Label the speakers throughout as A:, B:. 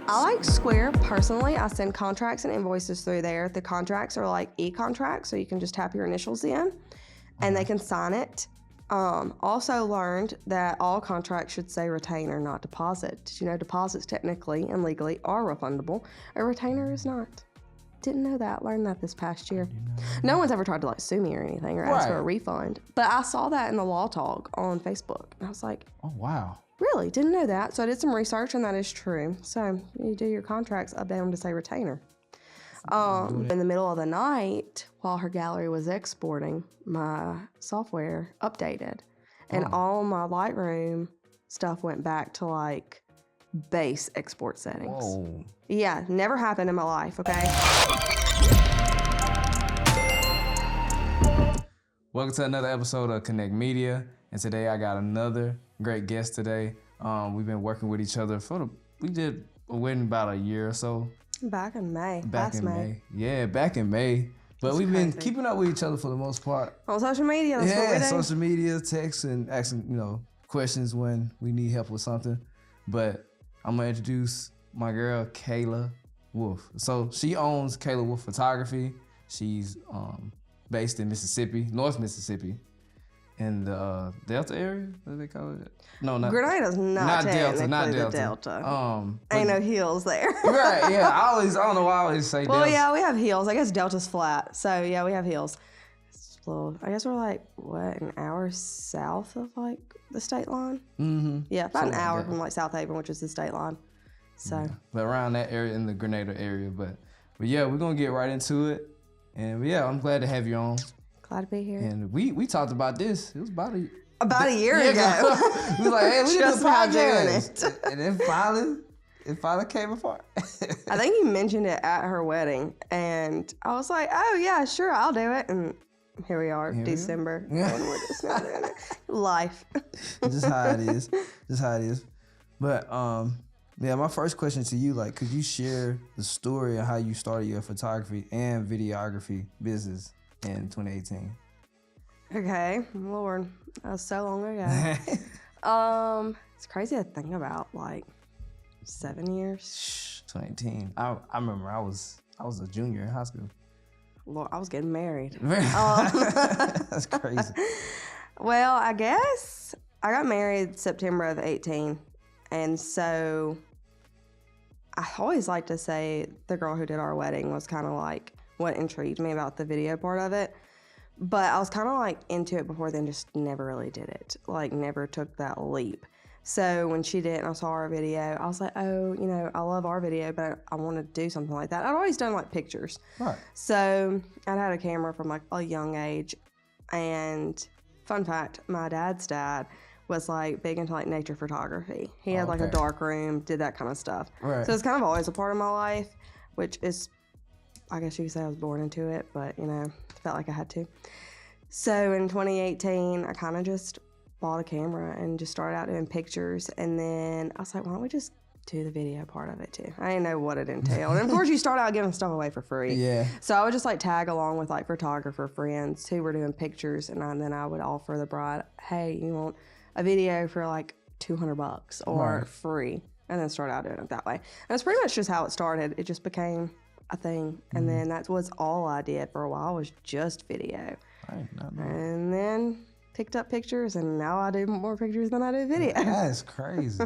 A: I like Square personally. I send contracts and invoices through there. The contracts are like e-contracts, so you can just tap your initials in and they can sign it. Also learned that all contracts should say retainer, not deposit. Did you know deposits technically and legally are refundable? A retainer is not. Didn't know that. Learned that this past year. No one's ever tried to like sue me or anything or ask for a refund. But I saw that in the Law Talk on Facebook. And I was like,
B: oh, wow.
A: Really? Didn't know that. So I did some research and that is true. So you do your contracts, update them to say retainer. In the middle of the night, while her gallery was exporting, my software updated. And all my Lightroom stuff went back to like base export settings.
B: Whoa.
A: Yeah, never happened in my life, okay?
B: Welcome to another episode of Connect Media. And today I got another great guest today. We've been working with each other we did a wedding about a year or so.
A: Back in May.
B: Back in May. Yeah, back in May. But
A: That's
B: we've
A: crazy.
B: been keeping up with each other for the most part.
A: On social media, that's what we do.
B: social media, text, and asking, questions when we need help with something. But I'm gonna introduce my girl Kayla Wolf. So she owns Kayla Wolf Photography. She's based in Mississippi, North Mississippi, in the Delta area. What do they call it? No, not
A: Grenade's not
B: Delta. Not
A: technically
B: Delta.
A: the
B: Delta.
A: Ain't no hills there.
B: Right? Yeah. I don't know why I always say
A: Well,
B: Delta.
A: yeah, we have hills. I guess Delta's flat. So, yeah, we have hills. It's a little, I guess we're like, an hour south of like the state line?
B: Mm-hmm.
A: Yeah, about
B: Something
A: an hour
B: like that.
A: from like South Haven, which is the state line. So,
B: Yeah. But around that area, in the Grenada area. But yeah, we're gonna get right into it. And yeah, I'm glad to have you on.
A: glad to be here.
B: And we talked about this. It was about
A: About a year
B: yeah,
A: ago.
B: we was like, hey, we
A: Just
B: do a
A: about doing
B: podcast.
A: it.
B: And then it finally came apart.
A: I think you mentioned it at her wedding, and I was like, oh, yeah, sure, I'll do it. And here we are, December, and we're just not doing it. Life.
B: Just how it is. Just how it is. But yeah, my first question to you, like, could you share the story of how you started your photography and videography business in 2018?
A: Okay, Lord, that was so long ago. It's crazy to think about, like 7 years.
B: 2018. I remember I was a junior in high school.
A: Lord, I was getting married.
B: That's crazy.
A: Well, I guess I got married September of 18, and so I always like to say the girl who did our wedding was kind of like what intrigued me about the video part of it. But I was kind of like into it before then, just never really did it. Like never took that leap. So when she did and I saw our video, I was like, oh, I love our video, but I want to do something like that. I'd always done like pictures.
B: Right.
A: So I'd had a camera from like a young age. And fun fact, my dad's dad was like big into like nature photography. He had like a dark room, did that kind of stuff.
B: Right.
A: So it's kind of always a part of my life, which is, I guess you could say I was born into it, but felt like I had to. So in 2018, I kind of just bought a camera and just started out doing pictures. And then I was like, why don't we just do the video part of it too? I didn't know what it entailed. And of course you start out giving stuff away for free.
B: Yeah.
A: So I would just like tag along with like photographer friends who were doing pictures. And then I would offer the bride, hey, you want a video for like $200 or free? And then start out doing it that way. And that's pretty much just how it started. It just became a thing. And then that was all I did for a while, was just video. And then picked up pictures, and now I do more pictures than I do video.
B: That's crazy.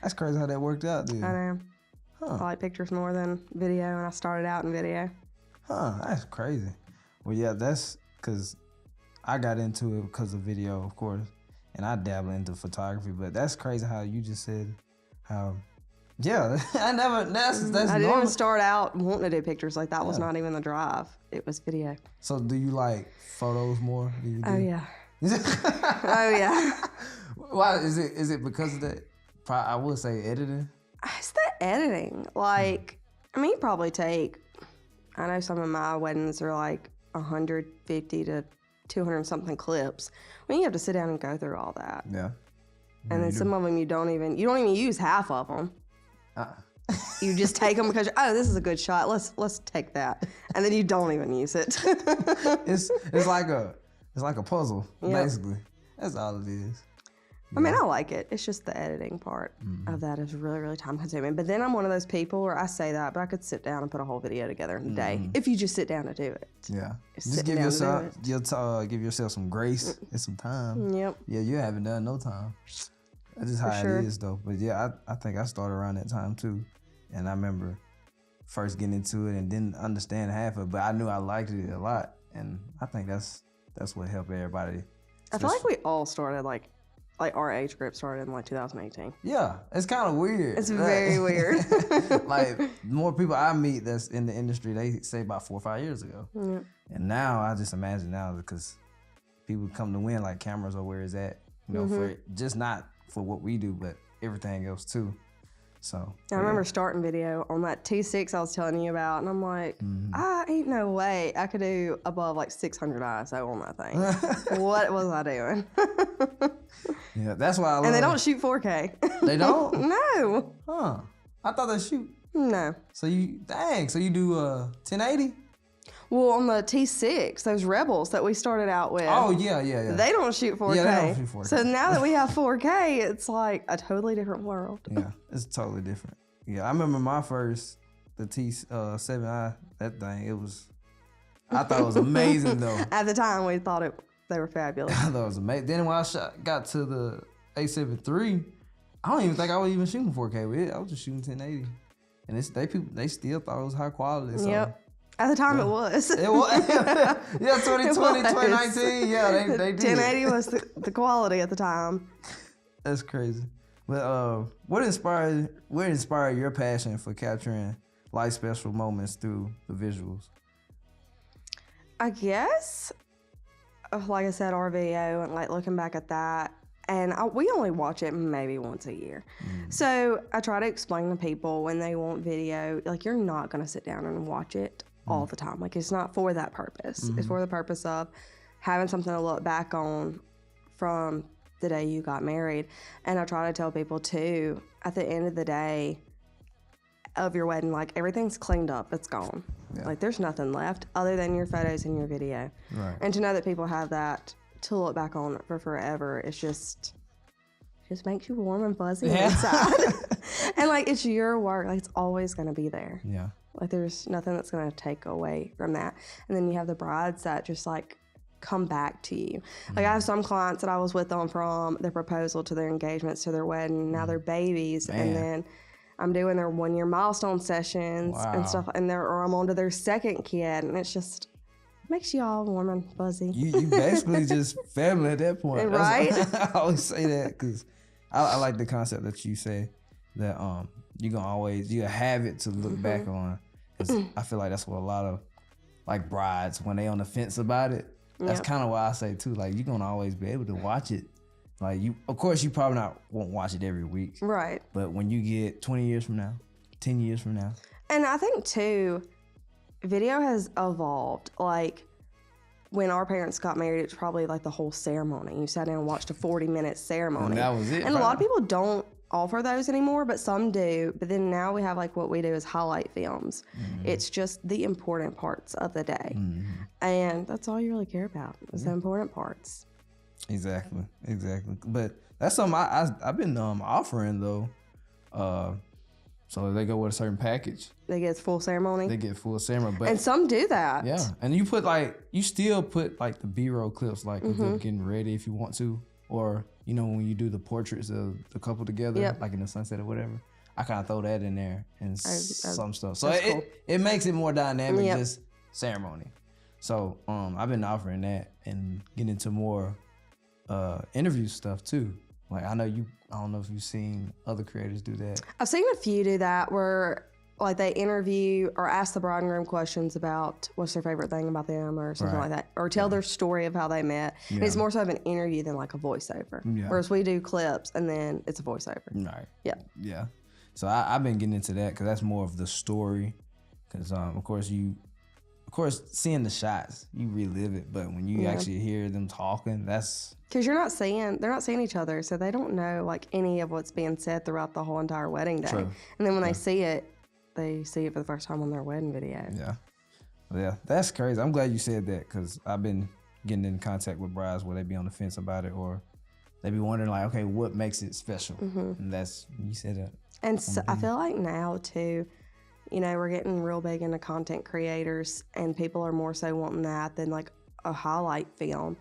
B: That's crazy how that worked out, dude.
A: I know. I like pictures more than video, and I started out in video.
B: That's crazy. Well, yeah, that's because I got into it because of video, of course, and I dabble into photography, but that's crazy how you just said how... Yeah, that's
A: I didn't
B: normal.
A: even start out wanting to do pictures. Like that was not even the drive. It was video.
B: So do you like photos more than you do?
A: Oh yeah. Oh yeah.
B: Why is it because of that? I would say editing.
A: It's the editing. Like, I mean, you probably take, I know some of my weddings are like 150 to 200 something clips. When you have to sit down and go through all that.
B: Yeah.
A: And then some of them you don't even use half of them. You just take them because this is a good shot. Let's take that, and then you don't even use it.
B: It's like a puzzle, basically. That's all it is.
A: I mean, I like it. It's just the editing part of that is really, really time consuming. But then I'm one of those people where I say that, but I could sit down and put a whole video together in a day if you just sit down to do it.
B: Yeah. Just give yourself some grace and some time.
A: Yep.
B: Yeah, you haven't done no time. That's just how it is, though. But yeah, I think I started around that time too, and I remember first getting into it and didn't understand half of it, but I knew I liked it a lot, and I think that's what helped everybody.
A: I feel like we all started like our age group started in like 2018.
B: Yeah, it's kind of weird.
A: It's very weird.
B: Like more people I meet that's in the industry, they say about 4 or 5 years ago.
A: Yeah.
B: And now I just imagine now because people come to win like cameras or where it's at, you know, for just not for what we do, but everything else too. So
A: I remember starting video on that T6 I was telling you about, and I'm like, I ain't no way I could do above like 600 ISO on that thing. What was I doing?
B: Yeah, that's why I love.
A: And they don't shoot 4K.
B: They don't?
A: No.
B: Huh. I thought they shoot.
A: No.
B: So you do 1080?
A: Well, on the T6, those Rebels that we started out with.
B: Oh, yeah.
A: They don't shoot 4K.
B: Yeah, they don't shoot 4K.
A: So now that we have 4K, it's like a totally different world.
B: Yeah, it's totally different. Yeah, I remember my first, the T7i, that thing, I thought it was amazing though.
A: At the time, we thought they were fabulous.
B: I thought it was amazing. Then when I got to the A7 III, I don't even think I was even shooting 4K with it. I was just shooting 1080. And they still thought it was high quality. So.
A: Yep. At the time, it was.
B: It was. Yeah, 2020, 2019. Yeah, they did.
A: 1080 was the quality at the time.
B: That's crazy. But what inspired your passion for capturing life special moments through the visuals?
A: I guess, like I said, our video and like looking back at that, and we only watch it maybe once a year. So I try to explain to people when they want video, like you're not gonna sit down and watch it all the time. Like it's not for that purpose. It's for the purpose of having something to look back on from the day you got married. And I try to tell people too, at the end of the day of your wedding, like everything's cleaned up, it's gone. Yeah. Like there's nothing left other than your photos and your video. Right. And to know that people have that to look back on for forever, it's just makes you warm and fuzzy inside. And like it's your work, like it's always gonna be there. Yeah. Like there's nothing that's gonna take away from that. And then you have the brides that just like come back to you. Like I have some clients that I was with them from their proposal to their engagements to their wedding, now they're babies, and then I'm doing their 1 year milestone sessions and stuff, or I'm on to their second kid, and it's just makes you all warm and fuzzy.
B: You basically just family at that point,
A: right?
B: I always say that because I like the concept that you say that you're gonna always have it to look back on. Cause I feel like that's what a lot of like brides when they on the fence about it. That's kind of why I say too. Like you're gonna always be able to watch it. Like of course, you probably won't watch it every week,
A: right?
B: But when you get 20 years from now, 10 years from now,
A: and I think too, video has evolved. Like when our parents got married, it's probably like the whole ceremony. You sat down and watched a 40-minute ceremony,
B: and that was it.
A: And a lot of people don't offer those anymore, but some do. But then now we have like what we do is highlight films. It's just the important parts of the day, and that's all you really care about is the important parts.
B: Exactly. But that's something I've been offering though. So they go with a certain package.
A: They get full ceremony.
B: But
A: and some do that.
B: Yeah, and you still put like the B-roll clips, like of them getting ready if you want to, or when you do the portraits of the couple together, like in the sunset or whatever. I kind of throw that in there and some stuff. So it makes it more dynamic, just ceremony. So I've been offering that and getting into more interview stuff too. Like I don't know if you've seen other creators do that.
A: I've seen a few do that where like they interview or ask the bride and groom questions about what's their favorite thing about them or something like that, or tell their story of how they met. And it's more so of an interview than like a voiceover. Whereas we do clips and then it's a voiceover.
B: Right.
A: Yeah.
B: Yeah. So I've been getting into that because that's more of the story. Because of course, seeing the shots, you relive it, but when you actually hear them talking, that's
A: because they're not seeing each other, so they don't know like any of what's being said throughout the whole entire wedding day. True. And then when they see it for the first time on their wedding video.
B: Yeah, that's crazy. I'm glad you said that because I've been getting in contact with brides where they be on the fence about it, or they be wondering like, okay, what makes it special? And that's, you said that.
A: And so I feel like now too, you know, we're getting real big into content creators, and people are more so wanting that than like a highlight film.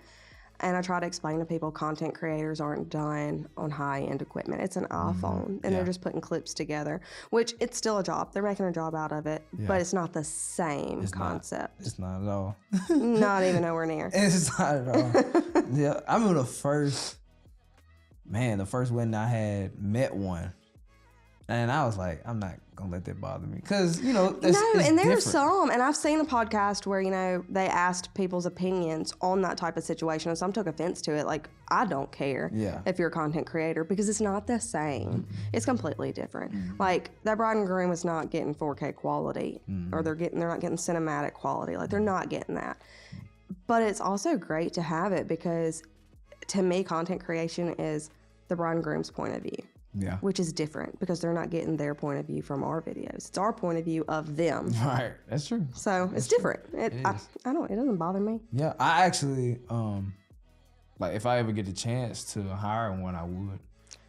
A: And I try to explain to people content creators aren't done on high-end equipment. It's an iPhone, and they're just putting clips together, which it's still a job. They're making a job out of it, but it's not the same concept.
B: It's not at all.
A: Not even nowhere near.
B: It's not at all. Yeah, I remember the first wedding I had, met one. And I was like, I'm not going to let that bother me. Because, you know, it's
A: and there's
B: different.
A: some, and I've seen a podcast where, you know, they asked people's opinions on that type of situation, and some took offense to it. Like, I don't care if you're a content creator, because it's not the same. It's completely different. Like, that bride and groom is not getting 4K quality, or they're not getting cinematic quality. Like, they're not getting that. But it's also great to have it, because to me, content creation is the bride and groom's point of view. Yeah. Which is different, because they're not getting their point of view from our videos. It's our point of view of them.
B: Right. That's true.
A: So it's different. It doesn't bother me.
B: Yeah. I actually, like, if I ever get the chance to hire one, I would.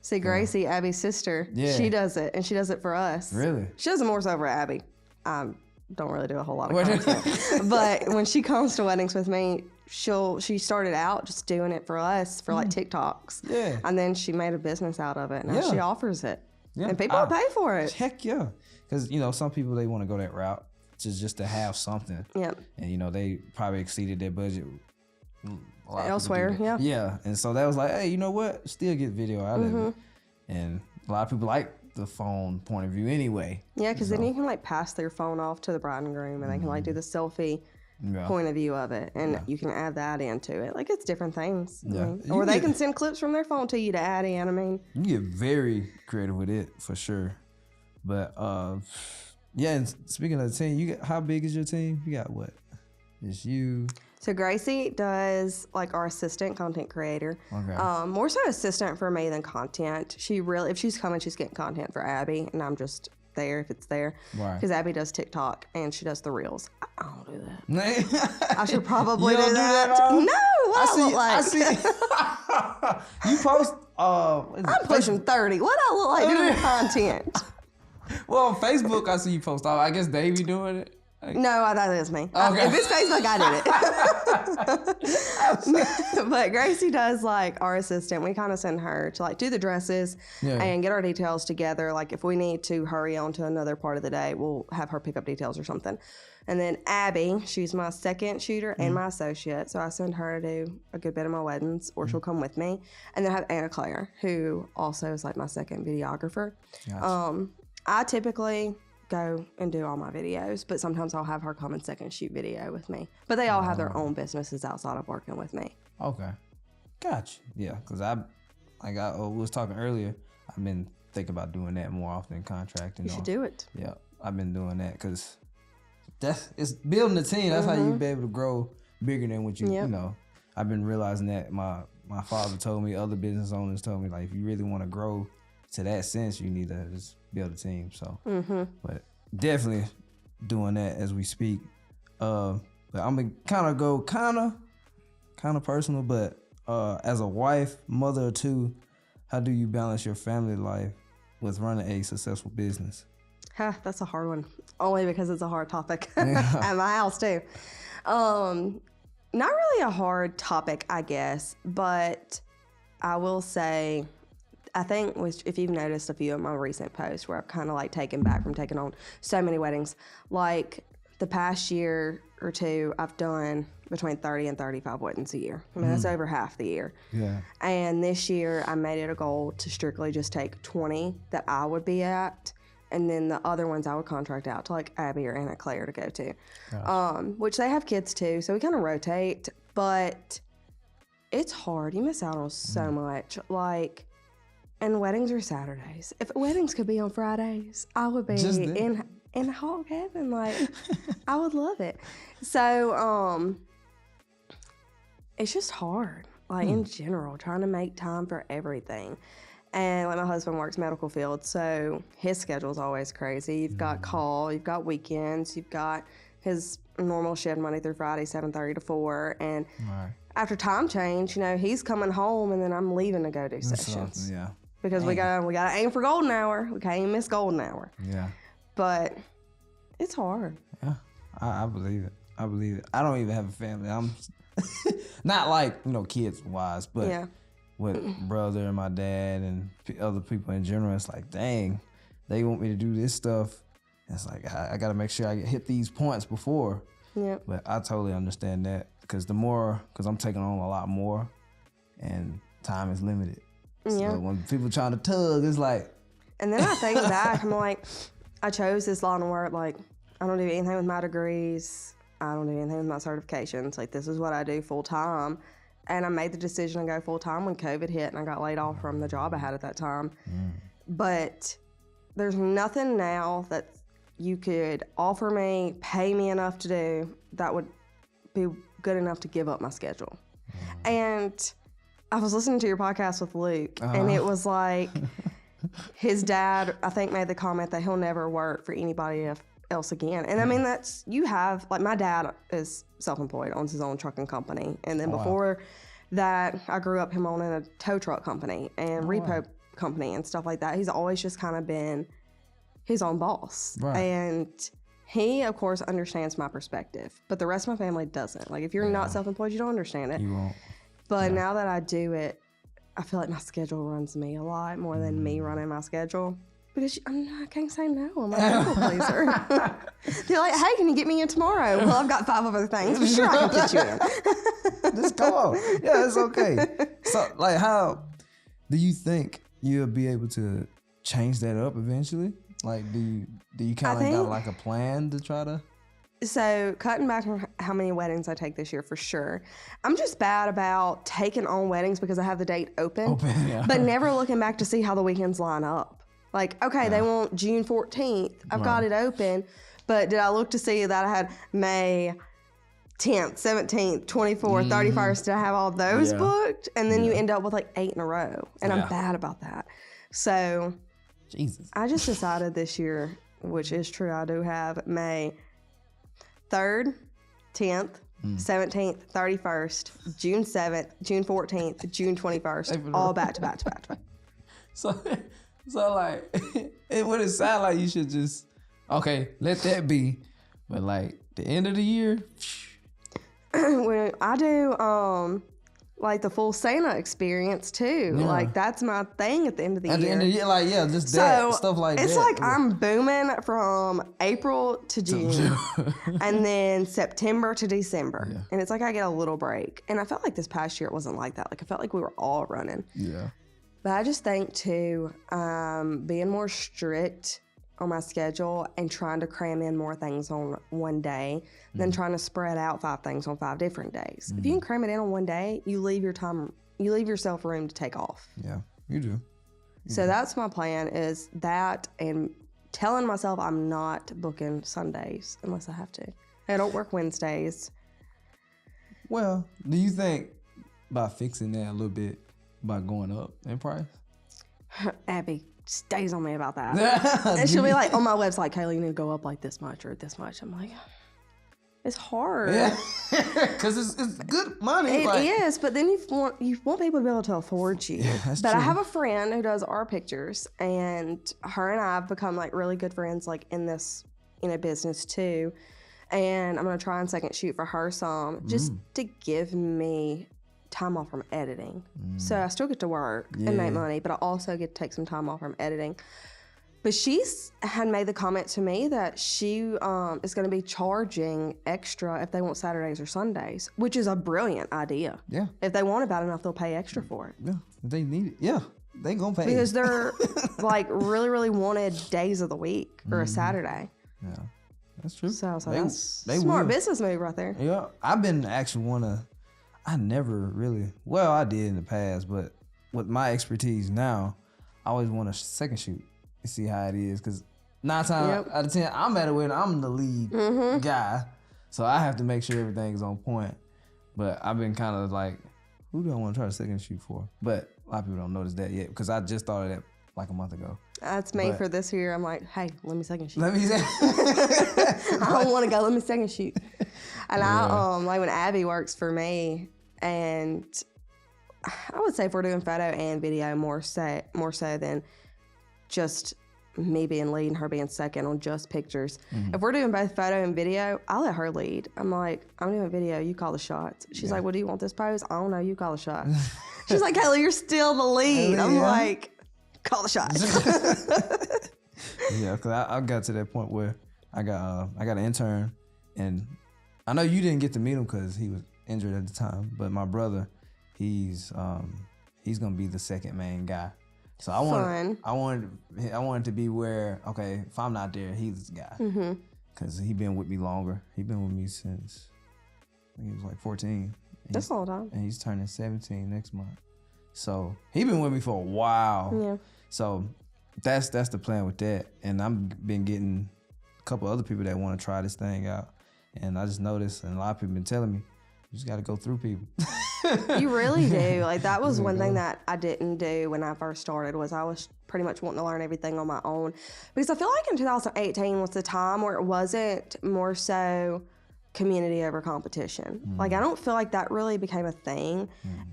A: See, Gracie, Abby's sister, she does it, and she does it for us.
B: Really?
A: She does it more so for Abby. I don't really do a whole lot of content. But when she comes to weddings with me, she started out just doing it for us for like TikToks. Yeah. And then she made a business out of it. Now she offers it. Yeah. And people pay for it.
B: Heck yeah. Because, you know, some people, they want to go that route just to have something. Yep. And, you know, they probably exceeded their budget
A: elsewhere. Yeah.
B: Yeah. And so that was like, hey, you know what? Still get video out of it. And a lot of people like the phone point of view anyway.
A: Yeah, because then you can like pass their phone off to the bride and groom, and they can like do the selfie point of view of it, and you can add that into it. Like, it's different things. Yeah. I mean, or they can send clips from their phone to you to add in. I mean,
B: you get very creative with it for sure. But yeah, and speaking of the team, how big is your team? You got what? It's you.
A: So Gracie does like our assistant content creator. Okay. More so assistant for me than content. If she's coming, she's getting content for Abby, and I'm just there if it's there. Right. Because Abby does TikTok and she does the reels. I don't do that. I should probably do that. No, what I
B: see. You post.
A: I'm pushing 30. What I look like doing content?
B: Well, on Facebook, I see you post. I guess Davey doing it.
A: No, that is me. Okay. If it's Facebook, I did it. But Gracie does like our assistant. We kind of send her to like do the dresses and get our details together. Like, if we need to hurry on to another part of the day, we'll have her pick up details or something. And then Abby, she's my second shooter and my associate. So I send her to do a good bit of my weddings, or she'll come with me. And then I have Anna Claire, who also is like my second videographer. Gotcha. I typically go and do all my videos, but sometimes I'll have her come and second shoot video with me. But they all have their own businesses outside of working with me.
B: Okay. Gotcha. Yeah, because we was talking earlier, I've been thinking about doing that more often, contracting.
A: You should do it.
B: Yeah, I've been doing that because it's building a team. That's how you be able to grow bigger than what you know. I've been realizing that my father told me, other business owners told me, like, if you really want to grow to that sense, you need to just build a team. So, but definitely doing that as we speak. But I'm gonna kind of personal. But as a wife, mother of two, how do you balance your family life with running a successful business?
A: That's a hard one. Only because it's a hard topic at my house too. Not really a hard topic, I guess, but I will say, I think if you've noticed a few of my recent posts where I've kind of like taken back from taking on so many weddings, like the past year or two, I've done between 30 and 35 weddings a year. I mean, that's over half the year. Yeah. And this year I made it a goal to strictly just take 20 that I would be at, and then the other ones I would contract out to like Abby or Anna Claire to go to, which they have kids too. So we kind of rotate, but it's hard. You miss out on so much. Like, and weddings are Saturdays. If weddings could be on Fridays, I would be in hog heaven. Like, I would love it. So, it's just hard. Like, in general, trying to make time for everything. And like, my husband works medical field, so his schedule's always crazy. You've got call, you've got weekends, you've got his normal shift Monday through Friday, 7:30 to 4, and after time change, he's coming home and then I'm leaving to go do sessions.
B: Yeah.
A: Because we gotta aim for golden hour. We can't miss golden hour.
B: Yeah.
A: But it's hard.
B: Yeah. I believe it. I don't even have a family. I'm not like, kids wise, but with brother and my dad and other people in general, it's like, dang, they want me to do this stuff. It's like, I got to make sure I hit these points before.
A: Yeah.
B: But I totally understand that because I'm taking on a lot more and time is limited.
A: Yeah.
B: So when people trying to tug, it's like.
A: And then I think back, I'm like, I chose this line of work. Like, I don't do anything with my degrees. I don't do anything with my certifications. Like, this is what I do full time. And I made the decision to go full time when COVID hit and I got laid off from the job I had at that time. But there's nothing now that you could offer me, pay me enough to do that would be good enough to give up my schedule. And I was listening to your podcast with Luke, and it was like his dad, I think, made the comment that he'll never work for anybody else again. And I mean, my dad is self-employed, owns his own trucking company. And then before that, I grew up him owning a tow truck company and repo company and stuff like that. He's always just kind of been his own boss. Right. And he, of course, understands my perspective, but the rest of my family doesn't. Like, if you're not self-employed, you don't understand it.
B: You won't.
A: But now that I do it, I feel like my schedule runs me a lot more than me running my schedule. Because I can't say no. I'm a people pleaser. They're like, hey, can you get me in tomorrow? Well, I've got 5 other things, but sure, I can get you in.
B: Just come on. Yeah, it's okay. So, like, how do you think you'll be able to change that up eventually? Like, do you kind of got like a plan to try to?
A: So, cutting back on how many weddings I take this year, for sure. I'm just bad about taking on weddings because I have the date open but never looking back to see how the weekends line up. Like, okay, they want June 14th. I've got it open, but did I look to see that I had May 10th, 17th, 24th, 31st? Did I have all those booked? And then you end up with like 8 in a row, and I'm bad about that. So,
B: Jesus,
A: I just decided this year, which is true, I do have May 3rd, 10th, 17th, 31st, June 7th, June 14th, June 21st, all back to back to back to back.
B: So like, it would sound like you should just, okay, let that be. But like, the end of the year.
A: When I do, like the full Santa experience too. Yeah. Like, that's my thing at the end of the year.
B: At the end of the year, like, just that, stuff like that.
A: It's like I'm booming from April to June and then September to December. Yeah. And it's like I get a little break. And I felt like this past year it wasn't like that. Like, I felt like we were all running.
B: Yeah.
A: But I just think too, being more strict on my schedule and trying to cram in more things on one day than trying to spread out 5 things on 5 different days. If you can cram it in on one day, you leave yourself room to take off.
B: Yeah, you do.
A: So that's my plan, is that, and telling myself I'm not booking Sundays unless I have to. I don't work Wednesdays.
B: Well, do you think by fixing that a little bit, by going up in price?
A: Abby stays on me about that. And she'll be like, on my website, Kayla, you need to go up like this much or this much. I'm like, it's hard.
B: Yeah, because it's good money.
A: It is, but then you want people to be able to afford you.
B: Yeah, that's
A: but
B: true.
A: I have a friend who does our pictures, and her and I have become like really good friends, like in this business too. And I'm gonna try and second shoot for her some, just to give me time off from editing. So I still get to work and make money, but I also get to take some time off from editing. But she's had made the comment to me that she is going to be charging extra if they want Saturdays or Sundays, which is a brilliant idea.
B: Yeah.
A: If they want it bad enough, they'll pay extra for it.
B: Yeah, if they need it. Yeah, they gonna pay.
A: Because they're like really, really wanted days of the week or a Saturday.
B: Yeah, that's true.
A: So that's smart business move right there.
B: Yeah, I've been actually I never really, well, I did in the past, but with my expertise now, I always want a second shoot to see how it is. Because 9 times out of 10, I'm at a wedding, I'm the lead guy. So I have to make sure everything is on point. But I've been kind of like, who do I want to try to second shoot for? But a lot of people don't notice that yet because I just thought of that like a month ago.
A: That's me for this year. I'm like, hey, let me second shoot.
B: Let me
A: I don't want to go. Let me second shoot. And I like when Abby works for me, And I would say if we're doing photo and video, more so than just me being lead and her being second on just pictures. If we're doing both photo and video, I'll let her lead. I'm like, I'm doing video, you call the shots. She's like, well, do you want this pose? I don't know, you call the shot. She's like, Kayla, you're still the lead. I'm like, call the shot.
B: Yeah, because I got to that point where I got an intern, and I know you didn't get to meet him because he was injured at the time, but my brother, he's gonna be the second main guy. So I wanted to be where, okay, if I'm not there, he's the guy. Because he been with me longer. He been with me since I think he was like 14.
A: That's a long time.
B: And he's turning 17 next month. So he been with me for a while. Yeah. So that's the plan with that. And I've been getting a couple other people that want to try this thing out. And I just noticed, and a lot of people been telling me, you just got to go through people.
A: You really do. Like, that was one thing that I didn't do when I first started, was I was pretty much wanting to learn everything on my own. Because I feel like in 2018 was the time where it wasn't more so community over competition. Like, I don't feel like that really became a thing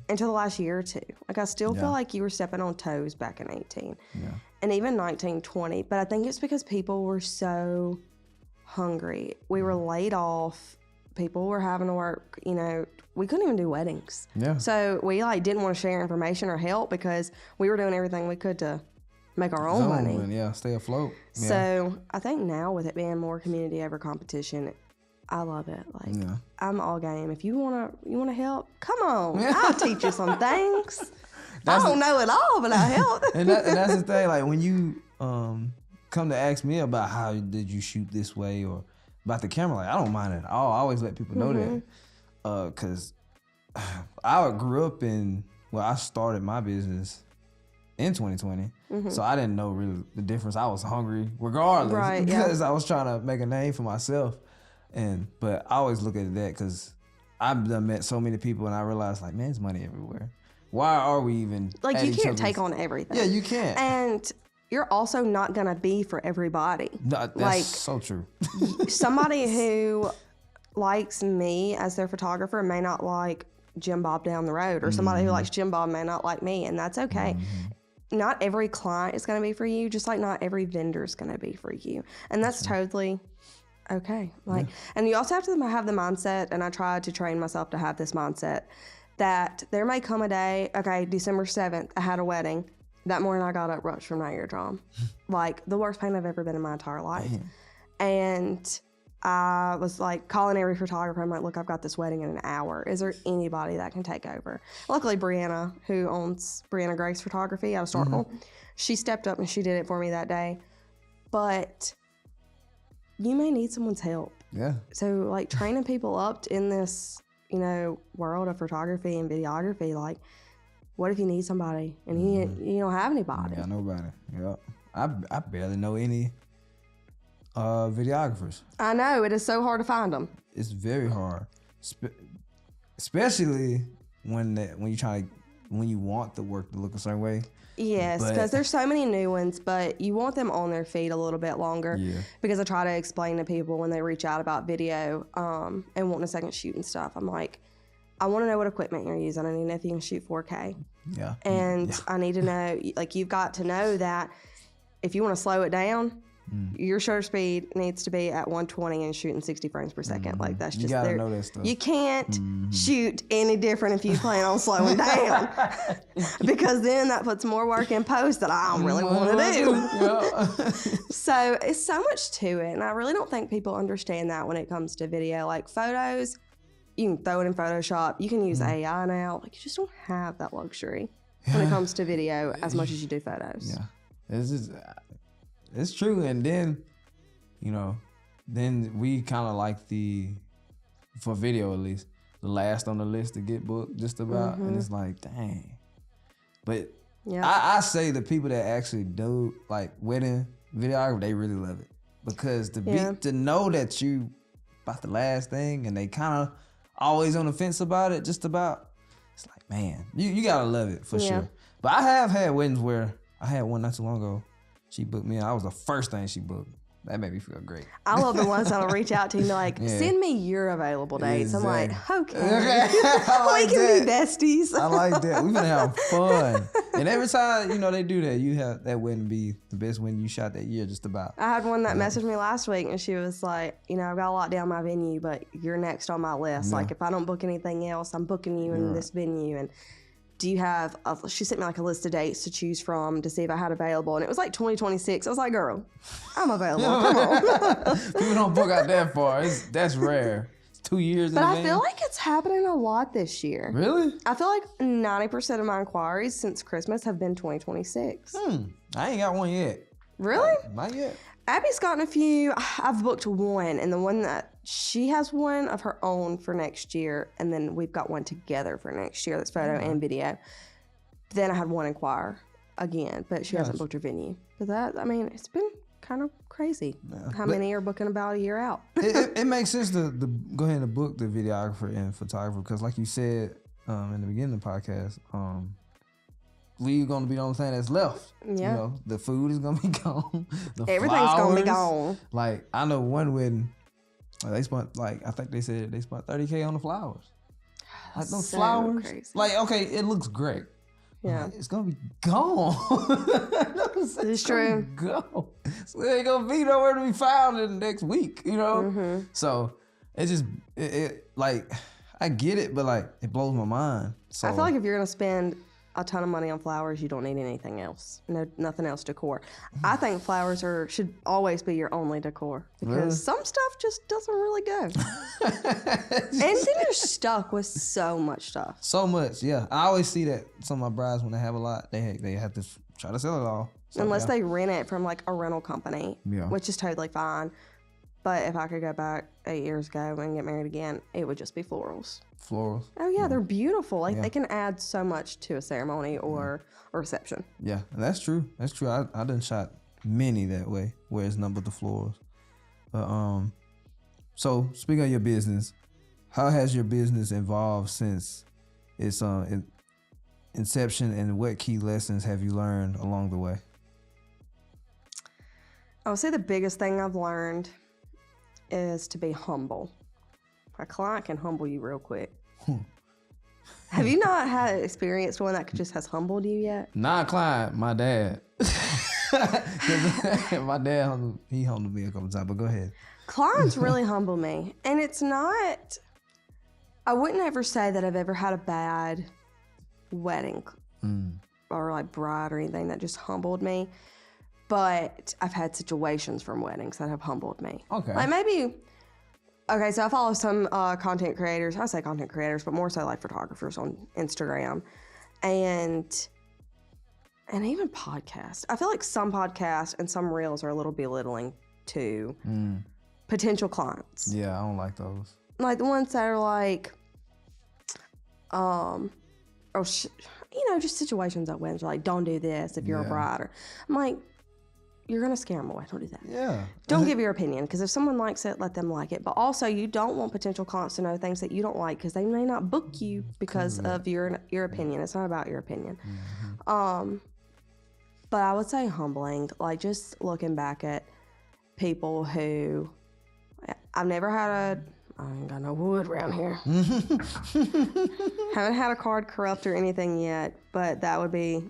A: until the last year or two. Like, I still feel like you were stepping on toes back in 18 and even 19, 20. But I think it's because people were so hungry. We were laid off. People were having to work, you know, we couldn't even do weddings. Yeah. So we like didn't want to share information or help because we were doing everything we could to make our own money.
B: Yeah, stay afloat. Yeah.
A: So I think now with it being more community over competition, I love it. Like, I'm all game. If you wanna help, come on. I'll teach you some things. I don't know it all, but I'll help.
B: and that's the thing. Like, when you come to ask me about how did you shoot this way or about the camera, like, I don't mind it at all. I always let people know that. Because I grew up I started my business in 2020. So I didn't know really the difference. I was hungry regardless because I was trying to make a name for myself. But I always look at that because I've done met so many people and I realized, like, man, there's money everywhere. Why are we even
A: like, you can't take on everything.
B: Yeah, you can't.
A: And you're also not gonna be for everybody.
B: No, that's like, so true.
A: Somebody who likes me as their photographer may not like Jim Bob down the road, or somebody who likes Jim Bob may not like me, and that's okay. Not every client is gonna be for you, just like not every vendor is gonna be for you, and that's totally okay. Like, and you also have to have the mindset, and I tried to train myself to have this mindset, that there may come a day, okay, December 7th, I had a wedding. That morning I got up rushed from my eardrum. Like, the worst pain I've ever been in my entire life. And I was like calling every photographer. I'm like, look, I've got this wedding in an hour. Is there anybody that can take over? Luckily, Brianna, who owns Brianna Grace Photography out of Starkville, she stepped up and she did it for me that day. But you may need someone's help. Yeah. So, like, training people up in this, you know, world of photography and videography, like, what if you need somebody and you don't have anybody?
B: Yeah, nobody. Yeah, I barely know any videographers.
A: I know, it is so hard to find them.
B: It's very hard, especially when you want the work to look a certain way.
A: Yes, because there's so many new ones, but you want them on their feet a little bit longer. Yeah. Because I try to explain to people when they reach out about video and wanting a second shoot and stuff. I'm like, I want to know what equipment you're using. I need to know if you can shoot 4K. Yeah. And I need to know, like, you've got to know that if you want to slow it down, your shutter speed needs to be at 120 and shooting 60 frames per second. Like, that's just,
B: you gotta know that stuff.
A: You can't shoot any different if you plan on slowing down, because then that puts more work in post that I don't really want to do. So it's so much to it, and I really don't think people understand that when it comes to video. Like, photos, you can throw it in Photoshop. You can use AI now. Like, you just don't have that luxury when it comes to video as much as you do photos.
B: Yeah, it's true. And then, you know, then we kind of like for video at least, the last on the list to get booked just about. And it's like, dang. But I say the people that actually do, like, wedding videography, they really love it. Because to know that you about the last thing and they kind of always on the fence about it, just about, it's like, man, you gotta love it for sure. But I have had weddings where I had one not too long ago. She booked me, and I was the first thing she booked. that made me feel great.
A: I love the ones that'll reach out to you and be like,
B: Yeah.
A: send me your available dates. I'm like, okay.
B: I like
A: we can
B: that.
A: be besties.
B: I like that. We're gonna have fun. And every time, they do that, you have that wouldn't be the best win you shot that year, just about.
A: I had one that messaged me last week and she was like, I've got to lock down my venue, but you're next on my list.
B: Yeah.
A: Like, if I don't book anything else, I'm booking you in this venue. And do you have, she sent me like a list of dates to choose from to see if I had available. And it was like 2026. I was like, girl, I'm available. Come on.
B: People don't book out that far. That's rare. It's 2 years
A: But
B: in
A: I
B: advance.
A: feel like it's happening a lot this year.
B: Really?
A: I feel like 90% of my inquiries since Christmas have been 2026.
B: I ain't got one yet.
A: Really?
B: Not yet.
A: Abby's gotten a few. I've booked one, and the one that she has one of her own for next year, and then we've got one together for next year that's photo and video. Then I had one inquire again, but she hasn't booked her venue. But it's been kind of crazy how many are booking about a year out.
B: it makes sense to go ahead and book the videographer and photographer because, like you said in the beginning of the podcast, we're going to be the only thing that's left.
A: Yeah.
B: The food is going to be gone.
A: Everything's going to be gone.
B: Like, I know one wedding, they spent, I think they said they spent $30K on the flowers. Like, those
A: So
B: flowers.
A: crazy.
B: Like, okay, it looks great.
A: Yeah.
B: Like, it's going to be gone.
A: It's true.
B: Go. So it ain't going to be nowhere to be found in the next week,
A: Mm-hmm.
B: So, it just, I get it, but, it blows my mind. So
A: I feel like if you're going to spend a ton of money on flowers, you don't need anything else. Nothing else decor. I think flowers should always be your only decor because some stuff just doesn't really go. And then you're stuck with so much stuff.
B: So much, yeah. I always see that some of my brides, when they have a lot, they have to try to sell it all. So,
A: Unless they rent it from a rental company,
B: Yeah.
A: which is totally fine. But if I could go back 8 years ago and get married again, it would just be florals.
B: Florals.
A: Oh yeah, they're beautiful. They can add so much to a ceremony or a reception.
B: Yeah, and that's true. That's true. I done shot many that way, where it's nothing but the florals. But so speaking of your business, how has your business evolved since its inception, and what key lessons have you learned along the way?
A: I would say the biggest thing I've learned is to be humble. A client can humble you real quick. Have you not had experience with one that just has humbled you yet?
B: Not client, my dad. My dad, he humbled me a couple times, but go ahead.
A: Clients really humble me. And it's not, I wouldn't ever say that I've ever had a bad wedding or bride or anything that just humbled me. But I've had situations from weddings that have humbled me.
B: Okay.
A: So I follow some content creators. I say content creators, but more so photographers on Instagram. And even podcasts. I feel like some podcasts and some reels are a little belittling to potential clients.
B: Yeah, I don't like those.
A: Like the ones that are just situations at weddings, don't do this if you're a bride. I'm like, you're going to scare them away. Don't do that.
B: Yeah.
A: Don't give your opinion, because if someone likes it, let them like it. But also, you don't want potential clients to know things that you don't like, because they may not book you because of your opinion. It's not about your opinion. But I would say humbling, just looking back at people who I've never had I ain't got no wood around here. Haven't had a card corrupt or anything yet, but that would be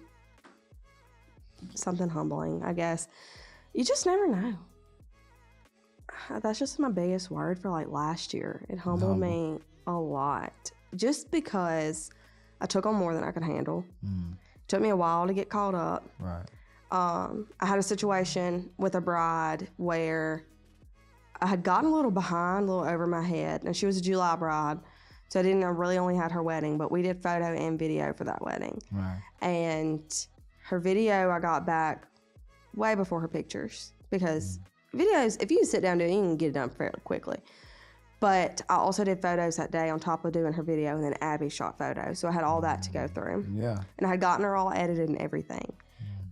A: something humbling, I guess. You just never know. That's just my biggest word for last year. It humbled me a lot just because I took on more than I could handle. Took me a while to get caught up.
B: Right.
A: I had a situation with a bride where I had gotten a little behind, a little over my head, and she was a July bride, so I really only had her wedding, but we did photo and video for that wedding.
B: Right.
A: And her video I got back way before her pictures, because videos, if you sit down and do it, you can get it done fairly quickly. But I also did photos that day on top of doing her video, and then Abby shot photos, so I had all that to go through.
B: Yeah.
A: And I had gotten her all edited and everything.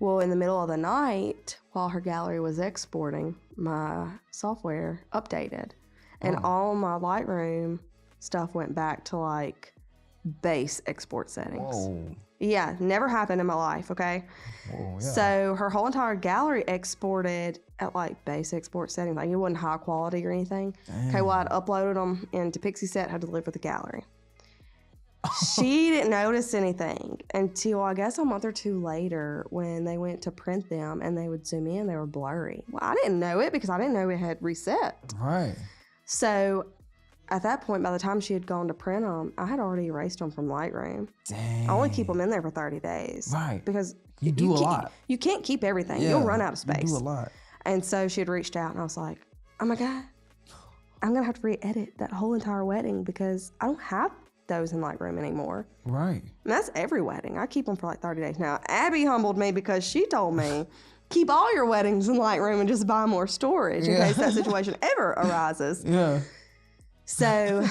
A: Well, in the middle of the night, while her gallery was exporting, my software updated. And all my Lightroom stuff went back to base export settings.
B: Whoa.
A: Yeah, never happened in my life, okay?
B: Whoa, yeah.
A: So her whole entire gallery exported at like base export settings. Like it wasn't high quality or anything.
B: Damn.
A: Okay, well, I'd uploaded them into PixieSet, had to deliver the gallery. She didn't notice anything until I guess a month or two later when they went to print them and they would zoom in, they were blurry. Well, I didn't know it because I didn't know it had reset.
B: Right.
A: So at that point, by the time she had gone to print them, I had already erased them from Lightroom.
B: Dang.
A: I only keep them in there for 30 days.
B: Right.
A: Because
B: You do a lot.
A: You can't keep everything.
B: Yeah,
A: You'll run out of space.
B: You do a lot.
A: And so she had reached out and I was like, oh my God, I'm going to have to re-edit that whole entire wedding because I don't have those in Lightroom anymore.
B: Right.
A: And that's every wedding. I keep them for like 30 days. Now, Abby humbled me because she told me, keep all your weddings in Lightroom and just buy more storage in case that situation ever arises.
B: Yeah.
A: So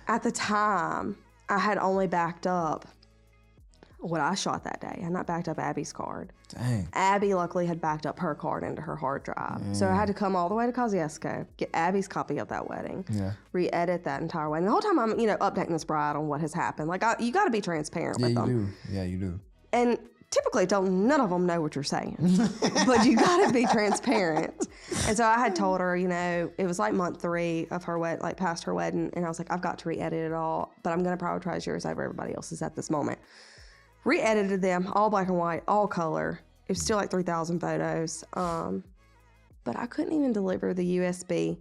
A: at the time, I had only backed up what I shot that day. I had not backed up Abby's card.
B: Dang.
A: Abby luckily had backed up her card into her hard drive. So I had to come all the way to Kosciuszko, get Abby's copy of that wedding, re-edit that entire wedding. The whole time I'm, updating this bride on what has happened. Like, you got to be transparent with them.
B: Yeah, you do. Yeah, you do.
A: And typically none of them know what you're saying, but you got to be transparent. And so I had told her, it was like month 3 of her wedding, like past her wedding. And I was like, I've got to re-edit it all, but I'm going to prioritize yours over everybody else's at this moment. Re-edited them, all black and white, all color. It was still like 3,000 photos. But I couldn't even deliver the USB,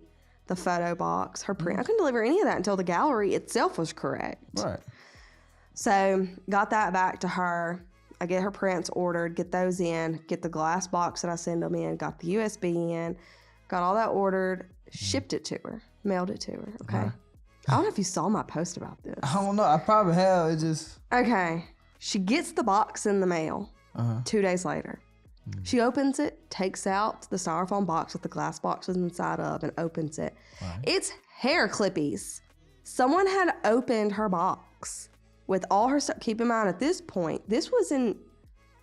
A: the photo box, her print. I couldn't deliver any of that until the gallery itself was correct.
B: Right.
A: So got that back to her. I get her prints ordered, get those in, get the glass box that I send them in, got the USB in, got all that ordered, shipped it to her, mailed it to her, okay? I don't know if you saw my post about this.
B: I don't know. I probably have. It just...
A: Okay. She gets the box in the mail 2 days later. She opens it, takes out the styrofoam box with the glass boxes inside of, and opens it. Right. It's hair clippies. Someone had opened her box with all her stuff. Keep in mind, at this point, this was in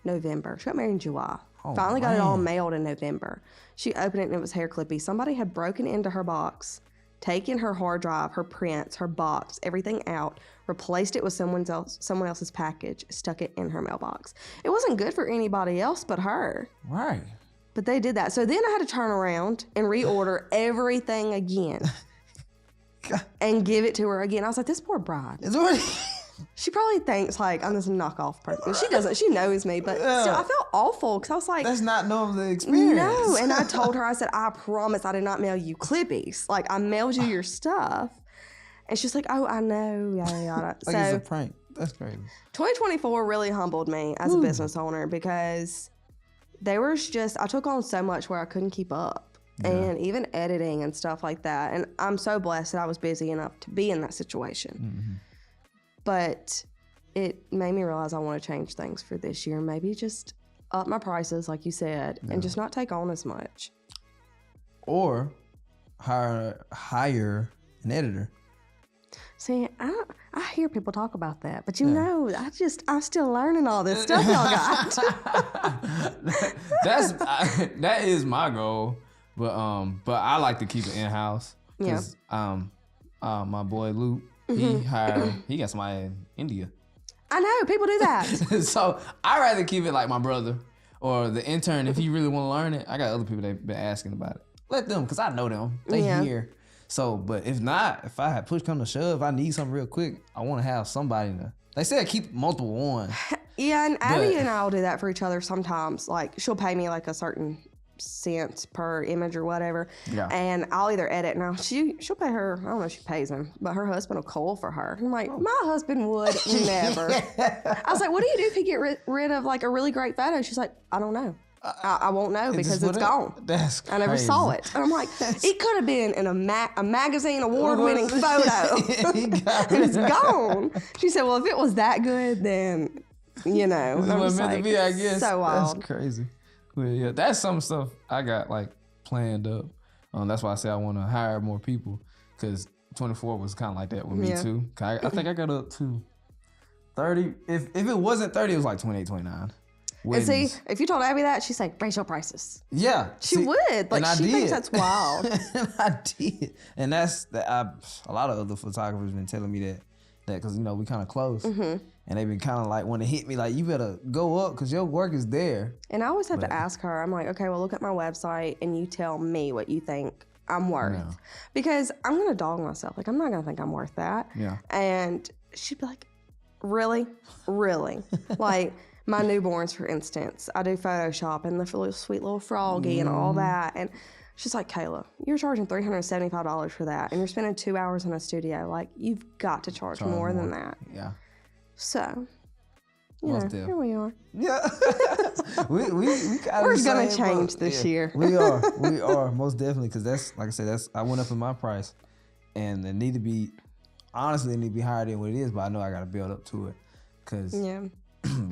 A: November. She got married in July. Finally got it all mailed in November. She opened it and it was hair clippies. Somebody had broken into her box, taken her hard drive, her prints, her box, everything out, replaced it with someone else's package, stuck it in her mailbox. It wasn't good for anybody else but her.
B: Right.
A: But they did that. So then I had to turn around and reorder everything again and give it to her again. I was like, this poor bride. She probably thinks like I'm this knockoff person. She doesn't. She knows me, but still, I felt awful because I was like,
B: that's not the experience.
A: No, and I told her, I said, I promise I did not mail you clippies. Like I mailed you your stuff, and she's like, oh, I know, yada yada.
B: Like it's a prank. That's crazy.
A: 2024 really humbled me as a business owner because there was just I took on so much where I couldn't keep up, and even editing and stuff like that. And I'm so blessed that I was busy enough to be in that situation. But it made me realize I want to change things for this year. Maybe just up my prices, like you said, and just not take on as much.
B: Or hire an editor.
A: See, I hear people talk about that, but I'm still learning all this stuff y'all got.
B: That is my goal, but I like to keep it in house. Cause my boy Luke. He got somebody in India.
A: I know, people do that.
B: So I'd rather keep it like my brother or the intern if he really want to learn it. I got other people that been asking about it. Let them, because I know them. They here. So, but if not, if I had push come to shove, I need something real quick, I want to have somebody to, they said keep multiple on.
A: Yeah, and Abby and I will do that for each other sometimes. Like, she'll pay me like a certain cents per image or whatever, and I'll either edit. Now she'll pay her. I don't know if she pays him, but her husband will cull for her. I'm like, my husband would never. I was like, what do you do if you get rid of like a really great photo? She's like, I don't know. I won't know because it's gone.
B: That's crazy.
A: I never saw it. And I'm like, it could have been in a magazine award-winning photo. It's gone. She said, well, if it was that good, then and I'm just
B: meant
A: like,
B: to be, I guess.
A: So wild.
B: That's crazy. Well, yeah, that's some stuff I got like planned up. That's why I say I want to hire more people, because 24 was kind of like that with me too. I think I got up to 30. If it wasn't 30, it was like 28, 29. Weddings.
A: And see, if you told Abby that, she's like, raise your prices.
B: Yeah.
A: She would. Like, she thinks that's wild.
B: And I did. And that's, a lot of other photographers been telling me that, that because, you know, we kind of close. And they've been kind of like, want to hit me like, you better go up because your work is there.
A: And I always have to ask her, I'm like, okay, well, look at my website and you tell me what you think I'm worth.
B: Yeah.
A: Because I'm going to dog myself. Like, I'm not going to think I'm worth that.
B: Yeah.
A: And she'd be like, really? Really? Like, my newborns, for instance, I do Photoshop and the sweet little froggy and all that. And she's like, Kayla, you're charging $375 for that, and you're spending 2 hours in a studio. Like, you've got to charge more than that.
B: Yeah.
A: So, you know, here we are.
B: Yeah. we
A: We're going to change this year.
B: We are, most definitely, because that's, like I said, I went up in my price, and it need to be, honestly, it need to be higher than what it is, but I know I got to build up to it, because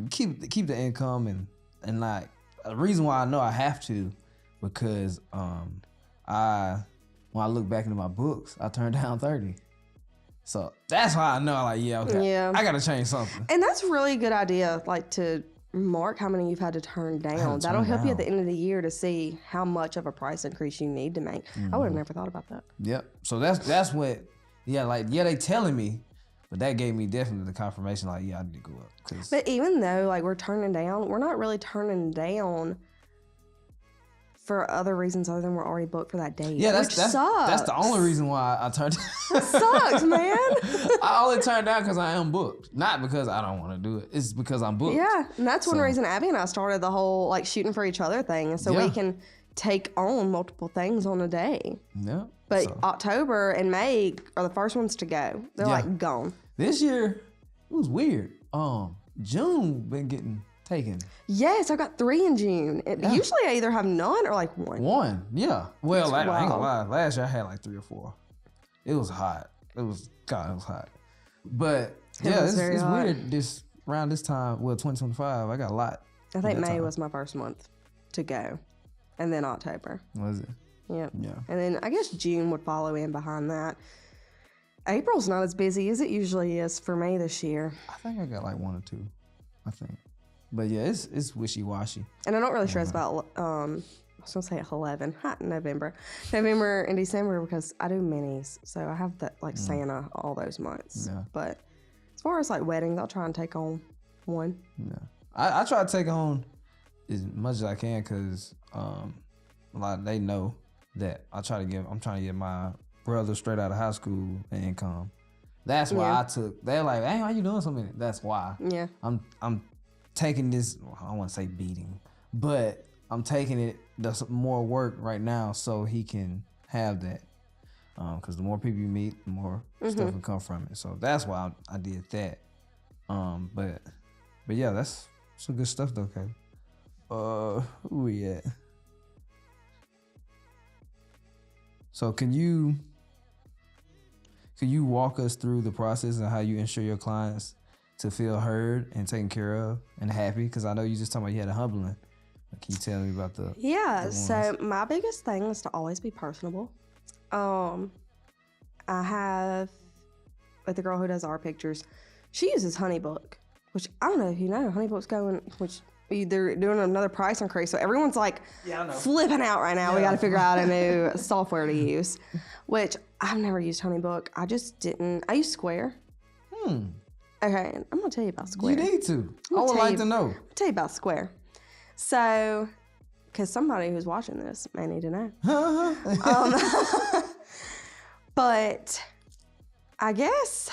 B: keep the income, and like, the reason why I know I have to, because when I look back into my books, I turned down 30. So that's why I know, like, I gotta change something.
A: And that's a really good idea, like, to mark how many you've had to turn down. That'll help you at the end of the year to see how much of a price increase you need to make. I would have never thought about that.
B: Yep. So that's what, they telling me, but that gave me definitely the confirmation, like, I need to go up.
A: But even though, like, we're turning down, we're not really turning down for other reasons other than we're already booked for that date. Yeah, that's
B: the only reason why I turned down.
A: That sucks, man.
B: I only turned down because I am booked, not because I don't want to do it. It's because I'm booked.
A: Yeah, and that's one reason Abby and I started the whole, like, shooting for each other thing, and so we can take on multiple things on a day.
B: Yeah.
A: But October and May are the first ones to go. They're like gone.
B: This year, it was weird. June been getting taken.
A: Yes, I got 3 in June. Usually I either have none or like 1.
B: 1, yeah. Well, I ain't gonna lie. Last year I had like 3 or 4. It was hot. It was hot. But it's weird. Around this time, 2025, I got a lot.
A: I think May was my first month to go, and then October.
B: Was it?
A: Yep. Yeah. And then I guess June would follow in behind that. April's not as busy as it usually is for me this year.
B: I think I got like 1 or 2. I think. But yeah, it's wishy-washy.
A: And I don't really stress about, I was going to say 11, hot in November and December, because I do minis. So I have that, like, Santa all those months. Yeah. But as far as, like, weddings, I'll try and take on 1.
B: Yeah. I try to take on as much as I can, because they know that I'm trying to get my brother straight out of high school an income. That's why they're like, hey, why you doing so many? That's why. Yeah. I'm taking this, I don't want to say beating, but I'm taking it, that's more work right now so he can have that. Because the more people you meet, the more stuff will come from it. So that's why I did that. But yeah, that's some good stuff though, okay. Who we at? So can you walk us through the process and how you ensure your clients to feel heard and taken care of and happy? Because I know you just talking about you had a humbling. Can you tell me about the
A: so my biggest thing is to always be personable. I have, with the girl who does our pictures, she uses Honeybook, which I don't know if you know, Honeybook's going, which they're doing another price increase, so everyone's like flipping out right now. We got to figure out a new software to use, which I've never used Honeybook. I just didn't. I use Square. Okay, I'm gonna tell you about Square.
B: You need to. I would like to know.
A: I'll tell you about Square. So, because somebody who's watching this may need to know. But I guess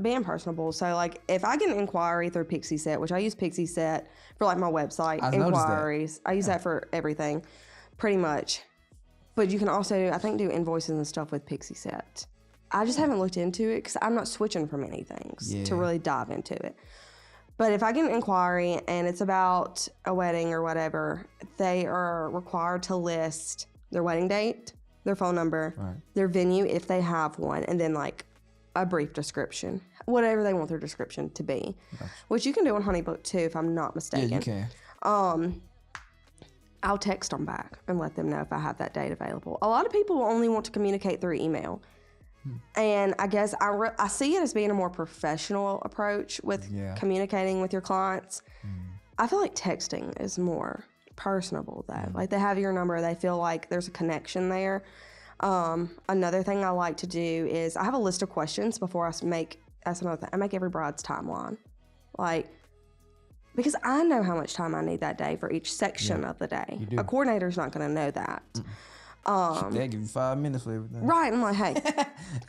A: being personable. So, like, if I get an inquiry through Pixie Set, which I use Pixie Set for, like, my website inquiries. I use that for everything, pretty much. But you can also, I think, do invoices and stuff with Pixie Set. I just haven't looked into it because I'm not switching from many things to really dive into it. But if I get an inquiry and it's about a wedding or whatever, they are required to list their wedding date, their phone number, their venue if they have one, and then, like, a brief description, whatever they want their description to be, which you can do on Honeybook too, if I'm not mistaken.
B: Yeah, you can.
A: I'll text them back and let them know if I have that date available. A lot of people only want to communicate through email. And I guess I see it as being a more professional approach with communicating with your clients. I feel like texting is more personable though. Like, they have your number, they feel like there's a connection there. Another thing I like to do is I have a list of questions before I make that's another thing. I make every bride's timeline. Like, because I know how much time I need that day for each section of the day. A coordinator's not going to know that.
B: They give you 5 minutes for everything.
A: Right. I'm like, hey,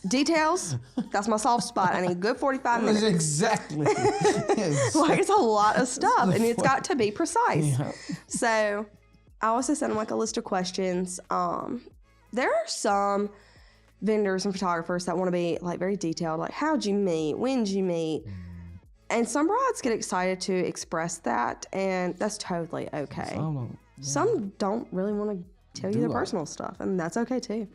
A: details, that's my soft spot. I need a good 45 minutes.
B: Exactly.
A: Like, it's a lot of stuff, and it's got to be precise. Yeah. So I also send them like a list of questions. There are some vendors and photographers that want to be like very detailed, like how'd you meet, when'd you meet? And some brides get excited to express that, and that's totally okay. Some don't really want to tell you their personal stuff, and that's okay too.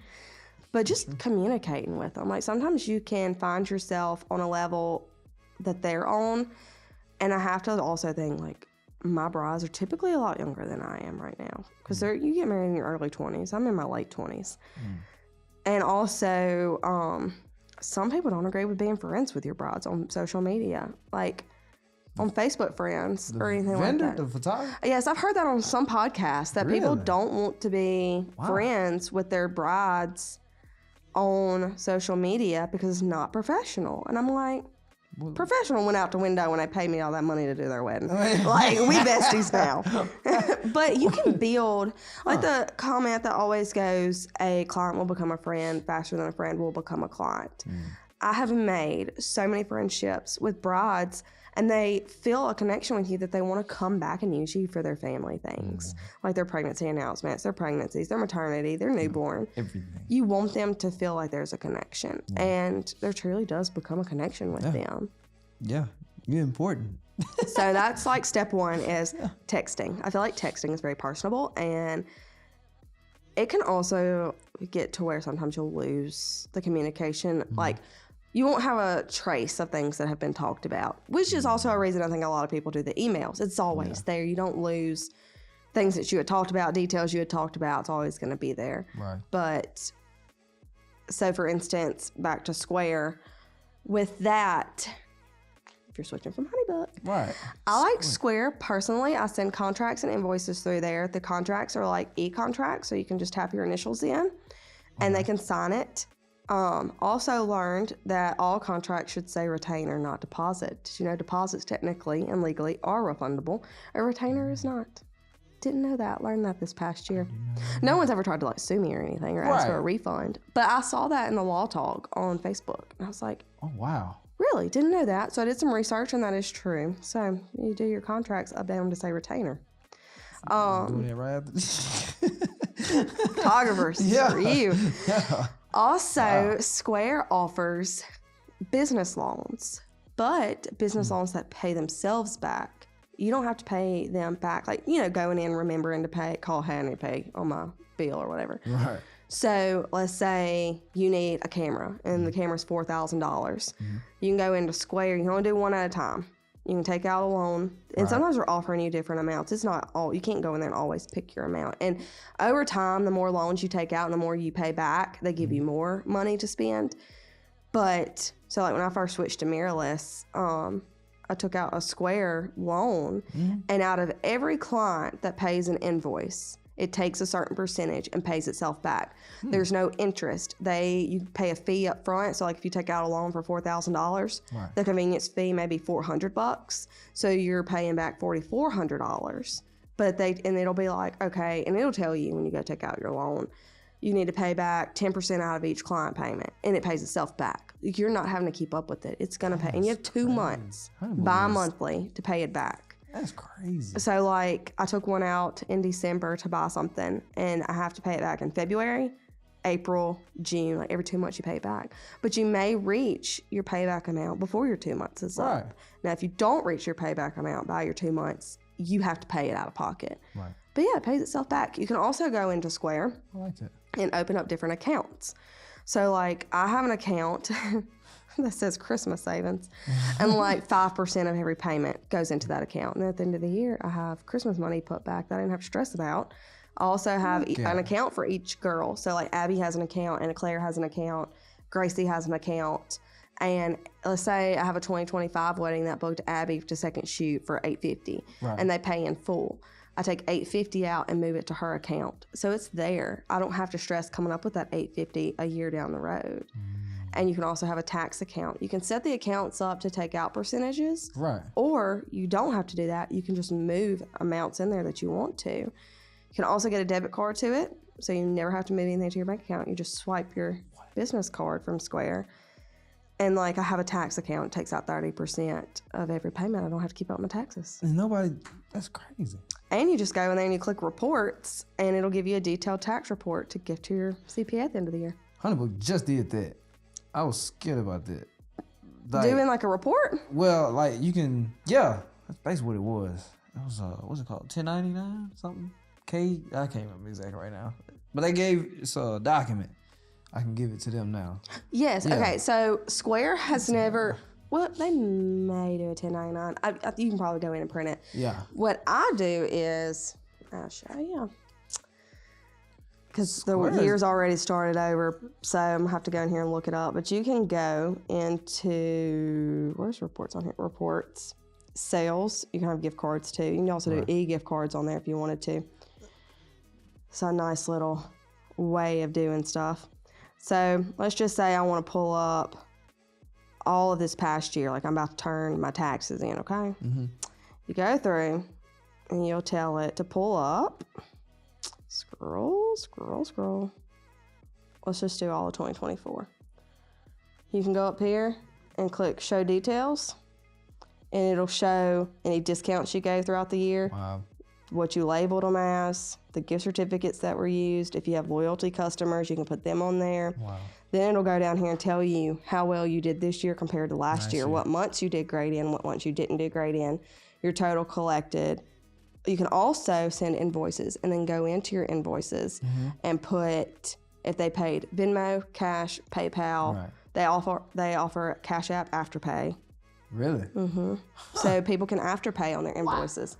A: But just communicating with them. Like, sometimes you can find yourself on a level that they're on, and I have to also think, like, my brides are typically a lot younger than I am right now, because you get married in your early 20s. I'm in my late 20s. And also, some people don't agree with being friends with your brides on social media, like on Facebook friends or anything like that.
B: The photographer?
A: Yes, I've heard that on some podcasts, that people don't want to be friends with their brides on social media because it's not professional. And I'm like, professional went out the window when they paid me all that money to do their wedding. Like, we besties now. But you can build, like the comment that always goes, a client will become a friend faster than a friend will become a client. I have made so many friendships with brides, and they feel a connection with you that they want to come back and use you for their family things, like their pregnancy announcements, their pregnancies, their maternity, their newborn. Everything. You want them to feel like there's a connection, and there truly does become a connection with them.
B: Yeah, you're important.
A: So that's like step one is texting. I feel like texting is very personable, and it can also get to where sometimes you'll lose the communication. Like, you won't have a trace of things that have been talked about, which is also a reason I think a lot of people do the emails. It's always there. You don't lose things that you had talked about, details you had talked about. It's always going to be there. Right. But so, for instance, back to Square, with that, if you're switching from HoneyBook, I like Square personally. I send contracts and invoices through there. The contracts are like e-contracts, so you can just tap your initials in, and they can sign it. Also learned that all contracts should say retainer, not deposit. Did you know deposits technically and legally are refundable? A retainer is not. Didn't know that. Learned that this past year. No one's ever tried to like sue me or anything or ask for a refund. But I saw that in the Law Talk on Facebook, and I was like, oh wow. Really? Didn't know that. So I did some research, and that is true. So you do your contracts, update them to say retainer.
B: Doing it right.
A: Photographers for you. Also, Square offers business loans, but business loans that pay themselves back. You don't have to pay them back, like, going in, remembering to pay, call, hey, I need to pay on my bill or whatever. Right. So let's say you need a camera, and the camera's $4,000. You can go into Square. You can only do one at a time. You can take out a loan, and sometimes they're offering you different amounts. It's not all, you can't go in there and always pick your amount. And over time, the more loans you take out and the more you pay back, they give you more money to spend. But, so like when I first switched to mirrorless, I took out a Square loan, and out of every client that pays an invoice, it takes a certain percentage and pays itself back. There's no interest. You pay a fee up front. So like if you take out a loan for $4,000, the convenience fee may be $400. So you're paying back $4,400. But and it'll be like, okay, and it'll tell you when you go take out your loan, you need to pay back 10% out of each client payment, and it pays itself back. You're not having to keep up with it. It's gonna pay, and you have 2 months bi-monthly to pay it back.
B: That's crazy.
A: So like I took one out in December to buy something, and I have to pay it back in February, April, June, like every 2 months you pay it back. But you may reach your payback amount before your 2 months is up. Now, if you don't reach your payback amount by your 2 months, you have to pay it out of pocket. But yeah, it pays itself back. You can also go into Square and open up different accounts. So like I have an account that says Christmas savings, and like 5% of every payment goes into that account. And at the end of the year, I have Christmas money put back that I didn't have to stress about. I also have an account for each girl. So like Abby has an account, and Claire has an account, Gracie has an account. And let's say I have a 2025 wedding that booked Abby to second shoot for $850, and they pay in full. I take $850 out and move it to her account. So it's there. I don't have to stress coming up with that $850 a year down the road. And you can also have a tax account. You can set the accounts up to take out percentages.
B: Right.
A: Or you don't have to do that. You can just move amounts in there that you want to. You can also get a debit card to it. So you never have to move anything to your bank account. You just swipe your business card from Square. And like I have a tax account. It takes out 30% of every payment. I don't have to keep up my taxes.
B: And that's crazy.
A: And you just go in there and you click reports and it'll give you a detailed tax report to give to your CPA at the end of the year.
B: Honeybook just did that. I was scared about that.
A: Doing like a report?
B: Well, like you can, yeah, that's basically what it was. It was, what's it called? 1099 something? I can't remember exactly right now. But they gave, it's a document. I can give it to them now.
A: Yes. Yeah. Okay. So Square has never. Well, they may do a 1099. You can probably go in and print it.
B: Yeah.
A: What I do is, I'll show you. Because the year's already started over, so I'm going to have to go in here and look it up. But you can go into, where's reports on here? Reports, sales. You can have gift cards too. You can also do e-gift cards on there if you wanted to. It's a nice little way of doing stuff. So let's just say I want to pull up all of this past year. Like I'm about to turn my taxes in, okay? Mm-hmm. You go through and you'll tell it to pull up. Scroll, scroll, scroll. Let's just do all of 2024. You can go up here and click show details and it'll show any discounts you gave throughout the year.
B: Wow.
A: What you labeled them as, the gift certificates that were used. If you have loyalty customers, you can put them on there.
B: Wow.
A: Then it'll go down here and tell you how well you did this year compared to last year, what months you did great in, what months you didn't do great in, your total collected. You can also send invoices and then go into your invoices and put if they paid Venmo, Cash, PayPal. Right. They offer Cash App Afterpay.
B: Really?
A: Mm-hmm. So people can Afterpay on their invoices.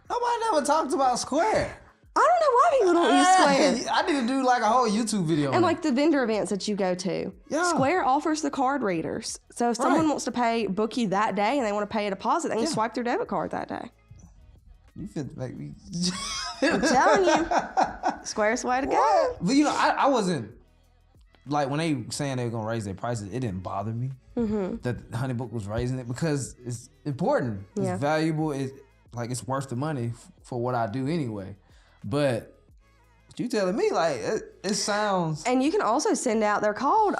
B: Nobody never talked about Square.
A: I don't know why people don't use Square.
B: I need to do like a whole YouTube video.
A: And like the vendor events that you go to. Yeah. Square offers the card readers. So if someone wants to book you that day and they want to pay a deposit, they can swipe their debit card that day.
B: You fit make me.
A: I'm telling you. Square's the way to go.
B: But you know, I wasn't, like when they saying they were going to raise their prices, it didn't bother me that Honeybook was raising it because it's important. It's valuable. It's worth the money for what I do anyway. But you telling me like it sounds.
A: And you can also send out. They're called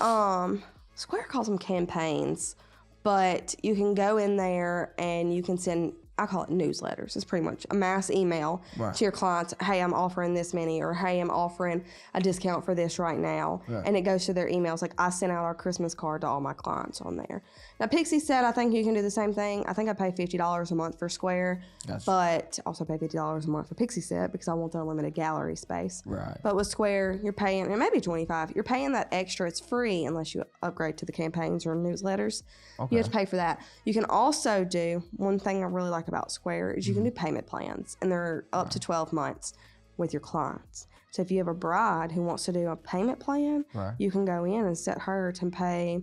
A: Square calls them campaigns, but you can go in there and you can send. I call it newsletters. It's pretty much a mass email to your clients. Hey, I'm offering this many, or hey, I'm offering a discount for this right now. Right. And it goes to their emails. Like I sent out our Christmas card to all my clients on there. Now, Pixie said, I think you can do the same thing. I think I pay $50 a month for Square, but also pay $50 a month for Pixie set because I want the unlimited gallery space. Right. But with Square, you're paying, and maybe $25. You're paying that extra. It's free unless you upgrade to the campaigns or newsletters. Okay. You have to pay for that. You can also do, one thing I really like about Square is you can do payment plans, and they're up to 12 months with your clients. So if you have a bride who wants to do a payment plan, you can go in and set her to pay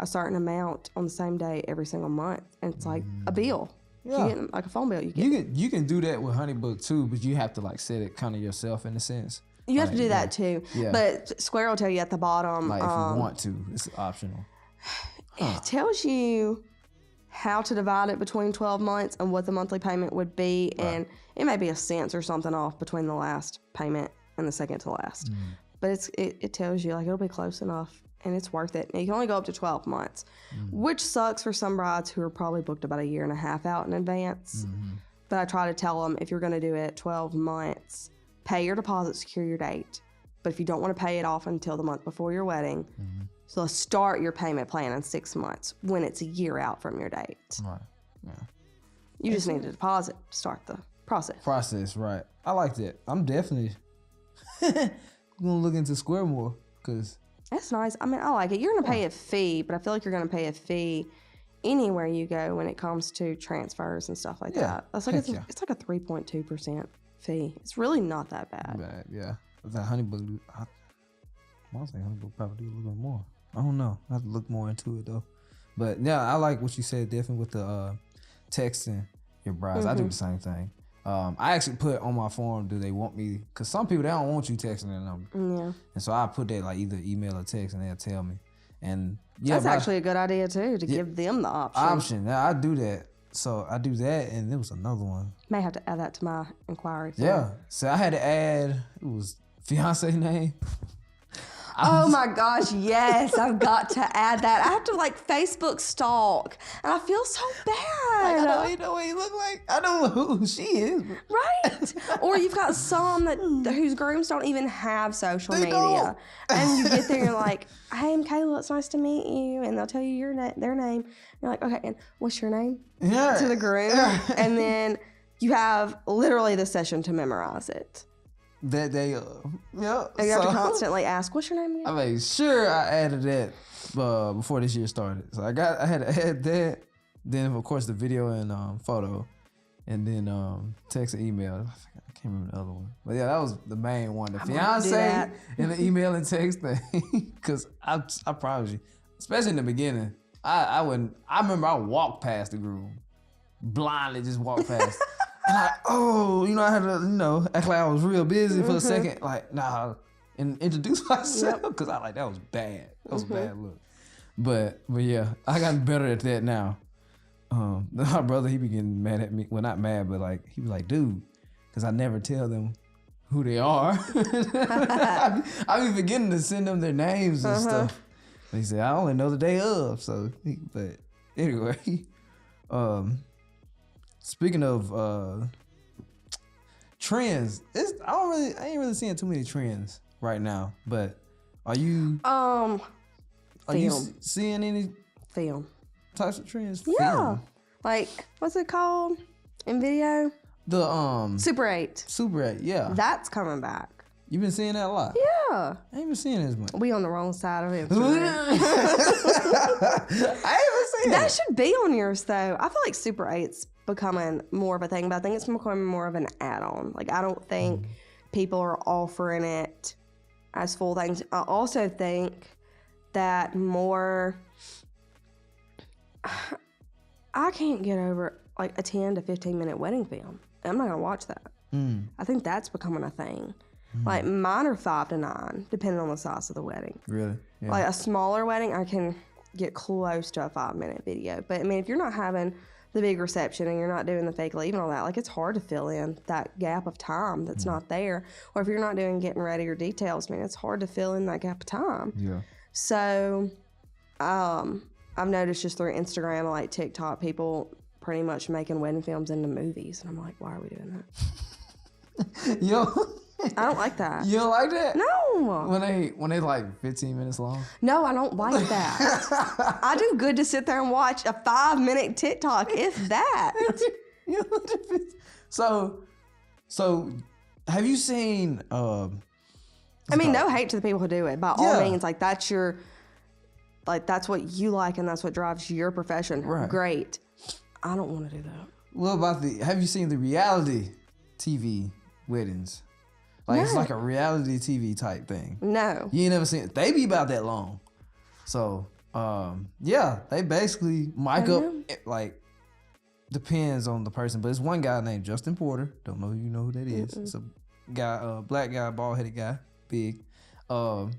A: a certain amount on the same day every single month, and it's like a bill. Yeah. You get like a phone bill.
B: You can do that with Honeybook too, but you have to like set it kind of yourself in a sense.
A: You have to do that too. Yeah. But Square will tell you at the bottom.
B: Like if you want to, it's optional.
A: It tells you how to divide it between 12 months and what the monthly payment would be, and it may be a cent or something off between the last payment and the second to last. But it tells you like it'll be close enough. And it's worth it. And you can only go up to 12 months, which sucks for some brides who are probably booked about a year and a half out in advance. But I try to tell them, if you're going to do it 12 months, pay your deposit, secure your date. But if you don't want to pay it off until the month before your wedding, so start your payment plan in 6 months when it's a year out from your date. Right. Yeah. You just need a deposit to start the process.
B: Right. I like that. I'm definitely going to look into Square more because...
A: That's nice. I mean, I like it. You're going to pay a fee, but I feel like you're going to pay a fee anywhere you go when it comes to transfers and stuff like that. That's like it's like a 3.2% fee. It's really not that bad.
B: Yeah. The Honeybook, I want to say Honeybook probably do a little bit more. I don't know. I have to look more into it though. But yeah, I like what you said definitely with the texting your brides. I do the same thing. I actually put on my form, do they want me? Because some people, they don't want you texting their number. Yeah. And so I put that like either email or text and they'll tell me. And
A: that's actually a good idea too, to give them the option.
B: Now I do that. So I do that, and there was another one.
A: May have to add that to my inquiry form.
B: Yeah. So I had to add, it was fiance name.
A: Oh my gosh, yes, I've got to add that. I have to like Facebook stalk, and I feel so bad.
B: Like, I don't even know what he look like. I don't know who she is.
A: Right? Or you've got some whose grooms don't even have social media.
B: Don't.
A: And you get there and you're like, hey, I'm Kayla, it's nice to meet you. And they'll tell you their name. You're like, okay, and what's your name?
B: Yeah.
A: To the groom. And then you have literally the session to memorize it.
B: That they, yeah.
A: And you have to constantly ask, what's your name again?
B: I mean, sure, I added that before this year started. So I had to add that. Then, of course, the video and photo. And then text and email. I can't remember the other one. But yeah, that was the main one. The fiance and the email and text thing. Because I promise you, especially in the beginning, I remember I walked past the groom. Blindly just walked past. And I had to, act like I was real busy for a second. Like, and introduce myself. Because I that was bad. That was a bad look. But yeah, I got better at that now. My brother, he be getting mad at me. Well, not mad, but like, he was like, dude, because I never tell them who they are. I be forgetting to send them their names and stuff. And he said, I only know the day of. So, but anyway, speaking of trends, I ain't really seeing too many trends right now. But are you? Are you seeing any
A: film
B: types of trends?
A: Yeah,
B: Film.
A: like what's it called in video?
B: The
A: Super 8.
B: Super 8, yeah.
A: That's coming back.
B: You've been seeing that a lot.
A: Yeah.
B: I ain't been seeing it as much.
A: We on the wrong side of it.
B: I ain't been seeing
A: That should be on yours though. I feel like Super 8's becoming more of a thing, but I think it's becoming more of an add-on. Like, I don't think people are offering it as full things. I also think that more, I can't get over like a 10 to 15 minute wedding film. I'm not gonna watch that. I think that's becoming a thing. Like, mine are 5 to 9, depending on the size of the wedding.
B: Really? Yeah.
A: Like a smaller wedding, I can get close to a 5-minute video. But I mean, if you're not having the big reception and you're not doing the fake leave and all that, like, it's hard to fill in that gap of time that's not there. Or if you're not doing getting ready or details, man, it's hard to fill in that gap of time.
B: Yeah.
A: So, I've noticed just through Instagram and like TikTok, people pretty much making wedding films into movies, and I'm like, why are we doing that? I don't like that.
B: You don't like that?
A: No.
B: When they like 15 minutes long?
A: No, I don't like that. I do good to sit there and watch a 5-minute TikTok, if that.
B: So have you seen
A: I mean, no hate to the people who do it. By all means, like, that's what you like and that's what drives your profession.
B: Right.
A: Great. I don't want to do that.
B: What about have you seen the reality TV weddings? Like, it's like a reality TV type thing.
A: No.
B: You ain't never seen it. They be about that long. So, yeah, they basically mic up, like, depends on the person. But it's one guy named Justin Porter. Don't know if you know who that is. It's a guy, black guy, bald-headed guy, big. But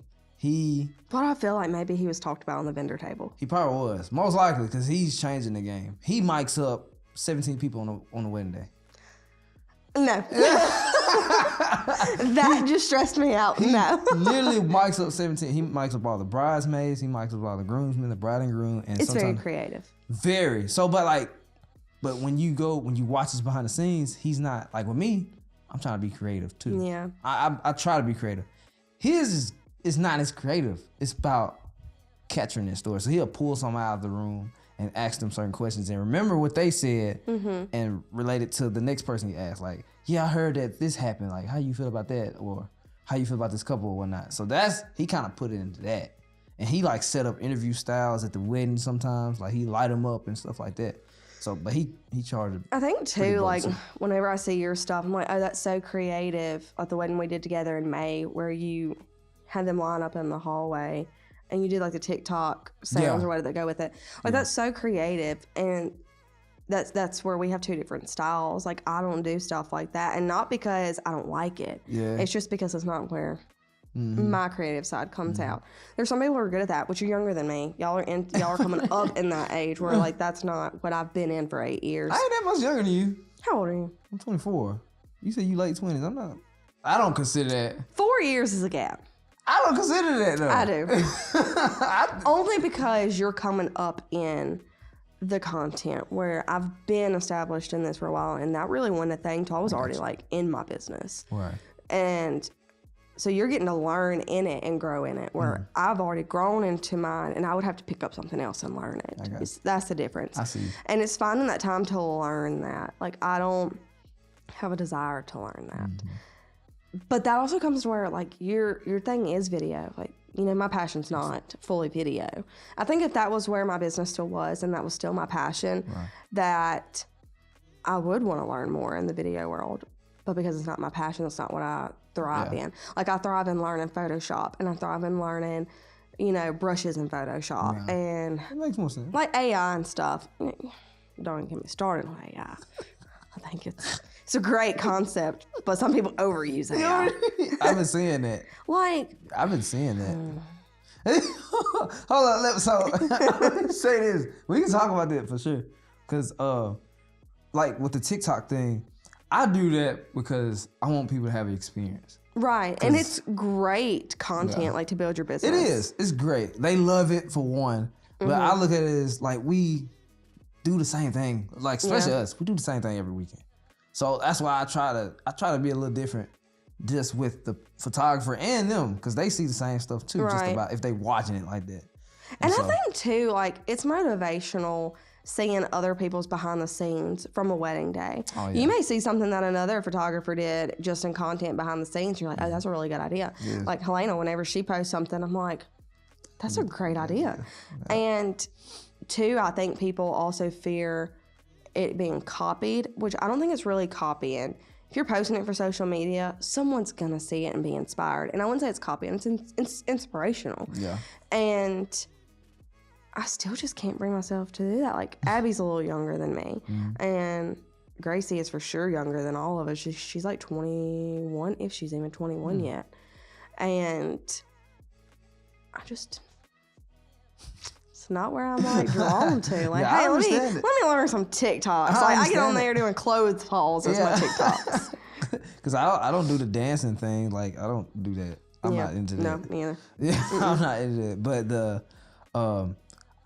A: I feel like maybe he was talked about on the vendor table.
B: He probably was. Most likely, because he's changing the game. He mics up 17 people on the wedding day.
A: No. That just stressed me out. No.
B: Literally mics up 17. He mics up all the bridesmaids. He mics up all the groomsmen, the bride and groom. And
A: it's very creative.
B: Very. So, but when you watch this behind the scenes, he's not, like with me, I'm trying to be creative too.
A: Yeah.
B: I try to be creative. His is not as creative. It's about capturing this story. So he'll pull something out of the room and ask them certain questions and remember what they said and relate it to the next person he asked. Like, yeah, I heard that this happened. Like, how you feel about that? Or how you feel about this couple or whatnot. So he kind of put it into that. And he like set up interview styles at the wedding sometimes. Like, he light them up and stuff like that. So, but he charged.
A: I think too, like, whenever I see your stuff, I'm like, oh, that's so creative. Like the wedding we did together in May where you had them line up in the hallway and you did like the TikTok sounds or whatever that go with it. Like, that's so creative. And that's where we have two different styles. Like, I don't do stuff like that. And not because I don't like it.
B: Yeah.
A: It's just because it's not where my creative side comes out. There's some people who are good at that, but you're younger than me. Y'all are coming up in that age where like that's not what I've been in for 8 years.
B: I ain't that much younger than you.
A: How old are you?
B: I'm 24. You said you late 20s. I'm not. I don't consider that.
A: 4 years is a gap.
B: I don't consider that though.
A: I do. Only because you're coming up in the content where I've been established in this for a while, and that really wasn't a thing till I was already like in my business.
B: Right.
A: And so you're getting to learn in it and grow in it, where I've already grown into mine, and I would have to pick up something else and learn it. That's the difference.
B: I see.
A: And it's finding that time to learn that. Like, I don't have a desire to learn that. But that also comes to where, like, your thing is video. Like, you know, my passion's not fully video. I think if that was where my business still was and that was still my passion, that I would want to learn more in the video world. But because it's not my passion, it's not what I thrive in. Like, I thrive in learning Photoshop, and I thrive in learning, you know, brushes in Photoshop. And
B: it makes more sense.
A: Like AI and stuff. Don't even get me started on AI. I think it's a great concept, but some people overuse AI.
B: I've been seeing that.
A: Like,
B: I've been seeing that. Hold on, so say this. We can talk about that for sure. Cause like with the TikTok thing, I do that because I want people to have an experience.
A: Right. And it's great content, like, to build your business.
B: It is. It's great. They love it for one. But I look at it as like we do the same thing. Like, especially us. We do the same thing every weekend. So that's why I try to be a little different just with the photographer and them, because they see the same stuff too, just about if they watching it like that.
A: And I think too, like, it's motivational seeing other people's behind the scenes from a wedding day. Oh, yeah. You may see something that another photographer did just in content behind the scenes. You're like, oh, that's a really good idea. Yeah. Like Helena, whenever she posts something, I'm like, that's a great idea. Yeah. And two, I think people also fear it being copied, which I don't think it's really copying. If you're posting it for social media, someone's gonna see it and be inspired. And I wouldn't say it's copying, it's inspirational. Yeah. And I still just can't bring myself to do that. Like, Abby's a little younger than me, and Gracie is for sure younger than all of us. She's like 21, if she's even 21 yet. And I just, it's not where I'm like drawn to. Like, hey, let me learn some TikToks. Like, I get on there doing clothes hauls as my TikToks.
B: Because I don't do the dancing thing. Like, I don't do that. I'm not into that.
A: No, me either.
B: Yeah, I'm not into that. But the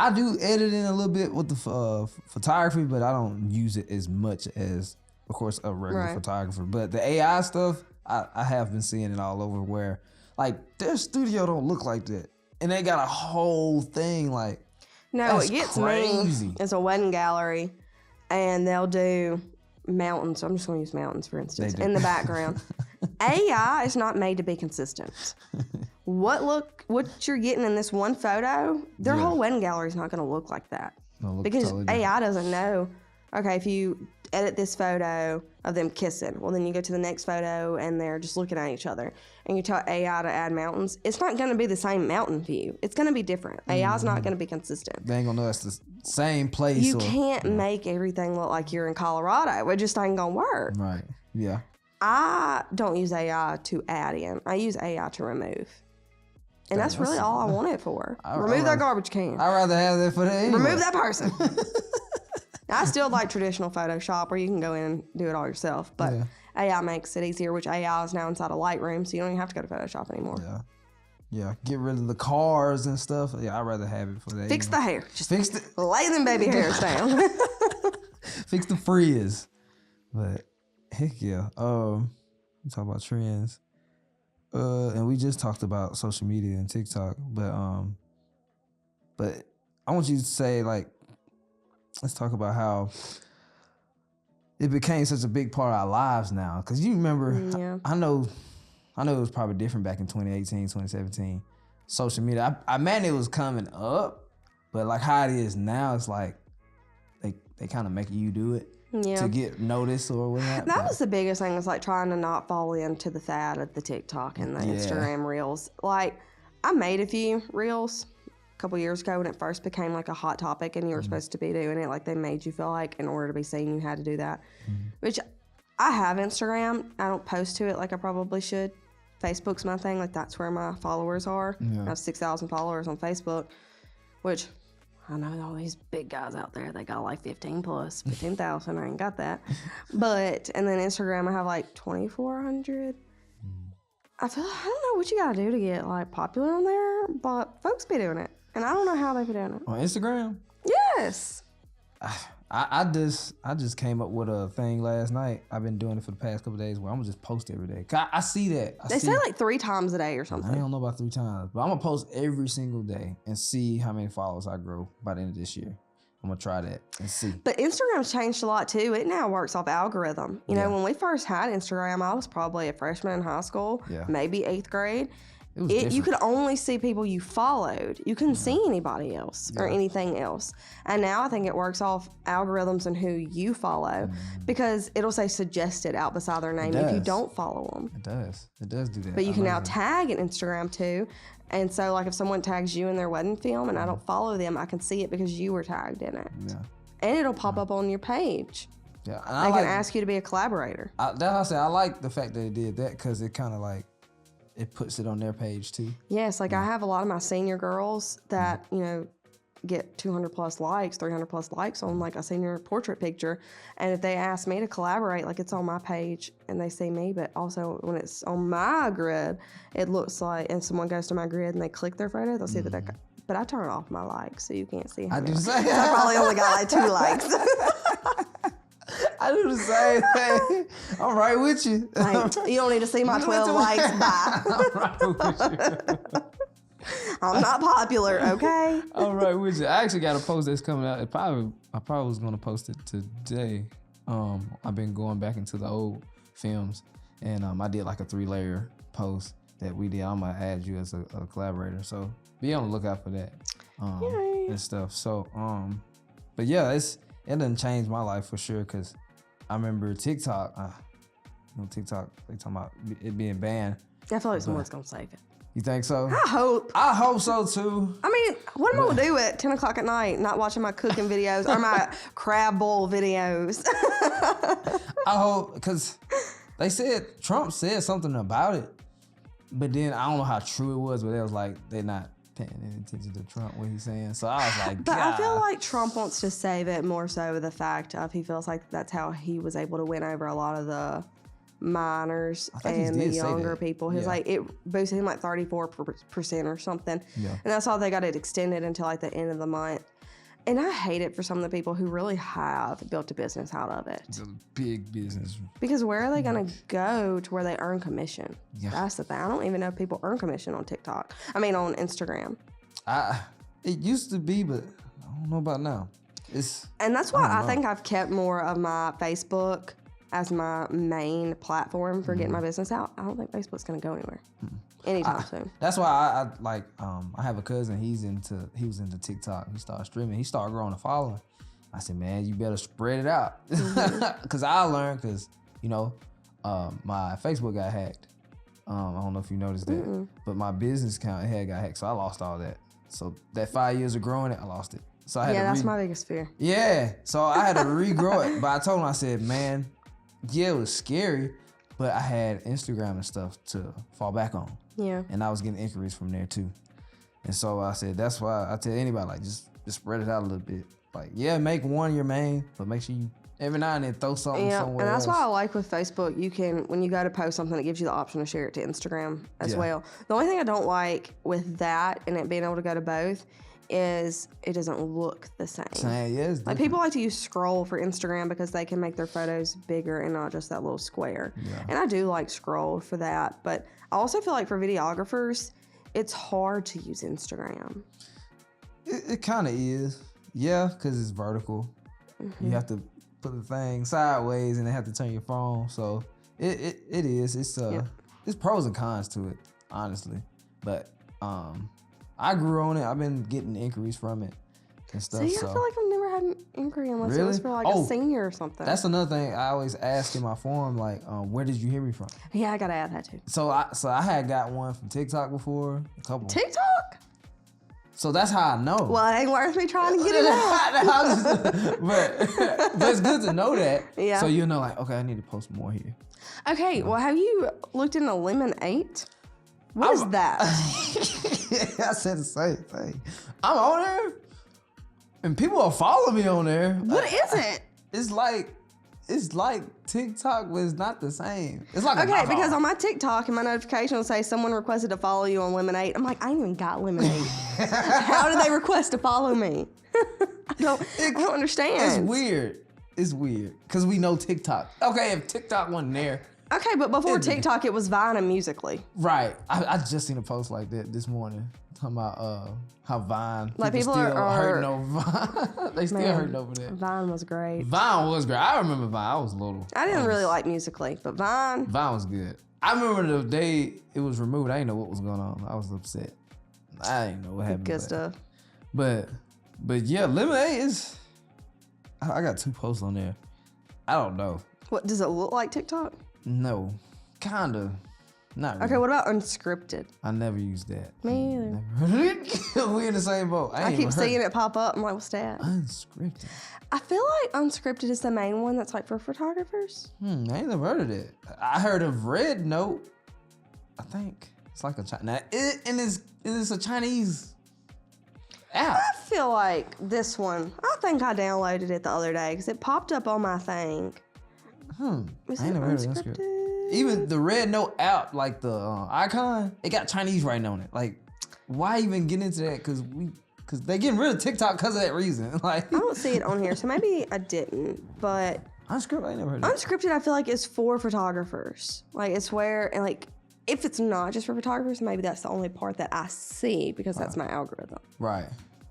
B: I do editing a little bit with the photography, but I don't use it as much as, of course, a regular photographer. But the AI stuff, I have been seeing it all over where, like, their studio don't look like that. And they got a whole thing, like,
A: no, it gets crazy. Me. It's a wedding gallery, and they'll do mountains. I'm just going to use mountains, for instance, in the background. AI is not made to be consistent. What you're getting in this one photo, their whole wedding gallery is not going to look like that. Because totally AI doesn't know, okay, if you edit this photo of them kissing, well, then you go to the next photo and they're just looking at each other, and you tell AI to add mountains, it's not going to be the same mountain view. It's going to be different. AI is not going to be consistent.
B: They ain't going to know that's the same place.
A: You can't make everything look like you're in Colorado. It just ain't going to work.
B: Right. Yeah.
A: I don't use AI to add in. I use AI to remove. And that's really all I want it for. Remove that garbage can.
B: I'd rather have that for that anyway.
A: Remove that person. I still like traditional Photoshop where you can go in and do it all yourself. But AI makes it easier, which AI is now inside of Lightroom, so you don't even have to go to Photoshop anymore.
B: Yeah. Yeah. Get rid of the cars and stuff. Yeah, I'd rather have it for that.
A: Fix the hair. Just lay them baby hairs down.
B: Fix the frizz. But heck yeah. We talk about trends. And we just talked about social media and TikTok, but I want you to say, like, let's talk about how it became such a big part of our lives now. Cause you remember, I know it was probably different back in 2018, 2017. Social media, I imagine it was coming up, but like how it is now, it's like they kind of make you do it. To get noticed or whatnot.
A: That was the biggest thing, was like trying to not fall into the fad of the TikTok and the Instagram reels. Like, I made a few reels a couple years ago when it first became like a hot topic and you were supposed to be doing it. Like, they made you feel like in order to be seen, you had to do that. Which, I have Instagram. I don't post to it like I probably should. Facebook's my thing. Like, that's where my followers are.
B: Yeah.
A: I have 6,000 followers on Facebook, which I know all these big guys out there, they got like 15,000. I ain't got that. But, and then Instagram, I have like 2,400. I don't know what you got to do to get like popular on there, but folks be doing it. And I don't know how they be doing it.
B: On Instagram?
A: Yes.
B: I just came up with a thing last night. I've been doing it for the past couple of days where I'm gonna just post every day. I see that.
A: They say like 3 times a day or something.
B: I don't know about 3 times, but I'm gonna post every single day and see how many followers I grow by the end of this year. I'm gonna try that and see.
A: But Instagram's changed a lot too. It now works off algorithm. You know, when we first had Instagram, I was probably a freshman in high school, maybe 8th grade. You could only see people you followed. You couldn't see anybody else or anything else. And now I think it works off algorithms and who you follow because it'll say suggested out beside their name if you don't follow them.
B: It does. It does do that.
A: But you can now tag an Instagram too. And so like if someone tags you in their wedding film and I don't follow them, I can see it because you were tagged in it. Yeah. And it'll pop up on your page.
B: Yeah.
A: And they can ask you to be a collaborator.
B: That's what I say. I like the fact that it did that because it kind of like, it puts it on their page too. Yes,
A: like I have a lot of my senior girls that, you know, get 200 plus likes, 300 plus likes on like a senior portrait picture. And if they ask me to collaborate, like it's on my page and they see me, but also when it's on my grid, it looks like, and someone goes to my grid and they click their photo, they'll see that but I turn off my likes so you can't see how
B: I
A: many.
B: do the same.
A: So I probably only got like 2 likes.
B: I do the same thing. I'm right with you.
A: Like, you don't need to see my 12 likes. Bye.
B: I'm right with you.
A: I'm not popular, okay?
B: I'm right with you. I actually got a post that's coming out. I probably was going to post it today. I've been going back into the old films, and I did like a 3-layer post that we did. I'm going to add you as a collaborator. So be on the lookout for that and stuff. So, but yeah, it done changed my life for sure because I remember TikTok. TikTok, they talking about it being banned.
A: I feel like someone's going to save it.
B: You think so?
A: I hope
B: so too.
A: I mean, what am I gonna do at 10 o'clock at night? Not watching my cooking videos or my crab bowl videos.
B: I hope, because they said, Trump said something about it, but then I don't know how true it was, but it was like, they're not paying any attention to Trump, what he's saying. So I was like,
A: but I feel like Trump wants to save it more so with the fact of he feels like that's how he was able to win over a lot of the minors and the younger people. He's like, it boosted him like 34% or something. Yeah. And that's all they got it extended until like the end of the month. And I hate it for some of the people who really have built a business out of it.
B: It's a big business.
A: Because where are they going to go to where they earn commission? Yeah. That's the thing. I don't even know if people earn commission on TikTok. I mean, on Instagram.
B: It used to be, but I don't know about now.
A: And that's why I think I've kept more of my Facebook as my main platform for getting my business out. I don't think Facebook's gonna go anywhere anytime soon.
B: That's why I like. I have a cousin. He was into TikTok. He started streaming. He started growing a following. I said, man, you better spread it out, because I learned. Because my Facebook got hacked. I don't know if you noticed that, but my business account got hacked, so I lost all that. So that 5 years of growing it, I lost it. So I had
A: that's my biggest fear.
B: Yeah, so I had to regrow it. But I told him, I said, man. Yeah, it was scary, but I had Instagram and stuff to fall back on. Yeah. And I was getting inquiries from there too. And so I said, that's why I tell anybody, like, just spread it out a little bit. Like, yeah, make one your main, but make sure you every now and then throw something somewhere
A: and that's
B: else.
A: why I like with Facebook, you can, when you go to post something, it gives you the option to share it to Instagram as well. The only thing I don't like with that and it being able to go to both is it doesn't look the same. Like people like to use scroll for Instagram because they can make their photos bigger and not just that little square. Yeah. And I do like scroll for that, but I also feel like for videographers, it's hard to use Instagram.
B: It kind of is. Yeah, because it's vertical. Mm-hmm. You have to put the thing sideways and then have to turn your phone. So it is. It's pros and cons to it, honestly. But I grew on it. I've been getting inquiries from it and stuff.
A: See, I feel like I've never had an inquiry unless it was for like a senior or something.
B: That's another thing I always ask in my forum, like, where did you hear me from?
A: Yeah, I gotta add that too.
B: So I had got one from TikTok before, a couple.
A: TikTok?
B: So that's how I know.
A: Well, it ain't worth me trying to get it out.
B: but it's good to know that.
A: Yeah.
B: So you know, like, okay, I need to post more here.
A: Okay, well, have you looked into Lemon8? What is that?
B: I said the same thing. I'm on there, and people are following me on there.
A: What is it?
B: It's like TikTok, but it's not the same. It's like
A: Okay, because on my TikTok and my notification will say someone requested to follow you on Lemon8. I'm like, I ain't even got Lemon8. How did they request to follow me? I don't understand.
B: It's weird. It's weird because we know TikTok. Okay, if TikTok wasn't there.
A: Okay, but before TikTok, it was Vine and Musical.ly.
B: Right. I just seen a post like that this morning talking about how Vine.
A: Like people
B: still
A: are
B: hurting over Vine. They still hurting over that.
A: Vine was great.
B: Vine was great. I remember Vine. I was little.
A: I didn't really like Musical.ly, but Vine.
B: Vine was good. I remember the day it was removed. I didn't know what was going on. I was upset. I didn't know what happened.
A: Good stuff.
B: But yeah, Lemon8 is. I got 2 posts on there. I don't know.
A: What does it look like TikTok?
B: No, kinda. Not really.
A: Okay, what about Unscripted?
B: I never used that.
A: Me either.
B: Never heard it. We in the same boat.
A: I keep seeing it pop up. I'm like, what's that?
B: Unscripted.
A: I feel like Unscripted is the main one that's like for photographers.
B: I ain't never heard of that. I heard of Red Note. I think it's like a China. It's a Chinese app.
A: I feel like this one. I think I downloaded it the other day because it popped up on my thing.
B: I ain't never heard of Unscripted. Even the Red Note app, like the icon, it got Chinese writing on it. Like, why even get into that? Because they getting rid of TikTok because of that reason. Like,
A: I don't see it on here, so maybe I didn't. But
B: Unscripted, I ain't never heard of it.
A: Unscripted, I feel like is for photographers. Like, it's where, and like, if it's not just for photographers, maybe that's the only part that I see because that's my algorithm.
B: Right.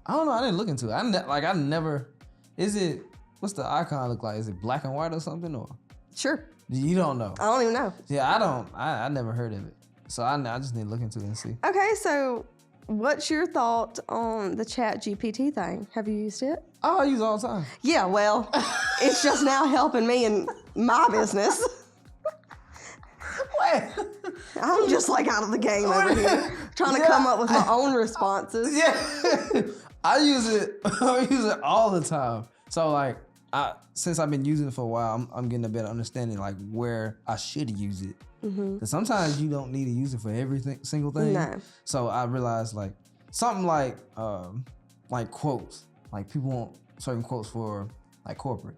B: I don't know. I didn't look into it. I never. Is it? What's the icon look like? Is it black and white or something or?
A: Sure.
B: You don't know.
A: I don't even know.
B: Yeah, I don't. I never heard of it. So I just need to look into it and see.
A: Okay, so what's your thought on the ChatGPT thing? Have you used it?
B: Oh, I use it all the time.
A: Yeah, well, it's just now helping me in my business.
B: Wait.
A: I'm just like out of the game over here, trying to come up with my own responses.
B: Yeah. I use it all the time. So like, since I've been using it for a while, I'm getting a better understanding like where I should use it. Because sometimes you don't need to use it for single thing.
A: No.
B: So I realized like something like quotes. Like people want certain quotes for like corporate,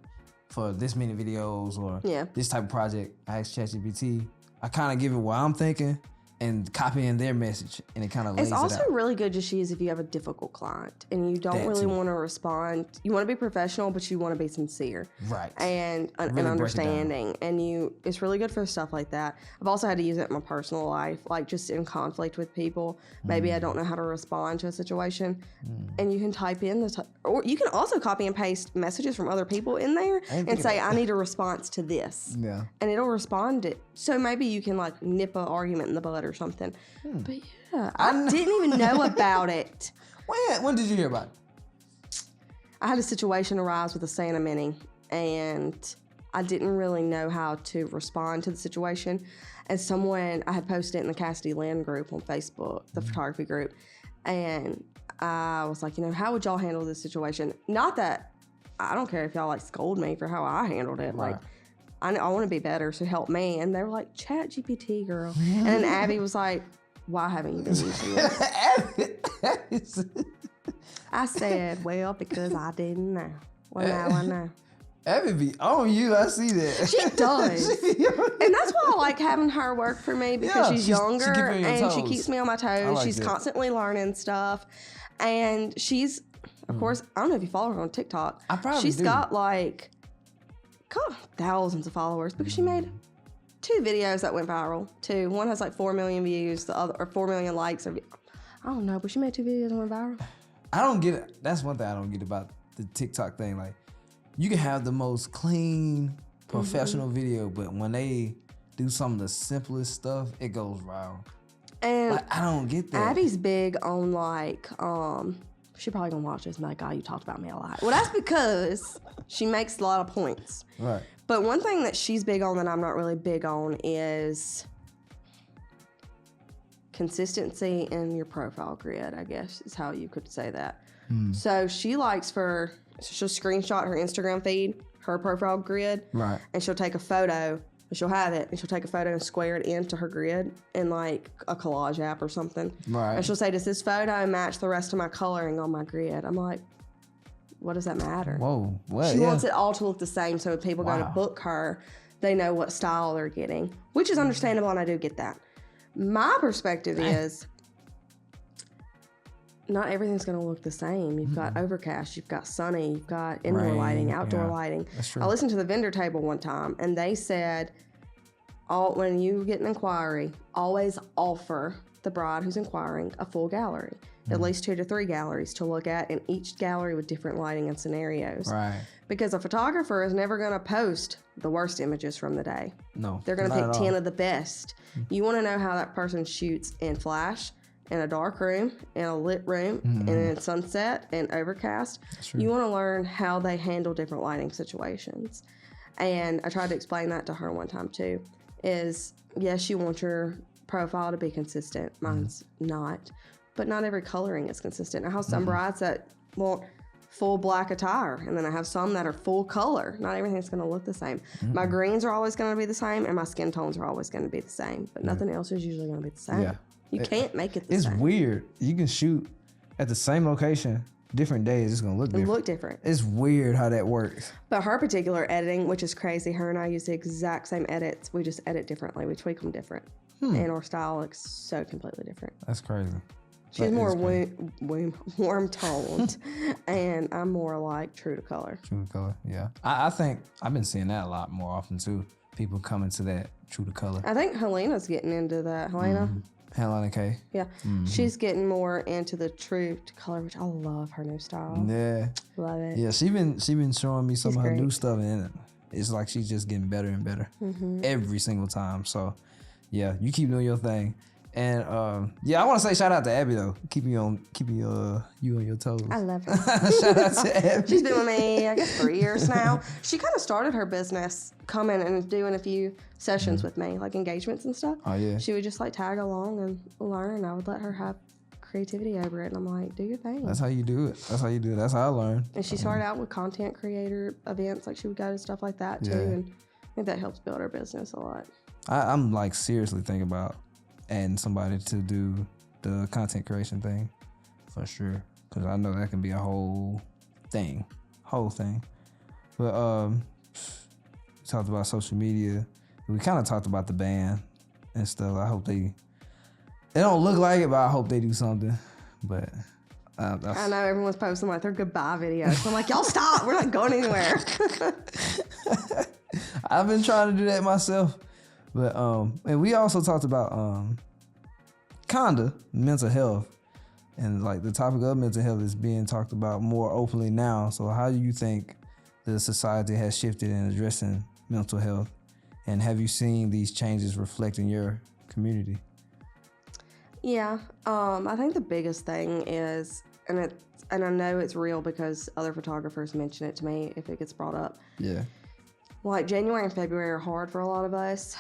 B: for this many videos or this type of project. I asked ChatGPT. I kind of give it what I'm thinking and copying their message, and it kind of lays it out.
A: It's also really good to use if you have a difficult client and you don't really want to respond. You want to be professional, but you want to be sincere,
B: right?
A: And
B: really
A: understanding. And it's really good for stuff like that. I've also had to use it in my personal life, like just in conflict with people. Maybe I don't know how to respond to a situation, and you can type in or you can also copy and paste messages from other people in there and say, "I need a response to this," and it'll respond it. So maybe you can like nip an argument in the bud or something. But yeah, I didn't even know about it.
B: When did you hear about it?
A: I had a situation arise with a Santa Mini, and I didn't really know how to respond to the situation. And I had posted it in the Cassidy Lynn group on Facebook, the photography group, and I was like, how would y'all handle this situation? Not that I don't care if y'all like scold me for how I handled it.
B: Right.
A: Like, I want to be better, so help me. And they were like, ChatGPT, girl. And then Abby was like, why haven't you been using this? I said, well, because I didn't know. Well, now I know.
B: Abby be on you. I see that.
A: She does. And that's why I like having her work for me, because she's younger and she keeps me on my toes. She's constantly learning stuff. And she's, of course, I don't know if you follow her on TikTok.
B: I probably
A: She's
B: do.
A: got like thousands of followers because she made 2 videos that went viral. 2. One has like 4 million views, the other, or 4 million likes. I don't know, but she made 2 videos that went viral.
B: I don't get it. That's one thing I don't get about the TikTok thing. Like, you can have the most clean, professional video, but when they do some of the simplest stuff, it goes viral.
A: And
B: like, I don't get that.
A: Abby's big on like, she probably gonna watch this and be like, oh, you talked about me a lot. Well, that's because she makes a lot of points.
B: Right.
A: But one thing that she's big on that I'm not really big on is consistency in your profile grid, I guess is how you could say that. So she'll screenshot her Instagram feed, her profile grid,
B: Right.
A: and she'll take a photo, and she'll have it, and she'll take a photo and square it into her grid in like a collage app or something.
B: Right.
A: And she'll say, does this photo match the rest of my coloring on my grid? I'm like, what does that matter?
B: Whoa. What?
A: She wants it all to look the same, so if people go to
B: Wow.
A: book her, they know what style they're getting, which is understandable, and I do get that. My perspective is not everything's going to look the same. You've got overcast, you've got sunny, you've got indoor
B: Rain,
A: lighting, outdoor
B: yeah.
A: lighting.
B: That's true.
A: I listened to the vendor table one time, and they said, when you get an inquiry, always offer the bride who's inquiring a full gallery, at least 2 to 3 galleries to look at, and each gallery with different lighting and scenarios.
B: Right.
A: Because a photographer is never going to post the worst images from the day.
B: No.
A: They're going to
B: not
A: pick
B: at
A: 10
B: all.
A: of the best. You want to know how that person shoots in flash, in a dark room, in a lit room, and in sunset, and overcast.
B: true.
A: You want to learn how they handle different lighting situations. And I tried to explain that to her one time too, is yes, you want your profile to be consistent. Mine's not. But not every coloring is consistent. I have some brides that want full black attire, and then I have some that are full color. Not everything's going to look the same. My greens are always going to be the same, and my skin tones are always going to be the same, but nothing else is usually going to be the same.
B: Yeah.
A: You can't make it the
B: It's
A: same.
B: weird. You can shoot at the same location, different days. It's gonna look
A: It
B: different.
A: look different.
B: It's weird how that works.
A: But her particular editing, which is crazy, her and I use the exact same edits. We just edit differently. We tweak them different. And our style looks so completely different.
B: That's crazy.
A: She's
B: That
A: more
B: is crazy.
A: warm toned, and I'm more like true to color.
B: True to color. Yeah. I think I've been seeing that a lot more often too. People coming to that true to color.
A: I think Helena's getting into that. Helena?
B: Helena K.
A: Yeah. She's getting more into the true to color, which I love her new style.
B: Yeah.
A: Love it.
B: Yeah. She been showing me some
A: She's
B: of her
A: great.
B: new stuff, and it's like she's just getting better and better every single time. So yeah, you keep doing your thing. And yeah, I want to say shout out to Abby though, keeping you on your toes.
A: I love her.
B: Shout out to Abby.
A: She's been with me, I guess, 3 years now. She kind of started her business coming and doing a few sessions with me, like engagements and stuff.
B: Oh yeah.
A: She would just like tag along and learn. I would let her have creativity over it, and I'm like, do your thing.
B: That's how you do it. That's how you do it. That's how I learned.
A: And she started out with content creator events, like she would go to stuff like that too,
B: Yeah.
A: and I think that helps build her business a lot.
B: I'm like seriously thinking about adding somebody to do the content creation thing for sure, because I know that can be a whole thing. But we talked about social media. We kind of talked about the band and stuff. I hope they don't look like it, but I hope they do something. But
A: I know everyone's posting like their goodbye videos. I'm like, y'all stop. We're not going anywhere.
B: I've been trying to do that myself. But and we also talked about kinda mental health, and like the topic of mental health is being talked about more openly now. So how do you think the society has shifted in addressing mental health, and have you seen these changes reflect in your community?
A: Yeah, I think the biggest thing is, and I know it's real because other photographers mention it to me if it gets brought up.
B: Yeah.
A: Like January and February are hard for a lot of us.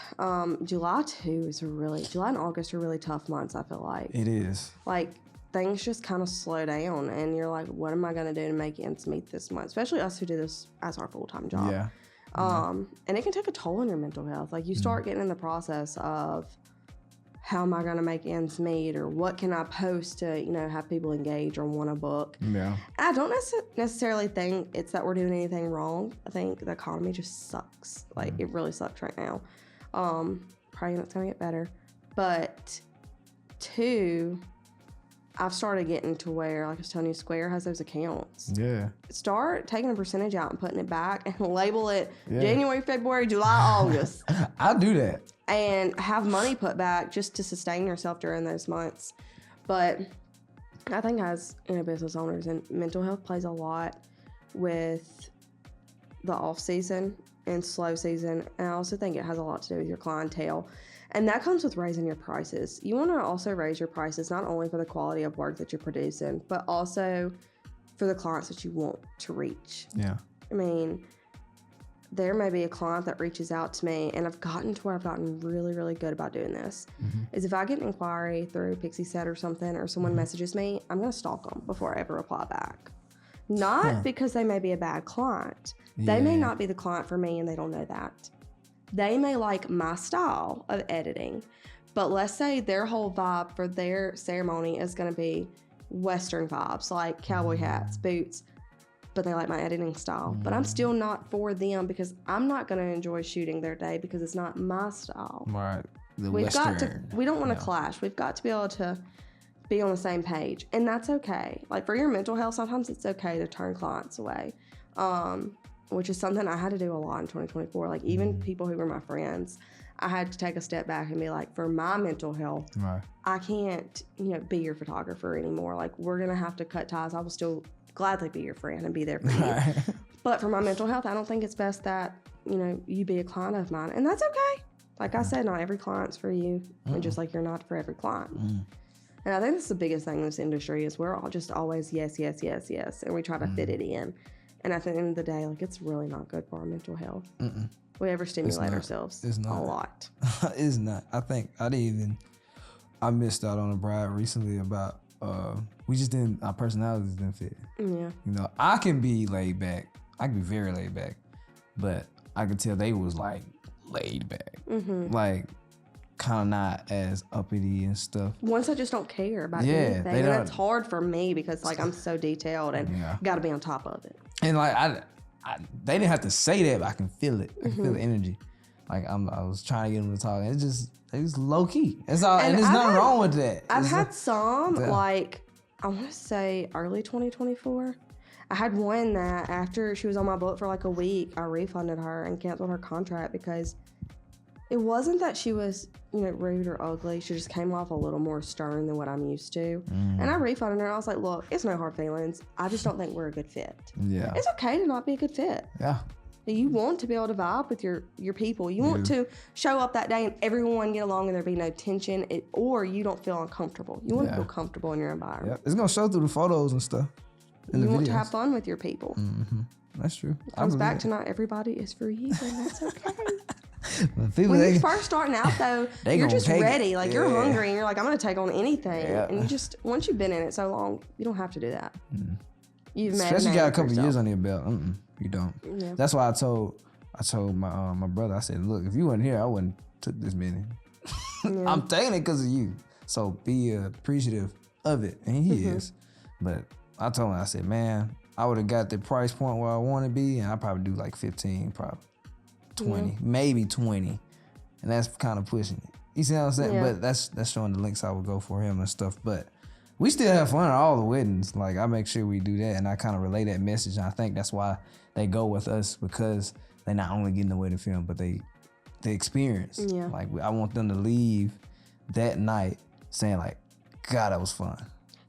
A: July and August are really tough months, I feel like.
B: It is.
A: Like things just kind of slow down, and you're like, what am I going to do to make ends meet this month? Especially us who do this as our full-time job.
B: Yeah.
A: And it can take a toll on your mental health. Like you start getting in the process of, how am I going to make ends meet, or what can I post to, have people engage or want to book?
B: Yeah.
A: And I don't necessarily think it's that we're doing anything wrong. I think the economy just sucks. Like it really sucks right now. Praying it's going to get better. But 2, I've started getting to where, like I was telling you, Square has those accounts.
B: Yeah.
A: Start taking a percentage out and putting it back and label it
B: Yeah.
A: January, February, July, August.
B: I do that.
A: And have money put back just to sustain yourself during those months. But I think as business owners, and mental health plays a lot with the off season and slow season. And I also think it has a lot to do with your clientele. And that comes with raising your prices. You want to also raise your prices not only for the quality of work that you're producing, but also for the clients that you want to reach.
B: Yeah.
A: I mean, there may be a client that reaches out to me, and I've gotten to where I've gotten really, really good about doing this, is if I get an inquiry through Pixie Set or something, or someone messages me, I'm going to stalk them before I ever reply back. Not because they may be a bad client. They may not be the client for me, and they don't know that. They may like my style of editing, but let's say their whole vibe for their ceremony is going to be Western vibes, like cowboy hats, boots, but they like my editing style. But I'm still not for them because I'm not going to enjoy shooting their day because it's not my style.
B: Right.
A: We don't want to clash. We've got to be able to be on the same page, and that's okay. Like for your mental health, sometimes it's okay to turn clients away, which is something I had to do a lot in 2024. Like even people who were my friends, I had to take a step back and be like, for my mental health, I can't, be your photographer anymore. Like we're gonna have to cut ties. I will still gladly be your friend and be there for you. But for my mental health, I don't think it's best that, you be a client of mine. And that's okay. Like I said, not every client's for you. And just like you're not for every client. And I think that's the biggest thing in this industry is we're all just always yes, yes, yes, yes. And we try to fit it in. And at the end of the day, like it's really not good for our mental health. We overstimulate ourselves a lot.
B: It's not. I think I missed out on a bride recently about, our personalities didn't fit.
A: Yeah.
B: I can be laid back. I can be very laid back, but I could tell they was like laid back. Like kind of not as uppity and stuff.
A: Once I just don't care about anything. And that's hard for me because like I'm so detailed and got to be on top of it.
B: And like they didn't have to say that, but I can feel it. I can feel the energy. Like I was trying to get them to talk. And it was low key. It's all, and there's nothing wrong with that.
A: I've had some like I want to say early 2024. I had one that after she was on my book for like a week, I refunded her and canceled her contract because it wasn't that she was, rude or ugly. She just came off a little more stern than what I'm used to. And I refunded her. I was like, look, it's no hard feelings. I just don't think we're a good fit. Yeah. It's okay to not be a good fit.
B: Yeah.
A: You want to be able to vibe with your people. You want to show up that day and everyone get along and there be no tension or you don't feel uncomfortable. You want to feel comfortable in your environment.
B: Yeah. It's going to show through the photos and stuff.
A: You want to have fun with your people.
B: That's true.
A: It comes back to not everybody is for you, and that's okay. When you're first starting out, though, you're just ready. Like, you're hungry, and you're like, I'm going to take on anything. Yeah. And you just, once you've been in it so long, you don't have to do that. You've made
B: Especially you got a couple years on your belt. You don't.
A: Yeah.
B: That's why I told my brother, I said, look, if you weren't here, I wouldn't took this many. I'm taking it because of you. So be appreciative of it. And he is. But I told him, I said, man, I would have got the price point where I want to be, and I'd probably do like 15, probably 20, maybe 20. And that's kind of pushing it. You see what I'm saying? But that's showing the links I would go for him and stuff. But we still have fun at all the weddings. Like, I make sure we do that, and I kind of relay that message. And I think that's why they go with us, because they're not only getting the wedding film, but they experience. Yeah. Like, I want them to leave that night saying, like, God, that was fun.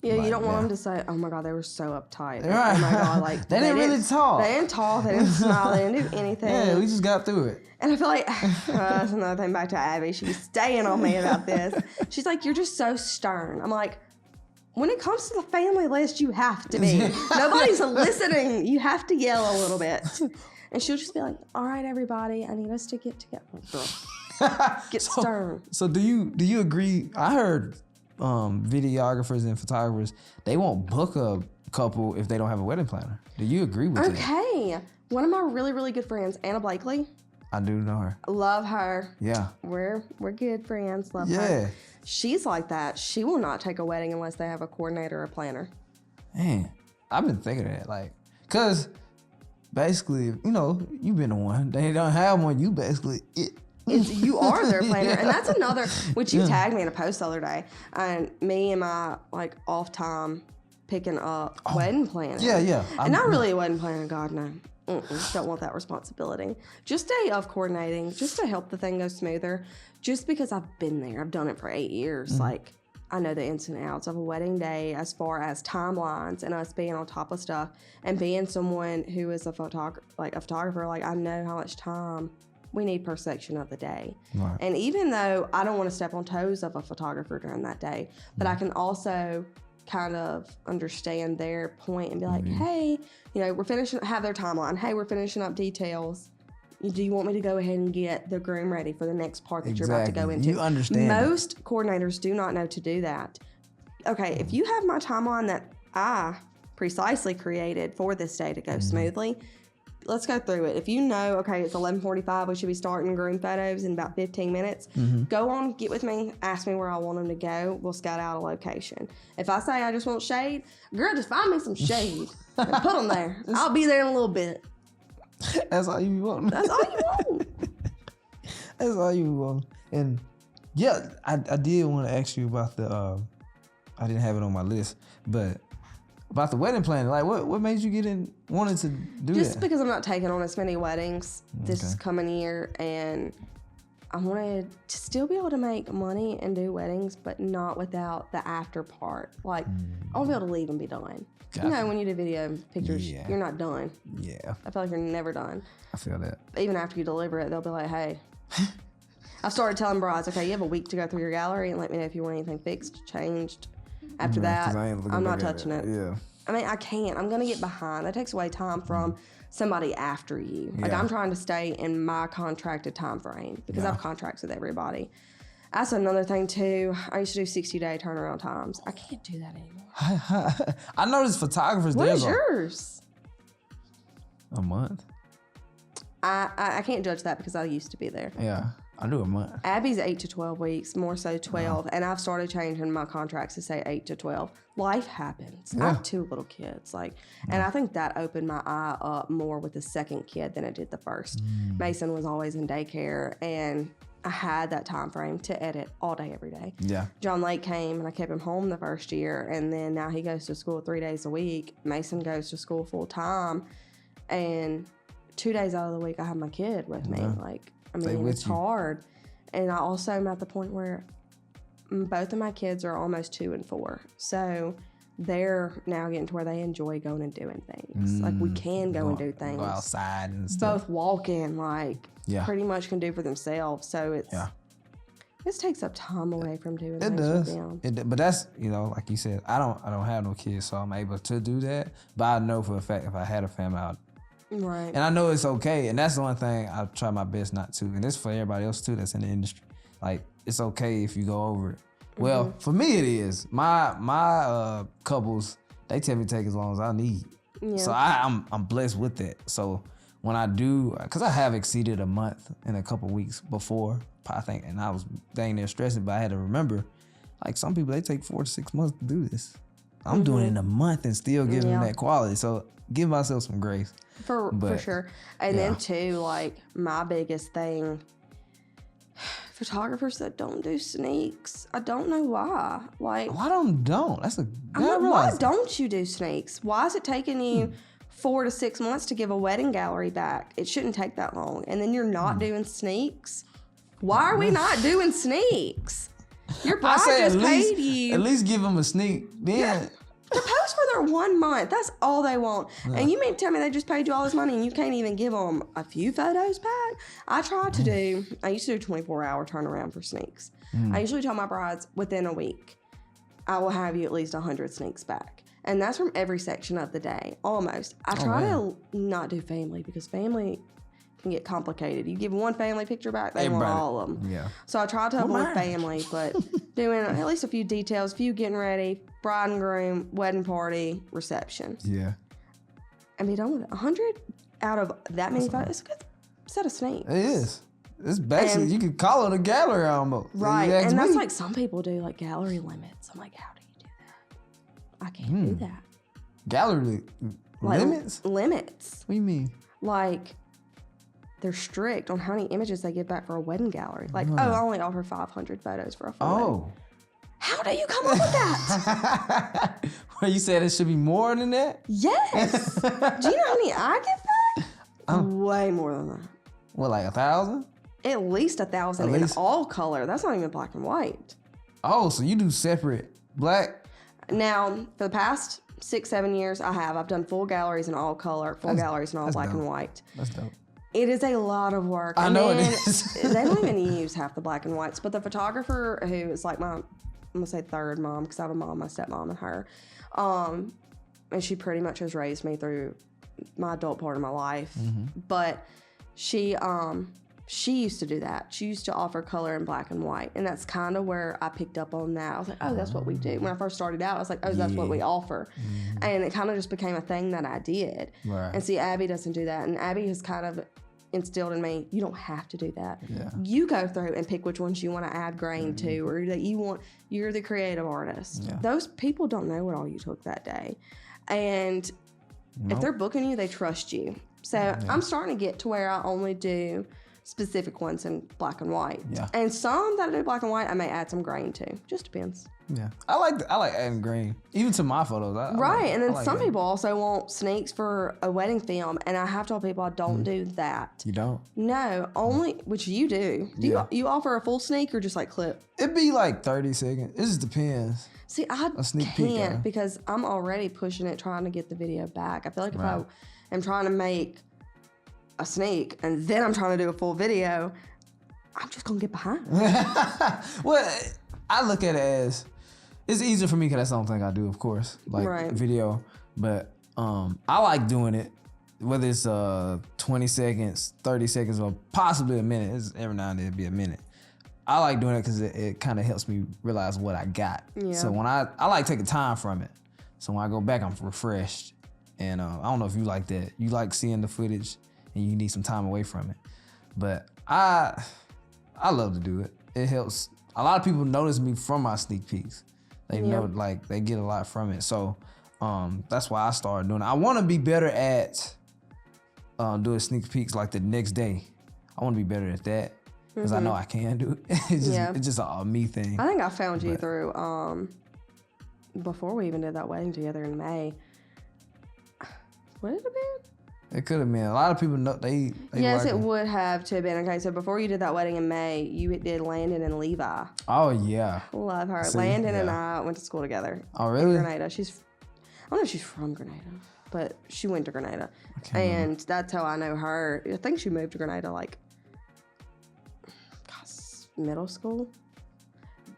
A: Yeah, like, you don't want them to say, oh my God, they were so uptight.
B: Right.
A: Oh my God, like
B: they didn't really talk.
A: They didn't talk, they didn't smile, they didn't do anything.
B: Yeah, we just got through it.
A: And I feel like, that's another thing back to Abby. She's staying on me about this. She's like, you're just so stern. I'm like, when it comes to the family list, you have to be. Nobody's listening. You have to yell a little bit. And she'll just be like, all right, everybody, I need us to get together. Stern.
B: So do you agree? I heard videographers and photographers, they won't book a couple if they don't have a wedding planner. Do you agree with that?
A: Okay. One of my really, really good friends, Anna Blakely.
B: I do know her.
A: Love her.
B: Yeah.
A: We're good friends. Love her. She's like that. She will not take a wedding unless they have a coordinator or a planner.
B: Man, I've been thinking of that. Like, because basically, you've been the one. They don't have one. You basically
A: you are their planner. And that's another, which you tagged me in a post the other day. And me and my off time picking up wedding planning.
B: Yeah.
A: And not really a wedding planner, God, no. Don't want that responsibility. Just day of coordinating, just to help the thing go smoother. Just because I've been there. I've done it for 8 years. Like, I know the ins and outs of a wedding day as far as timelines and us being on top of stuff and being someone who is a photographer. Like, I know how much time we need per section of the day. Right. And even though I don't want to step on toes of a photographer during that day, but I can also kind of understand their point and be like, hey, we're finishing, have their timeline. Hey, we're finishing up details. Do you want me to go ahead and get the groom ready for the next part that you're about to go into?
B: You understand.
A: Most coordinators do not know to do that. Okay, if you have my timeline that I precisely created for this day to go smoothly, let's go through it. If you know, okay, it's 11:45, we should be starting groom photos in about 15 minutes, go on, get with me, ask me where I want them to go. We'll scout out a location. If I say I just want shade, girl, just find me some shade and put them there. I'll be there in a little bit.
B: That's all you want.
A: That's all you want.
B: That's all you want. And yeah, I did want to ask you about the, I didn't have it on my list, but about the wedding planning. Like, what made you wanted to do
A: Just
B: that?
A: because I'm not taking on as many weddings this coming year, and I wanted to still be able to make money and do weddings, but not without the after part. Like, I want to be able to leave and be done.
B: Gotcha.
A: You know, when you do video and pictures, you're not done.
B: Yeah.
A: I feel like you're never done.
B: I feel that.
A: Even after you deliver it, they'll be like, hey. I've started telling brides, okay, you have a week to go through your gallery and let me know if you want anything fixed, changed. After that, I'm not touching it.
B: Yeah.
A: I mean, I can't. I'm going to get behind. That takes away time from somebody after you. Like, I'm trying to stay in my contracted time frame because I have contracts with everybody. That's another thing, too. I used to do 60-day turnaround times. I can't do that anymore.
B: I noticed photographers.
A: What is yours?
B: A month.
A: I can't judge that because I used to be there.
B: Yeah, I do a month.
A: Abby's 8 to 12 weeks, more so 12. And I've started changing my contracts to say 8 to 12. Life happens. I have 2 little kids. And I think that opened my eye up more with the second kid than it did the first. Mason was always in daycare, and I had that time frame to edit all day, every day.
B: Yeah.
A: John Lake came, and I kept him home the first year, and then now he goes to school 3 days a week. Mason goes to school full time, and 2 days out of the week I have my kid with me. It's hard. And I also am at the point where both of my kids are almost 2 and 4, so they're now getting to where they enjoy going and doing things. Like, we can go and do things.
B: Go outside and stuff.
A: Both walking, pretty much can do for themselves. So this takes up time away from doing things with them.
B: It does. But that's, like you said, I don't have no kids, so I'm able to do that. But I know for a fact if I had a family,
A: Right.
B: And I know it's okay. And that's the one thing I try my best not to. And it's for everybody else too that's in the industry. Like, it's okay if you go over it. Well, for me it is. My couples, they tell me to take as long as I need. Yeah. So I'm blessed with that. So when I do, because I have exceeded a month in a couple weeks before, I think, and I was dang near stressing, but I had to remember, like, some people, they take 4 to 6 months to do this. I'm doing it in a month and still giving them that quality. So give myself some grace.
A: For sure. And then too, like, my biggest thing, photographers that don't do sneaks, I don't know why. Like,
B: why don't? That's a
A: why don't you do sneaks? Why is it taking you 4 to 6 months to give a wedding gallery back? It shouldn't take that long. And then you're not doing sneaks. Why are we not doing sneaks? Your bride just paid you.
B: At least give them a sneak. Then
A: to post for their 1 month. That's all they want. Yeah. And you mean to tell me they just paid you all this money and you can't even give them a few photos back? I used to do 24-hour turnaround for sneaks. I usually tell my brides within a week, I will have you at least 100 sneaks back. And that's from every section of the day, almost. I try to not do family because family can get complicated. You give one family picture back, they want all of them. Yeah. So I try to avoid family, but doing at least a few details, few getting ready, bride and groom, wedding party, reception.
B: Yeah.
A: And be done with it. 100 out of that many photos, it's a good set of sneaks.
B: It is. It's basically, you could call it a gallery almost.
A: Right. And that's like some people do, like gallery limits. I'm like, how do you do that? I can't do that.
B: Gallery limits?
A: Limits.
B: What do you mean?
A: Like, they're strict on how many images they give back for a wedding gallery. Like, I only offer 500 photos for a photo. Oh. How do you come up with that?
B: Well, you said it should be more than that?
A: Yes. Do you know how many I give back? Way more than that.
B: What, like 1,000?
A: At least 1,000 in all color. That's not even black and white.
B: Oh, so you do separate black?
A: Now, for the past 6-7 years, I've done full galleries in all color, galleries in all black and white.
B: That's dope.
A: It is a lot of work.
B: I know it is.
A: They don't even use half the black and whites. But the photographer who is like I'm going to say third mom, because I have a mom, my stepmom, and her. And she pretty much has raised me through my adult part of my life. But she used to do that. She used to offer color in black and white, and that's kind of where I picked up on that. I was like, oh, that's what we do. When I first started out, I was like, oh, that's what we offer. And it kind of just became a thing that I did.
B: Right.
A: And see, Abby doesn't do that, and Abby has kind of instilled in me, you don't have to do that.
B: Yeah.
A: You go through and pick which ones you want to add grain to, or that you want. You're the creative artist.
B: Yeah.
A: Those people don't know what all you took that day, and if they're booking you, they trust you. So I'm starting to get to where I only do specific ones in black and white.
B: Yeah.
A: And some that I do black and white, I may add some grain to. Just depends.
B: Yeah. I like adding grain, even to my photos.
A: And then some people also want sneaks for a wedding film, and I have told people I don't do that.
B: You don't?
A: No, only, which you do. You offer a full sneak or just like clip?
B: It'd be like 30 seconds. It just depends.
A: See, I
B: sneak peek,
A: can't because I'm already pushing it, trying to get the video back. I feel like if I am trying to make a sneak and then I'm trying to do a full video, I'm just gonna get behind.
B: Well, I look at it as it's easier for me because that's the only thing I do, of course, like video. But I like doing it, whether it's 20 seconds, 30 seconds, or possibly a minute. It's every now and then it'd be a minute. I like doing it because it kind of helps me realize what I got. Yeah. So when I like taking time from it. So when I go back, I'm refreshed. And I don't know if you like that. You like seeing the footage and you need some time away from it. But I love to do it. It helps. A lot of people notice me from my sneak peeks. They know, like, they get a lot from it. So that's why I started doing it. I want to be better at doing sneak peeks like the next day. I want to be better at that because I know I can do it. It's just a me thing.
A: I think I found you through, before we even did that wedding together in May. What did it have been?
B: It could have been. A lot of people know they
A: yes, it would have to have been. Okay, so before you did that wedding in May, you did Landon and Levi.
B: Oh yeah,
A: love her. See, Landon and I went to school together.
B: Oh really?
A: In Grenada. I don't know if she's from Grenada, but she went to Grenada, and that's how I know her. I think she moved to Grenada like middle school,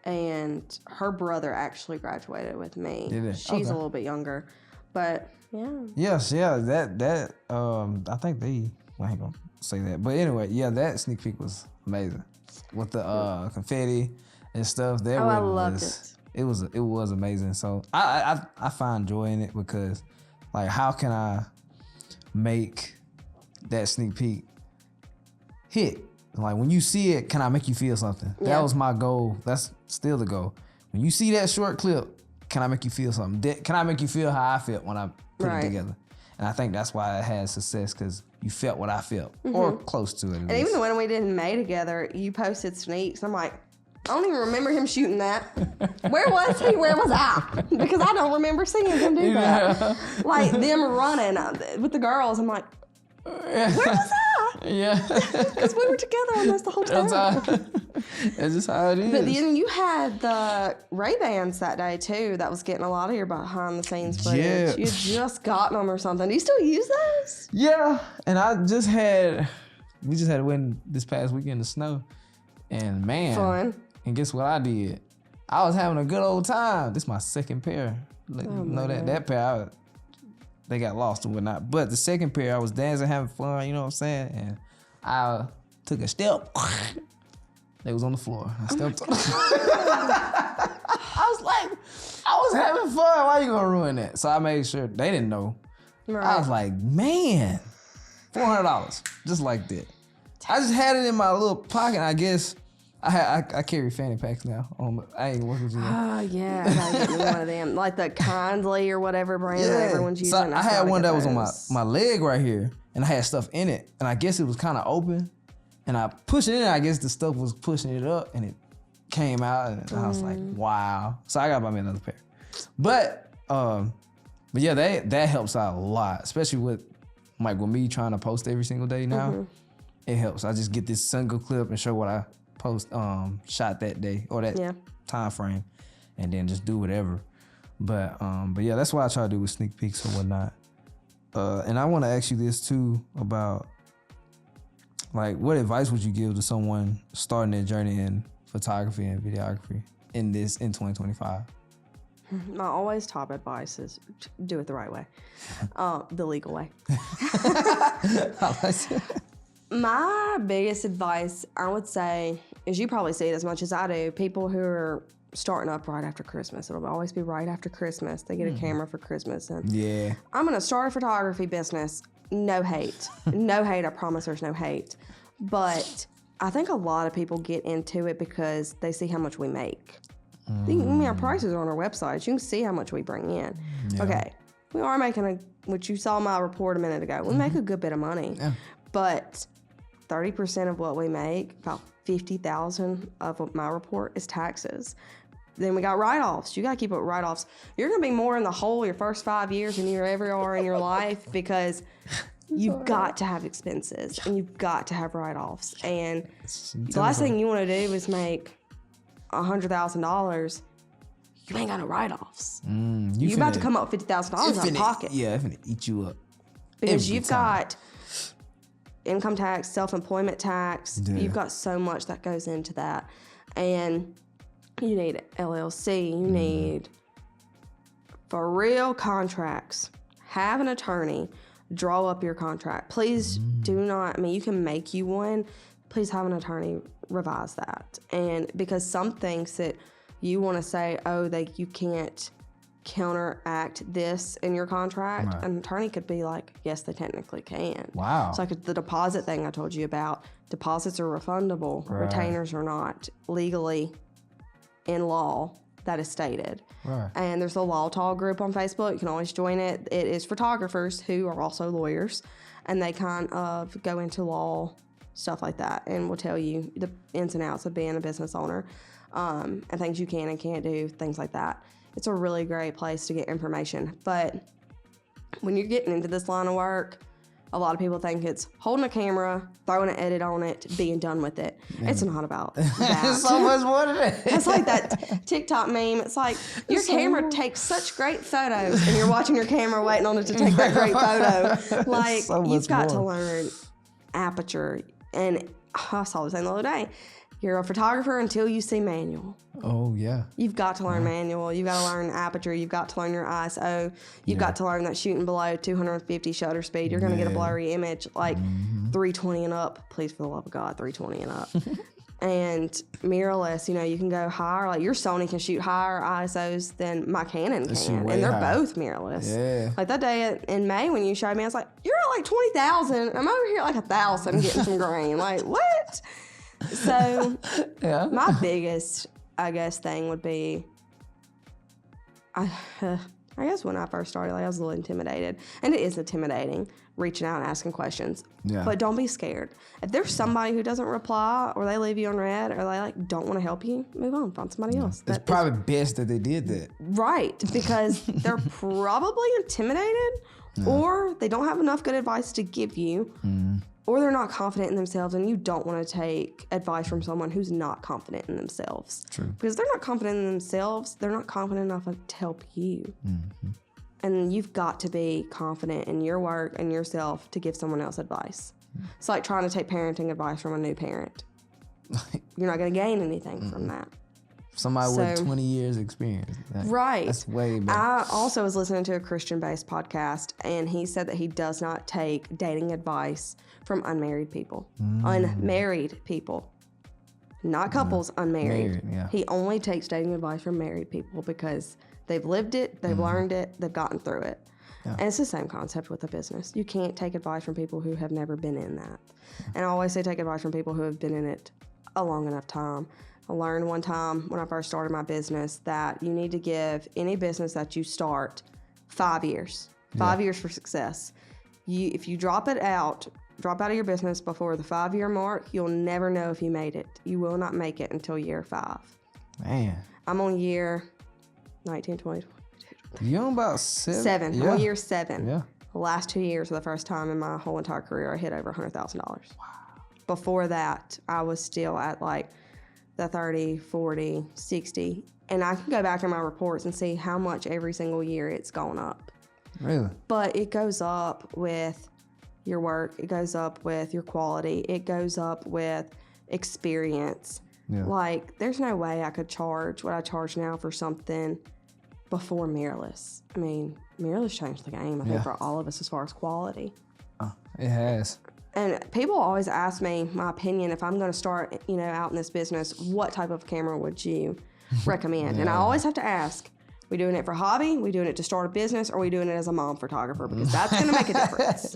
A: and her brother actually graduated with me.
B: Did it?
A: She's a little bit younger, but. Yeah.
B: Yes, yeah, that I think I ain't gonna say that. But anyway, yeah, that sneak peek was amazing. With the confetti and stuff. That
A: I loved it.
B: It was amazing. So I find joy in it because like how can I make that sneak peek hit? Like when you see it, can I make you feel something? Yeah. That was my goal. That's still the goal. When you see that short clip, can I make you feel something? Can I make you feel how I felt when I put it together? And I think that's why it had success because you felt what I felt or close to it.
A: And even the one we did in May together, you posted sneaks. I'm like, I don't even remember him shooting that. Where was he? Where was I? Because I don't remember seeing him do that. Like them running with the girls. I'm like, where was I?
B: Yeah.
A: Because we were together almost the whole time.
B: That's just how it is.
A: But then you had the Ray-Bans that day too. That was getting a lot of your behind the scenes footage. Yeah. You had just gotten them or something. Do you still use those?
B: Yeah. And we just had a wedding this past weekend in the snow. And man.
A: Fun.
B: And guess what I did? I was having a good old time. This is my second pair. That pair, they got lost and whatnot. But the second pair, I was dancing, having fun, you know what I'm saying? And I took a step. They was on the floor. I stepped on. I was like, I was having fun. Why you gonna ruin that? So I made sure they didn't know. Right. I was like, man, $400, just like that. I just had it in my little pocket. I guess I carry fanny packs now. I ain't working with you.
A: Oh yeah, I gotta get me one of them, like the Kindly or whatever brand that everyone's using.
B: So I had one that was on my leg right here, and I had stuff in it, and I guess it was kind of open. And I pushed it in, I guess the stuff was pushing it up and it came out and I was like, wow. So I gotta buy me another pair. But yeah, that helps out a lot, especially with me trying to post every single day now. It helps. I just get this single clip and show what I shot that day or that time frame and then just do whatever. But yeah, that's what I try to do with sneak peeks and whatnot. And I want to ask you this too about like, what advice would you give to someone starting their journey in photography and videography in 2025?
A: My always top advice is do it the right way, the legal way. My biggest advice, I would say, is you probably see it as much as I do. People who are starting up right after Christmas. It'll always be right after Christmas. They get a camera for Christmas. And
B: Yeah.
A: I'm going to start a photography business. No hate. No hate. I promise there's no hate. But I think a lot of people get into it because they see how much we make. Our prices are on our website. You can see how much we bring in.
B: Yeah.
A: Okay. We are making which you saw my report a minute ago. We make a good bit of money.
B: Yeah.
A: But 30% of what we make, about $50,000 of my report, is taxes. Then we got write-offs. You got to keep up with write-offs. You're going to be more in the hole your first 5 years than you ever are in your life because you've got to have expenses and you've got to have write-offs. And the last thing you want to do is make $100,000. You ain't got no write-offs. You're about to come up with $50,000 out of pocket.
B: Yeah, it's going to eat you up.
A: Because you've got income tax, self-employment tax.
B: Yeah.
A: You've got so much that goes into that. And you need LLC. You need, for real contracts, have an attorney draw up your contract. Please do not, you can make you one. Please have an attorney revise that. And because some things that you want to say, you can't counteract this in your contract,
B: Right.
A: an attorney could be like, yes, they technically can.
B: Wow.
A: It's like the deposit thing I told you about. Deposits are refundable.
B: Right.
A: Retainers are not. Legally, in law, that is stated.
B: Right.
A: And there's a Law Talk group on Facebook. You can always join it. It is photographers who are also lawyers, and they kind of go into law, stuff like that, and will tell you the ins and outs of being a business owner, and things you can and can't do, things like that. It's a really great place to get information. But when you're getting into this line of work, a lot of people think it's holding a camera, throwing an edit on it, being done with it. It's not about that.
B: It's so much more than that.
A: It's like that TikTok meme. It's like your camera takes such great photos and you're watching your camera waiting on it to take that great photo. Like,
B: So much
A: you've got to
B: more.
A: learn aperture. And I saw the thing the other day. You're a photographer until you see manual.
B: Oh, yeah.
A: You've got to learn manual. You've got to learn aperture. You've got to learn your ISO. You've got to learn that shooting below 250 shutter speed, you're going to get a blurry image. Like 320 and up. Please, for the love of God, 320 and up. And mirrorless, you can go higher. Like your Sony can shoot higher ISOs than my Canon
B: shoot
A: can.
B: way
A: And they're
B: higher.
A: both mirrorless.
B: Yeah.
A: Like that day in May when you showed me, I was like, you're at like 20,000. I'm over here at like 1,000 getting some grain. Like, what? So
B: Yeah.
A: my biggest, I guess, thing would be, I guess when I first started, I was a little intimidated. And it is intimidating, reaching out and asking questions.
B: Yeah.
A: But don't be scared. If there's somebody who doesn't reply or they leave you on red or they don't want to help you, move on, find somebody else.
B: It's probably best that they did that.
A: Right, because they're probably intimidated or they don't have enough good advice to give you. Or they're not confident in themselves, and you don't want to take advice from someone who's not confident in themselves.
B: True.
A: Because they're not confident in themselves, they're not confident enough to help you. And you've got to be confident in your work and yourself to give someone else advice. It's like trying to take parenting advice from a new parent. You're not going to gain anything from that.
B: Somebody with
A: So-
B: 20 years experience.
A: Right.
B: That's way better.
A: I also was listening to a Christian-based podcast, and he said that he does not take dating advice from unmarried people. Unmarried people. Not couples, unmarried.
B: Married, yeah.
A: He only takes dating advice from married people because they've lived it, they've learned it, they've gotten through it.
B: Yeah.
A: And it's the same concept with a business. You can't take advice from people who have never been in that. And I always say take advice from people who have been in it a long enough time. I learned one time when I first started my business that you need to give any business that you start 5 years. 5 years for success. If you drop out of your business before the 5-year mark, you'll never know if you made it. You will not make it until year 5.
B: Man.
A: I'm on year 19, 20,
B: You on about 7?
A: 7.
B: Yeah.
A: I'm on year 7.
B: Yeah.
A: The last 2 years were the first time in my whole entire career I hit over $100,000. Wow. Before that, I was still at like the 30, 40, 60. And I can go back in my reports and see how much every single year it's gone up.
B: Really?
A: But it goes up with your work. It goes up with your quality. It goes up with experience.
B: Yeah.
A: Like, there's no way I could charge what I charge now for something before mirrorless. Mirrorless changed the game, I think,
B: Yeah.
A: for all of us as far as quality.
B: It has.
A: And people always ask me my opinion if I'm going to start, out in this business, what type of camera would you recommend? And I always have to ask, we doing it for hobby? We doing it to start a business? Or are we doing it as a mom photographer? Because that's going to make a difference.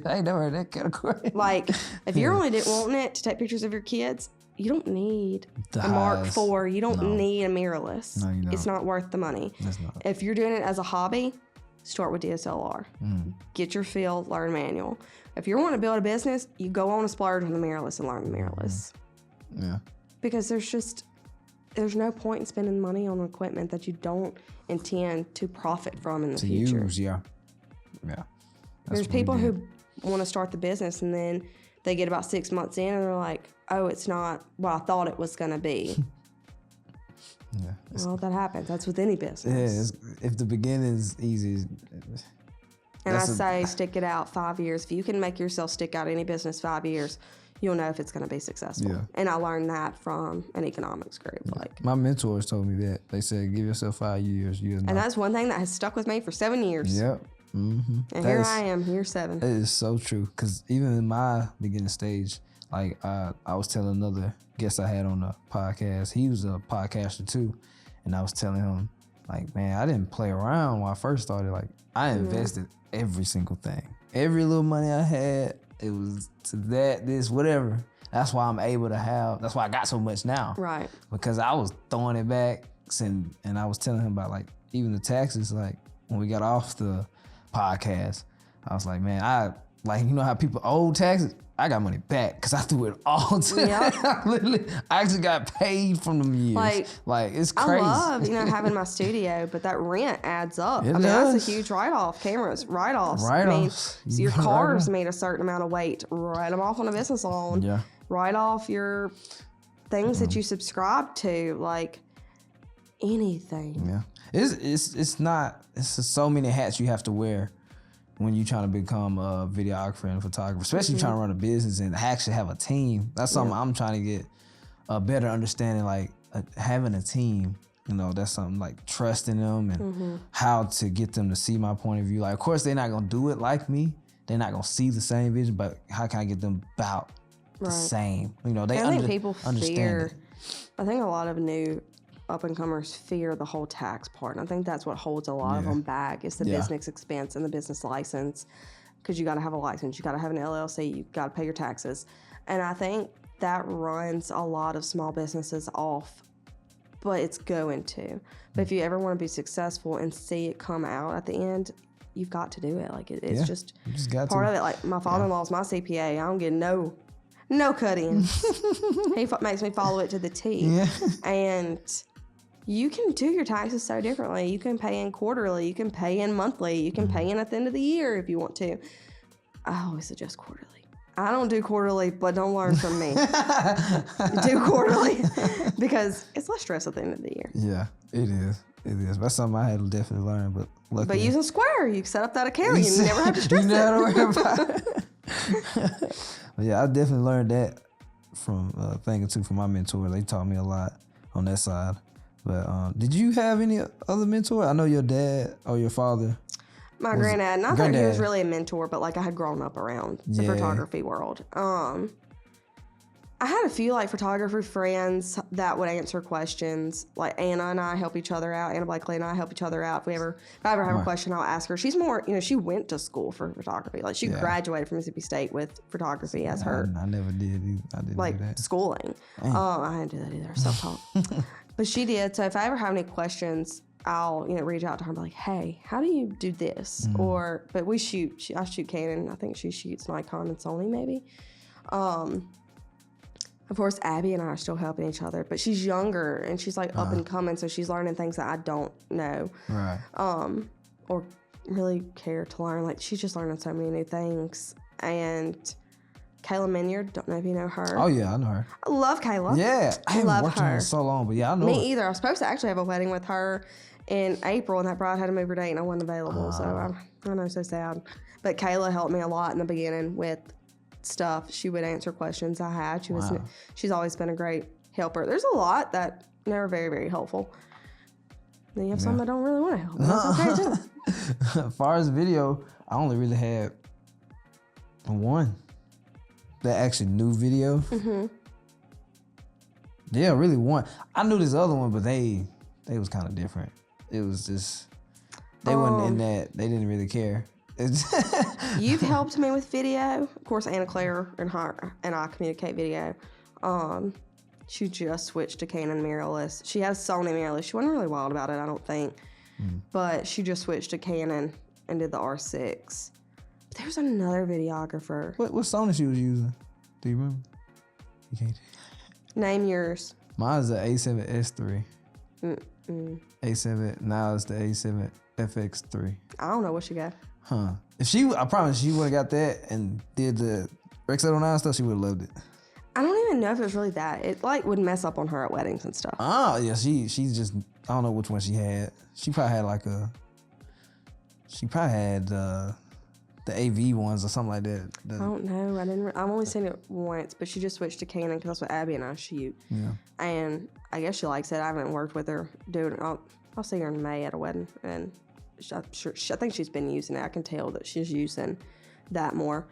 B: I ain't never heard that category.
A: Like, if you're only wanting it to take pictures of your kids, you don't need a Mark IV. You don't need a mirrorless.
B: No, you don't.
A: It's not worth the money.
B: It's not.
A: If you're doing it as a hobby, start with DSLR. Get your feel, learn manual. If you're wanting to build a business, you go on a splurge on the mirrorless and learn the mirrorless.
B: Yeah. Because
A: there's no point in spending money on equipment that you don't intend to profit from in the future.
B: To use, yeah.
A: There's people who want to start the business and then they get about 6 months in and they're like, oh, it's not what I thought it was going to be.
B: Yeah.
A: Well, that happens. That's with any business.
B: Yeah, if the beginning is easy.
A: And I say stick it out 5 years. If you can make yourself stick out any business 5 years, you'll know if it's going to be successful.
B: Yeah.
A: And I learned that from an economics group.
B: Yeah.
A: Like,
B: my mentors told me that. They said, give yourself 5 years. And
A: that's one thing that has stuck with me for 7 years.
B: Yep. Mm-hmm.
A: And here I am, year 7.
B: It is so true. Because even in my beginning stage, like I was telling another guest I had on the podcast, he was a podcaster too. And I was telling him, like, man, I didn't play around when I first started. Like, I invested every single thing. Every little money I had, it was to that, this, whatever. That's why I'm able to have, that's why I got so much now.
A: Right.
B: Because I was throwing it back and I was telling him about, like, even the taxes, like, when we got off the podcast, I was like, man, you know how people owe taxes? I got money back because I threw it all to literally, I actually got paid from them years. Like it's crazy.
A: I love, having my studio, but that rent adds up.
B: It
A: does. That's a huge
B: write-off.
A: Cameras, write-offs.
B: Write-offs.
A: So your cars made a certain amount of weight. Write them off on a business loan.
B: Yeah.
A: Write off your things that you subscribe to, like anything.
B: Yeah. It's just so many hats you have to wear when you're trying to become a videographer and photographer, especially trying to run a business and actually have a team. That's something I'm trying to get a better understanding, like having a team, that's something like trusting them and how to get them to see my point of view. Like, of course, they're not going to do it like me. They're not going to see the same vision, but how can I get them about the same? I think
A: people
B: understand
A: fear,
B: it.
A: I think a lot of new up-and-comers fear the whole tax part. And I think that's what holds a lot of them back is the business expense and the business license, because you got to have a license, you got to have an LLC, you got to pay your taxes. And I think that runs a lot of small businesses off, but it's going to. But if you ever want to be successful and see it come out at the end, you've got to do it. Like it's just part of it. Like my father-in-law's my CPA. I don't get no cut-ins. He makes me follow it to the T.
B: Yeah.
A: And you can do your taxes so differently. You can pay in quarterly. You can pay in monthly. You can pay in at the end of the year if you want to. I always suggest quarterly. I don't do quarterly, but don't learn from me. Do quarterly because it's less stress at the end of the year.
B: Yeah, it is. It is. That's something I had to definitely learn. But luckily,
A: but using Square, you set up that account. You never have to stress
B: it. You never worry about it. But yeah, I definitely learned that from a thing or two from my mentor. They taught me a lot on that side. But did you have any other mentor? I know your dad or your father.
A: My granddad. And I thought he was really a mentor, but like I had grown up around the photography world. I had a few like photography friends that would answer questions. Like Anna and I help each other out. Anna Blakely and I help each other out. If I ever have a question, I'll ask her. She's more, she went to school for photography. Like she graduated from Mississippi State with photography as her.
B: I never did. I didn't do that.
A: Schooling. I didn't do that either. Self-taught. But she did. So if I ever have any questions, I'll reach out to her and be like, hey, how do you do this? But we shoot. I shoot Canon. I think she shoots Nikon and Sony maybe. Of course, Abby and I are still helping each other, but she's younger and she's like up and coming, so she's learning things that I don't know,
B: right?
A: Or really care to learn. Like she's just learning so many new things. And Kayla Minyard, don't know if you know her.
B: Oh yeah, I know her.
A: I love Kayla.
B: Yeah, I haven't worked
A: her
B: on her so long, but yeah, I know.
A: Me either. I was supposed to actually have a wedding with her in April, and that bride had to move her date, and I wasn't available. So I know, so sad. But Kayla helped me a lot in the beginning with stuff. She would answer questions I had. She's always been a great helper. There's a lot that are very, very helpful. Then you have some that don't really want to help. That's okay too.
B: As far as video, I only really had one. that actually new video. Yeah, really one. I knew this other one, but they was kind of different. It was just they wasn't in that. They didn't really care.
A: You've helped me with video. Of course, Anna Claire and I communicate video. She just switched to Canon mirrorless. She has Sony mirrorless. She wasn't really wild about it, I don't think. But she just switched to Canon and did the R6. But there's another videographer.
B: What Sony she was using? Do you remember? You can't.
A: Name yours.
B: Mine's the A7S3. A7. Now it's the A7 FX3.
A: I don't know what she got.
B: Huh. I promise she would have got that and did the Rex 809 stuff, she would have loved it.
A: I don't even know if it was really that. It like would mess up on her at weddings and stuff.
B: Oh, yeah, she's just, I don't know which one she had. She probably had the AV ones or something like that.
A: I don't know. I've only seen it once, but she just switched to Canon because that's what Abby and I shoot.
B: Yeah.
A: And I guess she likes it. I haven't worked with her doing it. I'll see her in May at a wedding, and I think she's been using it. I can tell that she's using that more.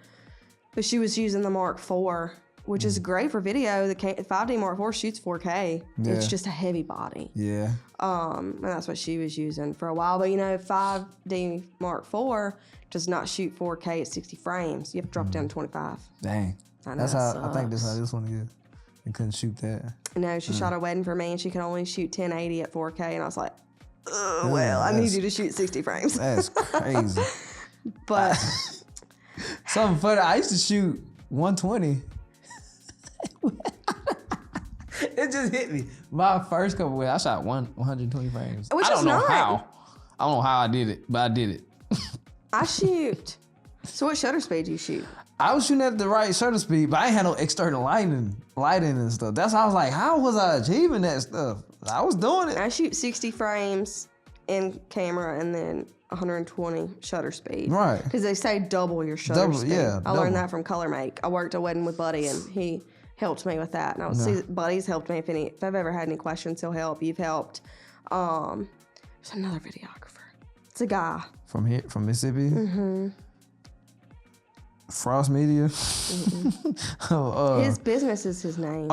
A: But she was using the Mark IV, which is great for video. The 5D Mark IV shoots 4K.
B: Yeah.
A: It's just a heavy body.
B: Yeah.
A: And that's what she was using for a while. But 5D Mark IV does not shoot 4K at 60 frames. You have to drop down to 25.
B: Dang.
A: I know,
B: that's how
A: sucks.
B: I think that's how this one is. You couldn't shoot that.
A: No, she shot a wedding for me, and she could only shoot 1080 at 4K, and I was like, well, I need you to shoot 60 frames.
B: That's crazy.
A: But
B: something funny. I used to shoot 120. It just hit me. My first couple of I shot 120 frames.
A: Which
B: I don't
A: is
B: know
A: not.
B: how. I don't know how I did it, but I did it.
A: I shoot. So what shutter speed do you shoot?
B: I was shooting at the right shutter speed, but I ain't had no external lighting and stuff. That's how I was like, how was I achieving that stuff? I was doing it.
A: I shoot 60 frames in camera and then 120 shutter speed.
B: Right.
A: Because they say double your shutter speed.
B: Yeah,
A: I learned that from Color Make. I worked a wedding with Buddy, and he helped me with that. And I was see Buddy's helped me. If I've ever had any questions, he'll help. You've helped. There's another videographer. It's a guy.
B: From here, from Mississippi? Mm-hmm. Frost Media?
A: His business is his name.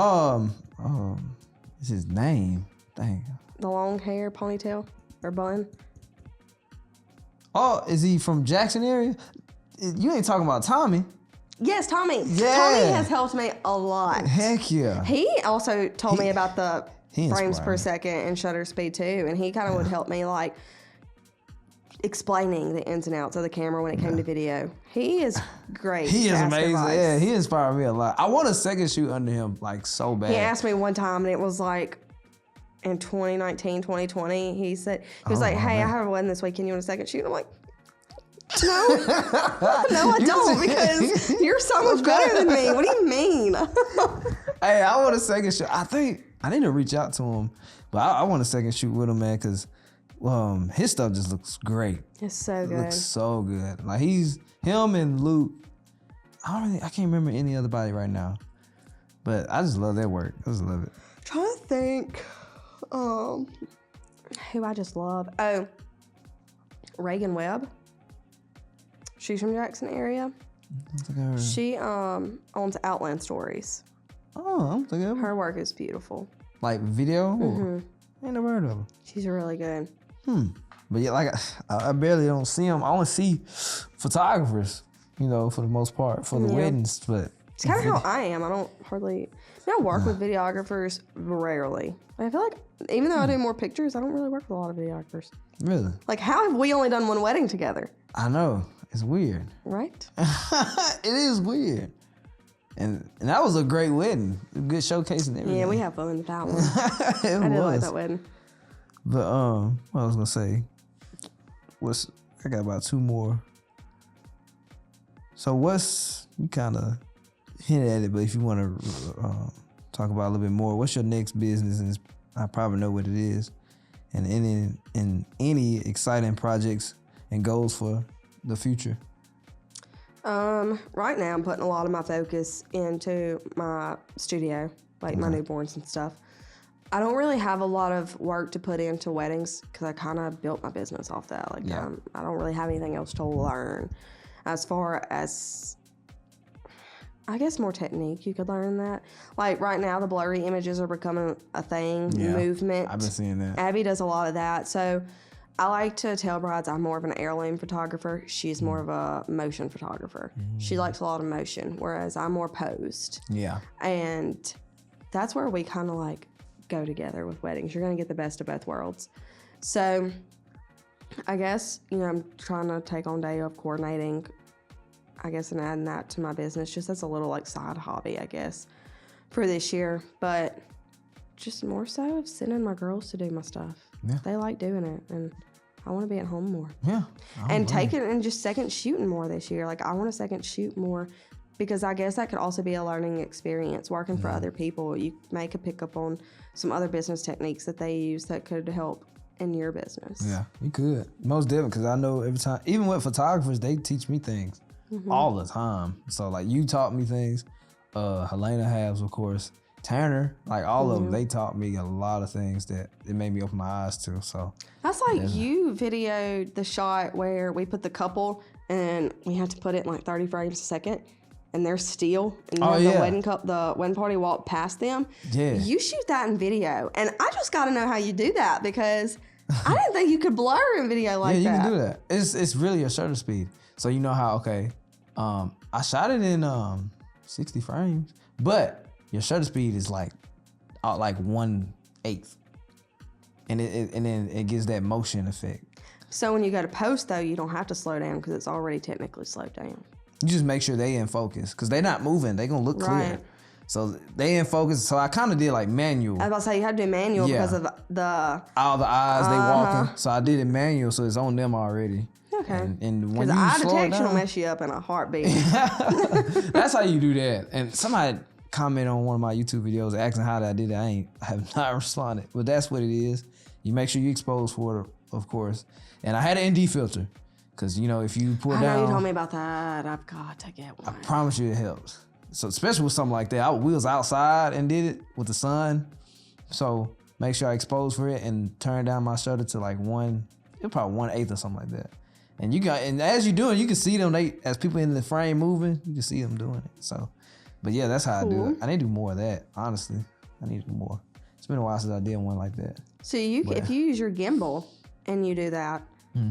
B: It's his name. Dang.
A: The long hair, ponytail, or bun.
B: Oh, is he from Jackson area? You ain't talking about Tommy.
A: Yes, Tommy.
B: Yeah.
A: Tommy has helped me a lot.
B: Heck yeah.
A: He also told me about the frames per
B: me.
A: second and shutter speed too, and he kind of would help me like explaining the ins and outs of the camera when it came to video. He is great.
B: He is amazing.
A: Advice.
B: Yeah, he inspired me a lot. I want a second shoot under him like so bad.
A: He asked me one time, and it was like in 2019, 2020. He was like, "Hey, I have a wedding this weekend. You want a second shoot?" I'm like, no, no, I don't, because you're so much better than me. What do you mean?
B: Hey, I want a second shoot. I think I need to reach out to him, but I want a second shoot with him, man, because his stuff just looks great.
A: It's so good.
B: It looks so good. Like him and Luke. I can't remember any other body right now, but I just love their work. I just love it.
A: Trying to think, who I just love. Oh, Reagan Webb. She's from Jackson area. She owns Outland Stories.
B: Oh, I'm thinking
A: her work is beautiful.
B: Like video? Mm-hmm. I ain't never heard of her.
A: She's really good.
B: But yeah, like I barely don't see them. I only see photographers, for the most part, for the weddings. But
A: it's kind of how I am. I don't hardly. I work with videographers rarely. I feel like even though I do more pictures, I don't really work with a lot of videographers.
B: Really?
A: Like, how have we only done one wedding together?
B: I know. It's weird.
A: Right?
B: It is weird. And that was a great wedding. A good showcase and everything.
A: Yeah, we have fun with that one. I did like that wedding.
B: But what I was gonna say I got about two more. So you kind of hinted at it, but if you want to talk about a little bit more, what's your next business? And I probably know what it is. And any exciting projects and goals for the future?
A: Right now I'm putting a lot of my focus into my studio, like my newborns and stuff. I don't really have a lot of work to put into weddings because I kind of built my business off that. Like, I don't really have anything else to learn. As far as I guess more technique you could learn in that. Like right now, the blurry images are becoming a thing.
B: Yeah,
A: Movement.
B: I've been seeing that.
A: Abby does a lot of that. So I like to tell brides I'm more of an heirloom photographer. She's more of a motion photographer. She likes a lot of motion, whereas I'm more posed.
B: Yeah.
A: And that's where we kind of like go together with weddings. You're going to get the best of both worlds. So I guess, I'm trying to take on day of coordinating, I guess, and adding that to my business just as a little like side hobby, I guess, for this year. But just more so of sending my girls to do my stuff.
B: Yeah.
A: They like doing it, and I want to be at home more.
B: Yeah.
A: And taking and just second shooting more this year. Like I want to second shoot more because I guess that could also be a learning experience. Working for other people, you may could pick up on some other business techniques that they use that could help in your business.
C: Yeah, you could. Most definitely, because I know every time, even with photographers, they teach me things all the time. So like you taught me things. Helena has, of course. Tanner, like all of them, they taught me a lot of things that it made me open my eyes to. So
A: that's like you videoed the shot where we put the couple and we had to put it in like 30 frames a second, and they're still, and the wedding party walked past them.
C: Yeah,
A: you shoot that in video, and I just got to know how you do that because I didn't think you could blur in video like that.
C: Yeah, you can do that. It's really a shutter speed. So you know how I shot it in 60 frames, but your shutter speed is like 1/8, and then it gives that motion effect.
A: So when you go to post though, you don't have to slow down because it's already technically slowed down.
C: You just make sure they in focus because they're not moving. They gonna look clear.
A: Right.
C: So they in focus. So I kind of did like manual.
A: I was about to say you had to do manual because of
C: all the eyes they walking. So I did it manual, so it's on them already.
A: Okay.
C: And when
A: because
C: you
A: eye
C: slow it
A: detection will
C: down,
A: mess you up in a heartbeat.
C: that's how you do that. And somebody commented on one of my YouTube videos asking how I did it. I have not responded, but that's what it is. You make sure you expose for it, of course. And I had an ND filter because if you pull
A: I
C: down,
A: know you told me about that. I've got to get one.
C: I promise you it helps. So especially with something like that, we was outside and did it with the sun. So make sure I expose for it and turn down my shutter to like probably 1/8 or something like that. And as you're doing, you can see them. As people in the frame moving, you can see them doing it. So, but yeah, that's how I do it. I need to do more of that. Honestly, I need to do more. It's been a while since I did one like that.
A: So if you use your gimbal and you do that,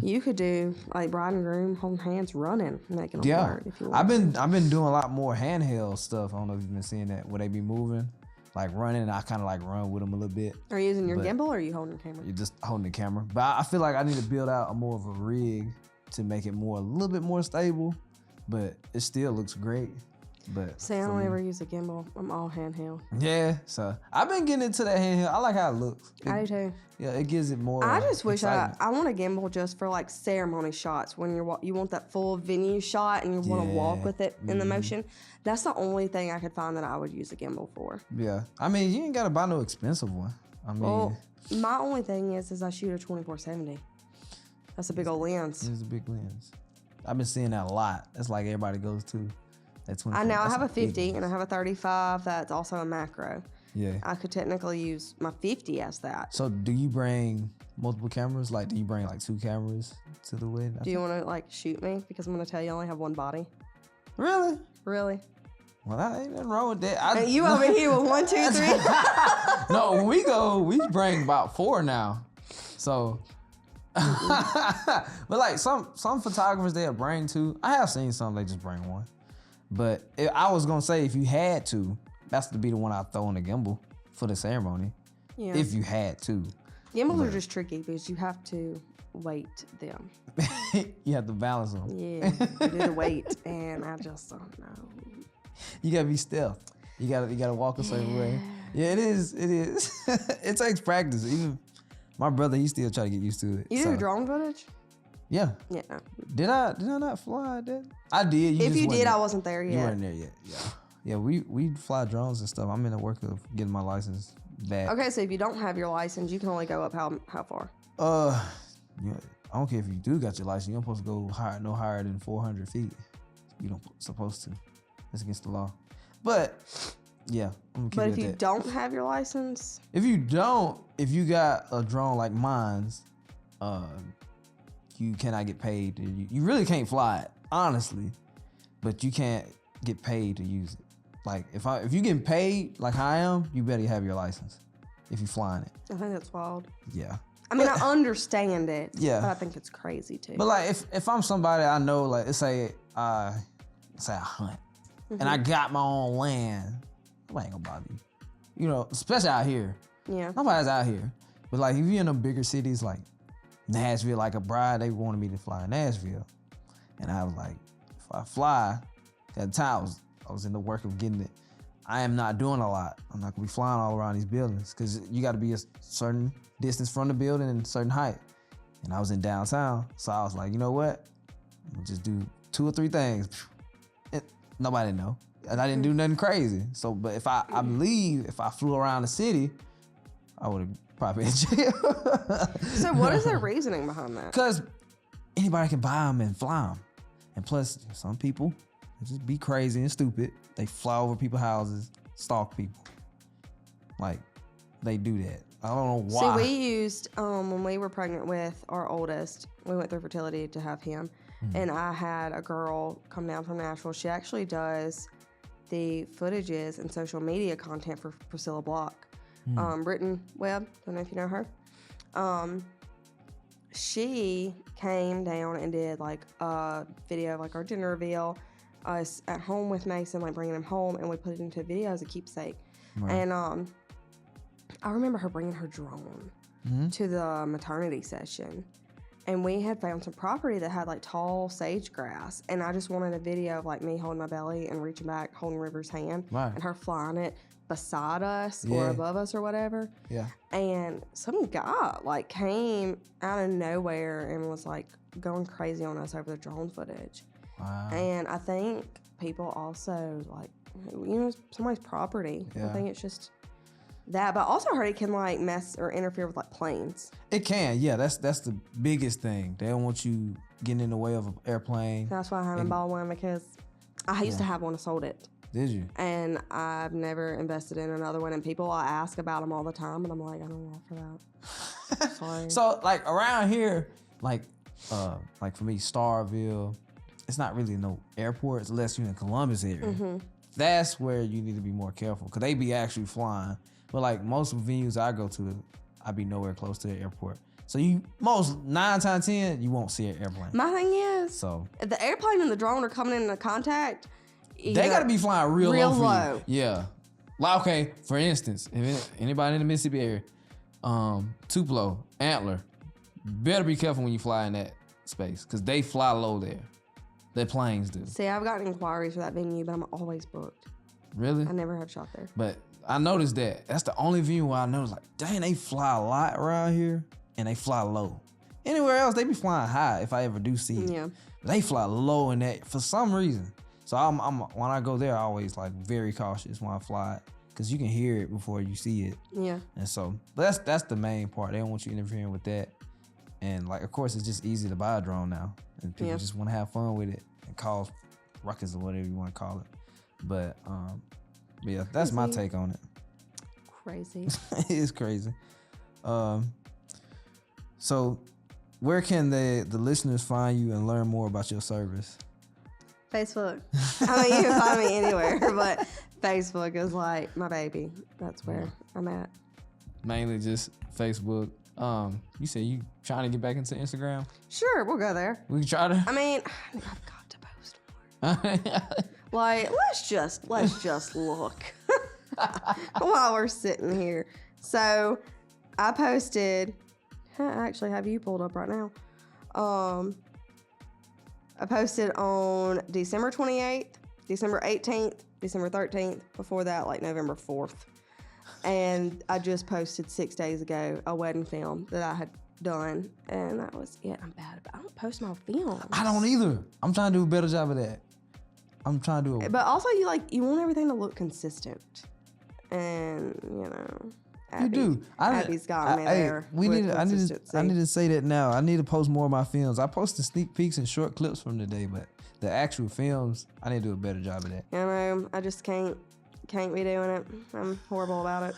A: you could do like bride and groom holding hands running, making them work if you want.
C: I've been doing a lot more handheld stuff. I don't know if you've been seeing that where they be moving, like running. And I kind of like run with them a little bit.
A: Are you using your gimbal or are you holding the camera?
C: You're just holding the camera. But I feel like I need to build out more of a rig to make it a little bit more stable. But it still looks great. But
A: see, I don't ever use a gimbal. I'm all handheld.
C: Yeah, so I've been getting into that handheld. I like how it looks.
A: I do too.
C: Yeah, it gives it more.
A: I just wish I
C: excitement.
A: want a gimbal just for like ceremony shots when you want that full venue shot and you want to walk with it in the motion. That's the only thing I could find that I would use a gimbal for.
C: Yeah, I mean you ain't gotta buy no expensive one. I mean,
A: my only thing is I shoot a 24-70. That's a big old lens.
C: It's a big lens. I've been seeing that a lot. That's like everybody goes to.
A: I have a 50 and I have a 35 that's also a macro.
C: Yeah.
A: I could technically use my 50 as that.
C: So do you bring multiple cameras? Like do you bring like 2 cameras to the wedding?
A: Do you want to like shoot me? Because I'm going to tell you I only have one body.
C: Really?
A: Really?
C: Well, that ain't nothing wrong with that.
A: And you over here with 1, 2, 3.
C: No, when we go, we bring about 4 now. So, but like some photographers, they'll bring 2. I have seen some, they just bring 1. But I was gonna say if you had to, that's to be the one I throw in the gimbal for the ceremony.
A: Yeah.
C: If you had to.
A: Gimbals are just tricky because you have to weight them.
C: You have to balance them.
A: Yeah, you do the weight, and I just don't know.
C: You gotta be stealth. You gotta walk a certain way. Yeah, it is. It takes practice. Even my brother, he still try to get used to it.
A: You do drone footage?
C: Yeah.
A: Yeah. No.
C: Did I not fly that? I did.
A: If you did, I wasn't there yet.
C: You weren't there yet. Yeah. Yeah, we fly drones and stuff. I'm in the work of getting my license back.
A: Okay, so if you don't have your license, you can only go up how far?
C: Yeah, I don't care if you do got your license. You're supposed to go no higher than 400 feet. You don't supposed to. It's against the law. But yeah, I'm gonna keep
A: But
C: it
A: if
C: at
A: you
C: that.
A: don't have your license,
C: If you got a drone like mine's, you cannot get paid. You really can't fly it, honestly. But you can't get paid to use it. Like if you getting paid like I am, you better have your license if you flying it.
A: I think that's wild.
C: Yeah.
A: I mean, I understand it.
C: Yeah.
A: But I think it's crazy too.
C: But like if I'm somebody I know, like let's say I hunt and I got my own land, nobody ain't gonna bother you. You know, especially out here.
A: Yeah.
C: Nobody's out here. But like if you're in the bigger cities like Nashville, like a bride, they wanted me to fly in Nashville. And I was like, if I fly, at the time I was in the work of getting it. I am not doing a lot. I'm not gonna be flying all around these buildings because you gotta be a certain distance from the building and a certain height. And I was in downtown, so I was like, you know what? I'm gonna just do 2 or 3 things. And nobody know. And I didn't do nothing crazy. So, but if I believe if I flew around the city, I would have probably been in jail.
A: So what is their reasoning behind that?
C: Because anybody can buy them and fly them. And plus, some people they just be crazy and stupid. They fly over people's houses, stalk people. Like, they do that. I don't know why.
A: See, we used, when we were pregnant with our oldest, we went through fertility to have him. And I had a girl come down from Nashville. She actually does the footages and social media content for Priscilla Block. Britton Webb, don't know if you know her. She came down and did like a video of like our dinner reveal, us at home with Mason, like bringing him home, and we put it into a video as a keepsake.
C: Right.
A: And I remember her bringing her drone to the maternity session, and we had found some property that had like tall sage grass, and I just wanted a video of like me holding my belly and reaching back, holding River's hand,
C: Right.
A: and her flying it beside us or
C: Yeah.
A: above us or whatever.
C: Yeah.
A: And some guy like came out of nowhere and was like going crazy on us over the drone footage.
C: Wow.
A: And I think people also like, you know, somebody's property. I
C: Yeah.
A: think it's just that, but also I heard it can like mess or interfere with like planes.
C: It can, yeah. That's the biggest thing. They don't want you getting in the way of an airplane.
A: That's why I haven't bought one, because I used to have one and sold it.
C: Did you?
A: And I've never invested in another one. And people I ask about them all the time, and I'm like, I don't offer that. Sorry.
C: So like around here, like for me, Starville, it's not really no airports unless you're in Columbus area. That's where you need to be more careful because they be actually flying. But like most venues I go to, I be nowhere close to the airport. So 9 times 10, you won't see an airplane.
A: My thing is,
C: So
A: if the airplane and the drone are coming into contact,
C: they gotta be flying real low.
A: low.
C: Yeah. Like, okay, for instance, if anybody in the Mississippi area, Tupelo, Antler, better be careful when you fly in that space because they fly low there. Their planes do.
A: See, I've gotten inquiries for that venue, but I'm always booked.
C: Really?
A: I never have shot there.
C: But I noticed that. That's the only venue where I noticed, like, dang, they fly a lot around here and they fly low. Anywhere else, they be flying high if I ever do see it.
A: Yeah.
C: But they fly low in that for some reason. So I'm when I go there, I always like very cautious when I fly it because you can hear it before you see it.
A: Yeah.
C: And so, but that's the main part. They don't want you interfering with that. And like, of course, it's just easy to buy a drone now, and people just want to have fun with it and cause ruckus or whatever you want to call it. But yeah, that's my take on it.
A: Crazy.
C: It is crazy. So, where can the listeners find you and learn more about your service?
A: Facebook. I mean, you can find me anywhere, but Facebook is like my baby. That's where I'm at.
C: Mainly just Facebook. You said you trying to get back into Instagram?
A: Sure, we'll go there.
C: We can try to.
A: I mean, I've got to post more. Like, let's just look while we're sitting here. So, I posted. I actually have you pulled up right now. I posted on December 28th, December 18th, December 13th. Before that, like November 4th. And I just posted 6 days ago a wedding film that I had done, and that was it. I'm bad about. I don't post my films.
C: I don't either. I'm trying to do a better job of that. I'm trying to do it.
A: But also, you want everything to look consistent, and
C: You do.
A: Abby's got me there.
C: I need to say that now. I need to post more of my films. I posted sneak peeks and short clips from today, but the actual films, I need to do a better job of that.
A: I just can't be doing it. I'm horrible about it.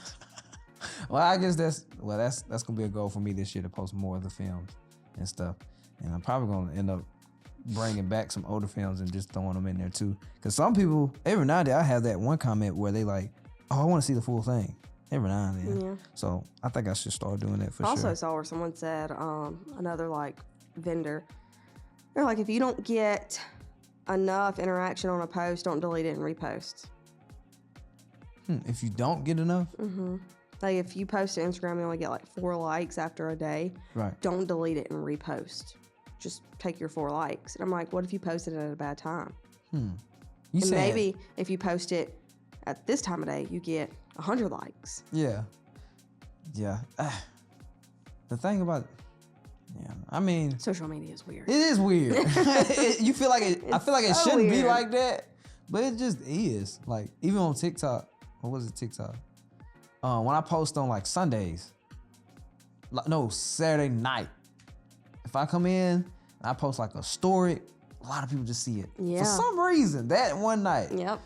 C: Well, I guess that's gonna be a goal for me this year to post more of the films and stuff. And I'm probably gonna end up bringing back some older films and just throwing them in there too. Because some people, every now and then, I have that one comment where they like, oh, I want to see the full thing. Every now and then.
A: Yeah.
C: So I think I should start doing that for
A: I
C: sure.
A: also saw where someone said, another like vendor, they're like, if you don't get enough interaction on a post, don't delete it and repost.
C: If you don't get enough,
A: Like if you post to Instagram, you only get like 4 likes after a day.
C: right?
A: Don't delete it and repost. Just take your 4 likes. And I'm like, what if you posted it at a bad time?
C: You
A: And
C: saying,
A: maybe if you post it at this time of day, you get 100 likes.
C: yeah. The thing about, I mean,
A: Social media is weird.
C: it is weird. You feel like it. I feel like it
A: so
C: shouldn't be
A: weird.
C: like that, but it just is. Like even on TikTok, what was it TikTok? When I post on like Sundays, Saturday night. If I come in and I post like a story, a lot of people just see it.
A: Yeah.
C: For some reason, that one night.
A: Yep.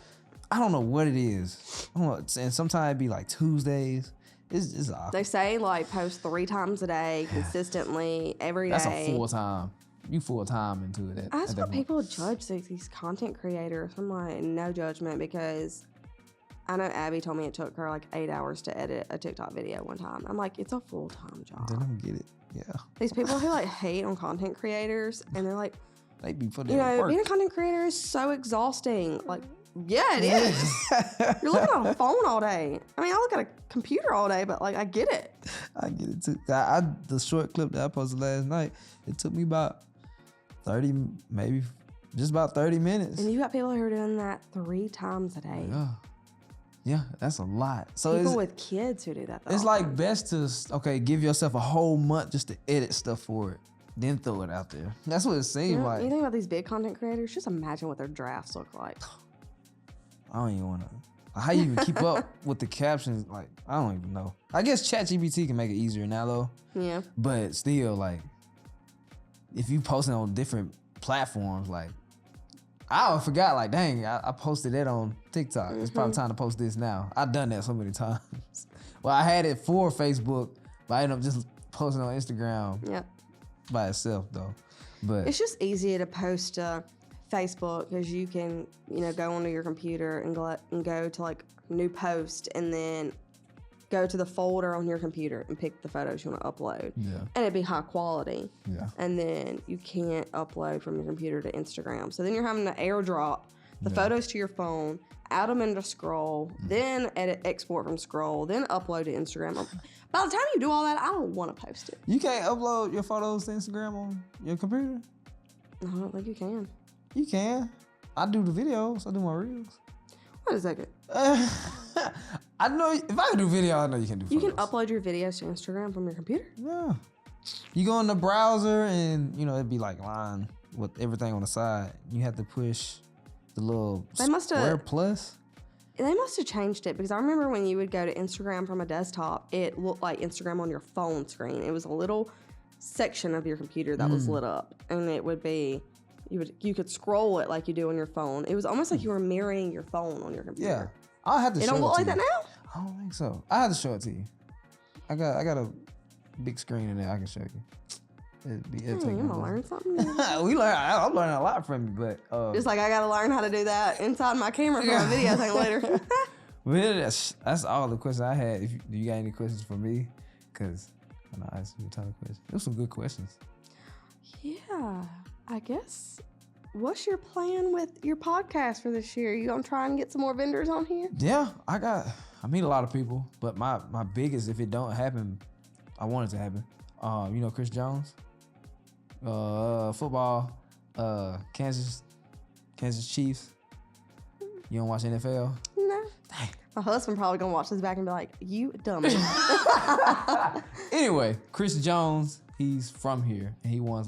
C: I don't know what it is. I don't know, and sometimes it'd be like Tuesdays. It's awkward.
A: They say like post 3 times a day, consistently, every day.
B: That's a full time. You full time into it.
A: That's
B: at that
A: what
B: point.
A: people judge these content creators. I'm like, no judgment, because I know Abby told me it took her like 8 hours to edit a TikTok video one time. I'm like, it's a full-time
C: They
A: job.
C: don't get it. Yeah.
A: These people who like hate on content creators, and they're like,
C: They be putting
A: you
C: in
A: know,
C: work.
A: being a content creator is so exhausting. Like, yeah, it is. You're looking at a phone all day. I mean, I look at a computer all day, but like, I get it.
C: I get it too. The short clip that I posted last night, it took me about 30, maybe just about 30 minutes.
A: And you got people who are doing that 3 times a day.
B: Yeah, that's a lot.
C: So
A: People with kids who do that.
C: it's like best to give yourself a whole month just to edit stuff for it, then throw it out there. That's what it seems like.
A: You think about these big content creators, just imagine what their drafts look like.
C: I don't even want to. How you even keep up with the captions? Like, I don't even know. I guess ChatGPT can make it easier now though.
A: Yeah.
C: But still, like, if you posting on different platforms, like, I forgot, like, dang, I posted that on TikTok. It's probably time to post this now. I've done that so many times. Well, I had it for Facebook, but I ended up just posting on Instagram
A: Yep.
C: by itself though. But
A: It's just easier to post to Facebook because you can, go onto your computer and go to like new post and then go to the folder on your computer and pick the photos you want to upload.
B: Yeah.
A: And it'd be high quality.
B: Yeah.
A: And then you can't upload from your computer to Instagram. So then you're having to airdrop the photos to your phone, add them into Scroll, then export from Scroll, then upload to Instagram. By the time you do all that, I don't want to post it.
C: you can't upload your photos to Instagram on your computer?
A: I don't think you can.
C: You can. I do the videos. I do my reels.
A: What is that good?
C: I know if I can do video, I know you can do
A: You
C: photos.
A: can upload your videos to Instagram from your computer?
C: Yeah. You go in the browser and, it'd be like line with everything on the side. You have to push the little
A: They must've-
C: square plus.
A: They must have changed it because I remember when you would go to Instagram from a desktop, it looked like Instagram on your phone screen. It was a little section of your computer that was lit up, and it would be you could scroll it like you do on your phone. It was almost like you were mirroring your phone on your
C: Yeah.
A: computer.
C: I'll have to
A: It
C: show
A: don't look
C: it
A: like
C: to
A: that
C: you.
A: now?
C: I don't think so. I have to show it to you. I got a big screen in there I can show you. It'll take
A: I'm
C: me
A: gonna
C: a
A: learn something.
C: minute. I'm learning a lot from you, but
A: Just like I gotta learn how to do that inside my camera for a video thing later.
C: Well, that's all the questions I had. Do you got any questions for me? Because I know I asked you a ton of questions. Those some good questions.
A: Yeah, I guess. What's your plan with your podcast for this year? You gonna try and get some more vendors on here?
C: Yeah, I meet a lot of people, but my biggest, if it don't happen, I want it to happen. Chris Jones, football, Kansas Chiefs. You don't watch NFL?
A: No.
C: Dang.
A: My husband probably gonna watch this back and be like, "You dummy."
C: Anyway, Chris Jones, he's from here, and he won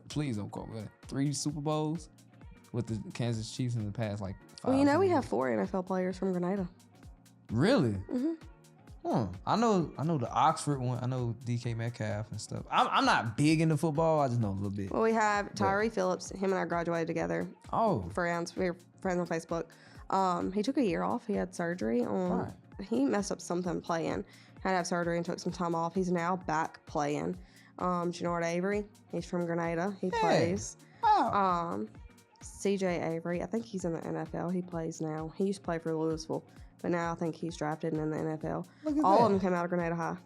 C: please don't quote me, 3 Super Bowls with the Kansas Chiefs in the past 5.
A: Well, we have 4 NFL players from Grenada.
C: Really? I know the Oxford one. I know DK Metcalf and stuff. I'm not big into football. I just know a little bit.
A: Well, we have Tyree Phillips. Him and I graduated together.
C: Oh,
A: Friends. We were friends on Facebook. He took a year off. He had surgery on. He messed up something playing. Had to have surgery and took some time off. He's now back playing. Jannard Avery, he's from Grenada. He plays.
C: Wow.
A: CJ Avery, I think he's in the NFL. He plays now. He used to play for Louisville, but now I think he's drafted in the NFL.
C: Look at
A: All
C: that.
A: of them came out of Grenada High.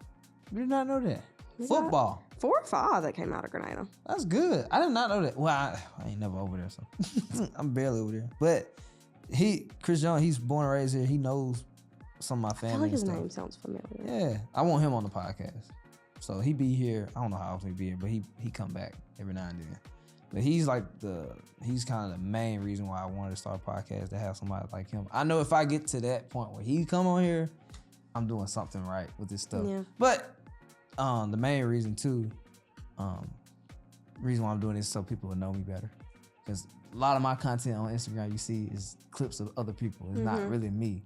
C: Did not know that.
A: Yeah.
C: Football.
A: 4 or 5 that came out of Grenada.
C: That's good. I did not know that. Well, I ain't never over there, so I'm barely over there. But Chris Young, he's born and raised here. He knows some of my
A: I feel
C: family
A: like
C: and
A: his
C: stuff.
A: name sounds familiar.
C: Yeah, I want him on the podcast. So he be here. I don't know how often he be here, but he come back every now and then. But he's like he's kind of the main reason why I wanted to start a podcast, to have somebody like him. I know if I get to that point where he come on here, I'm doing something right with this stuff.
A: Yeah.
C: But the main reason too, reason why I'm doing this is so people will know me better. Because a lot of my content on Instagram you see is clips of other people. It's not really me.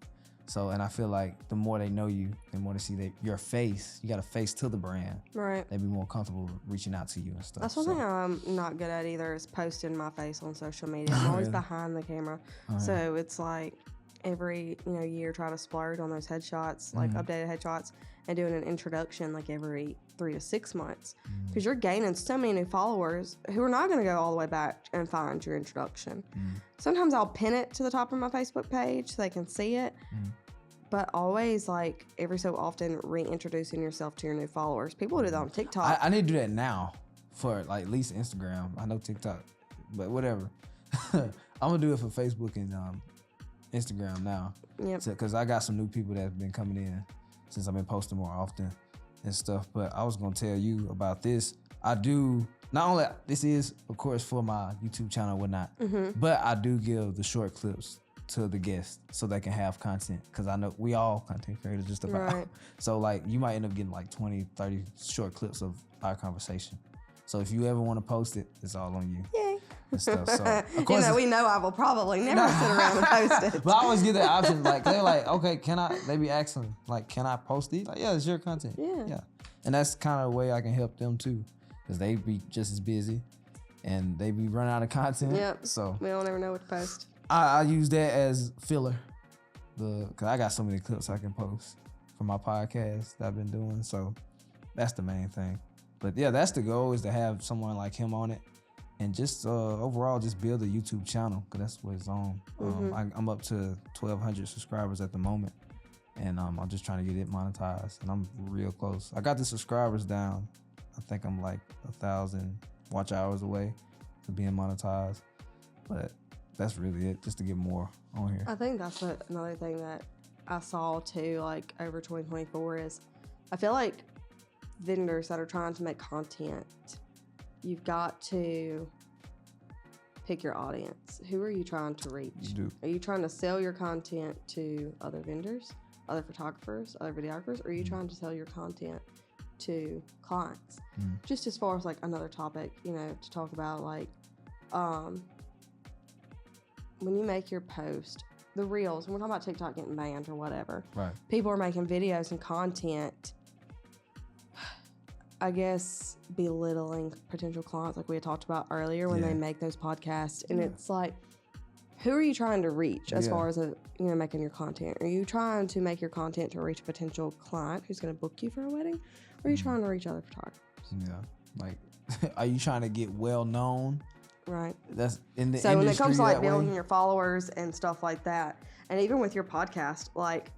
C: So, and I feel like the more they know you, the more they see your face. You got a face to the brand.
A: Right.
C: They'd be more comfortable reaching out to you and stuff.
A: That's one thing I'm not good at either, is posting my face on social media. I'm always behind the camera. So it's like every year try to splurge on those headshots, like updated headshots, and doing an introduction like every 3 to 6 months. Because you're gaining so many new followers who are not going to go all the way back and find your introduction. Sometimes I'll pin it to the top of my Facebook page so they can see it. But always, like, every so often, reintroducing yourself to your new followers. People do that on TikTok.
C: I need to do that now for, like, at least Instagram. I know TikTok, but whatever. I'm going to do it for Facebook and Instagram now.
A: Yep.
C: Because I got some new people that have been coming in since I've been posting more often and stuff. But I was going to tell you about this. I do, not only, this is, of course, for my YouTube channel and whatnot, but I do give the short clips to the guests so they can have content, because I know we all content creators just about.
A: Right.
C: So like you might end up getting like 20, 30 short clips of our conversation. So if you ever want to post it, it's all on you.
A: Yay.
C: And stuff. So of course
A: we know I will probably never sit around and post it.
C: but I always get that option. Like they're like, okay, they be asking like, can I post these? Like, yeah, it's your content.
A: Yeah.
C: And that's kind of a way I can help them too, because they be just as busy and they be running out of content.
A: Yep.
C: So
A: we don't ever know what to post.
C: I use that as filler, because I got so many clips I can post for my podcast that I've been doing. So that's the main thing. But yeah, that's the goal, is to have someone like him on it, and just overall just build a YouTube channel, because that's what it's on. I'm up to 1,200 subscribers at the moment, and I'm just trying to get it monetized, and I'm real close. I got the subscribers down. I think I'm like 1,000 watch hours away to being monetized, but that's really it, just to get more on here.
A: I think that's another thing that I saw too, like over 2024, is I feel like vendors that are trying to make content, you've got to pick your audience. Who are you trying to reach?
C: You do.
A: Are you trying to sell your content to other vendors, other photographers, other videographers, or are you trying to sell your content to clients? Just as far as like another topic, to talk about, like, when you make your post, the reels, when we're talking about TikTok getting banned or whatever,
C: Right.
A: people are making videos and content, I guess, belittling potential clients, like we had talked about earlier, when they make those podcasts. And it's like, who are you trying to reach as far as making your content? Are you trying to make your content to reach a potential client who's going to book you for a wedding? Or are you trying to reach other photographers?
C: Yeah. Like, are you trying to get well known?
A: Right.
C: That's in the
A: So
C: industry
A: when it comes to like
C: that
A: building
C: way?
A: your followers and stuff like that, and even with your podcast, like,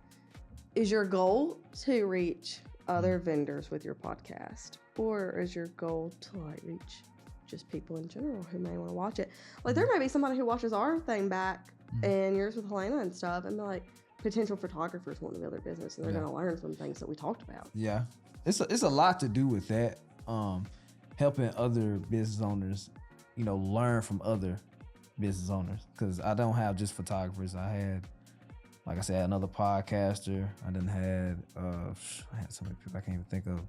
A: is your goal to reach other vendors with your podcast, or is your goal to like reach just people in general who may want to watch it? Like, there may be somebody who watches our thing back and yours with Helena and stuff, and like potential photographers want to build their business, and they're going to learn some things that we talked about.
C: Yeah, it's a lot to do with that. Helping other business owners, learn from other business owners, because I don't have just photographers. I had, like I said, another podcaster. I had so many people I can't even think of.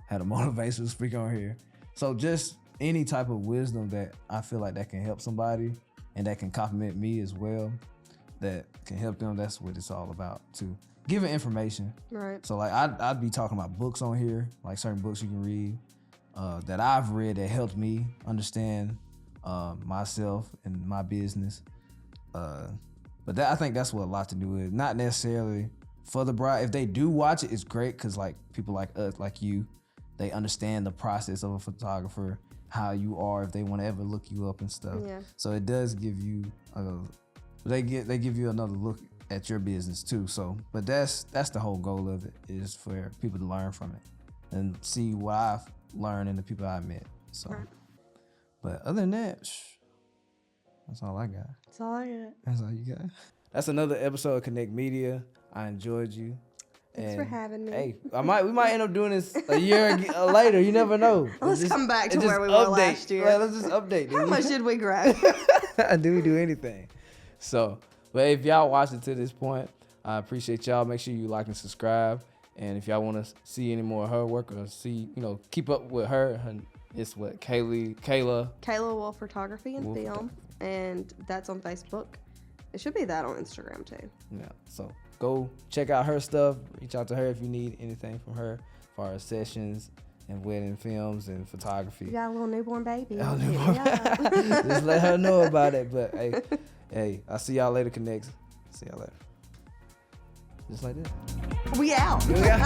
C: Had a motivational speaker on here. So just any type of wisdom that I feel like that can help somebody and that can compliment me as well, that can help them. That's what it's all about too. Giving information.
A: Right.
C: So like I'd be talking about books on here, like certain books you can read that I've read that helped me understand myself and my business. But I think that's what a lot to do with. Not necessarily for the bride. If they do watch it, it's great, because like people like us, like you, they understand the process of a photographer, how you are, if they want to ever look you up and stuff.
A: Yeah.
C: So it does give you they give you another look at your business too. So, but that's the whole goal of it, is for people to learn from it and see what I've learned and the people I met. So,
A: Right.
C: but other than that, that's all I got.
A: That's all I got.
C: That's all you got. That's another episode of Connect Media. I enjoyed you.
A: Thanks for having me.
C: Hey, we might end up doing this a year later. You never know.
A: Let's come back to
C: just
A: where we were last year.
C: Like, let's just update.
A: How much did we grow?
C: Did we do anything? So, but if y'all watched it to this point, I appreciate y'all. Make sure you like and subscribe. And if y'all want to see any more of her work or see, keep up with her, it's what Kayla
A: Kayla Photography and
C: Wolf
A: Film, and that's on Facebook. It should be that on Instagram too.
C: Yeah. So go check out her stuff. Reach out to her if you need anything from her as far as sessions and wedding films and photography.
A: You got a little newborn baby.
C: Oh,
A: Hit me
C: newborn.
A: up.
C: Just let her know about it. But hey, I'll see y'all later, Connects. See y'all later. Just like that.
A: We out.
C: Yeah.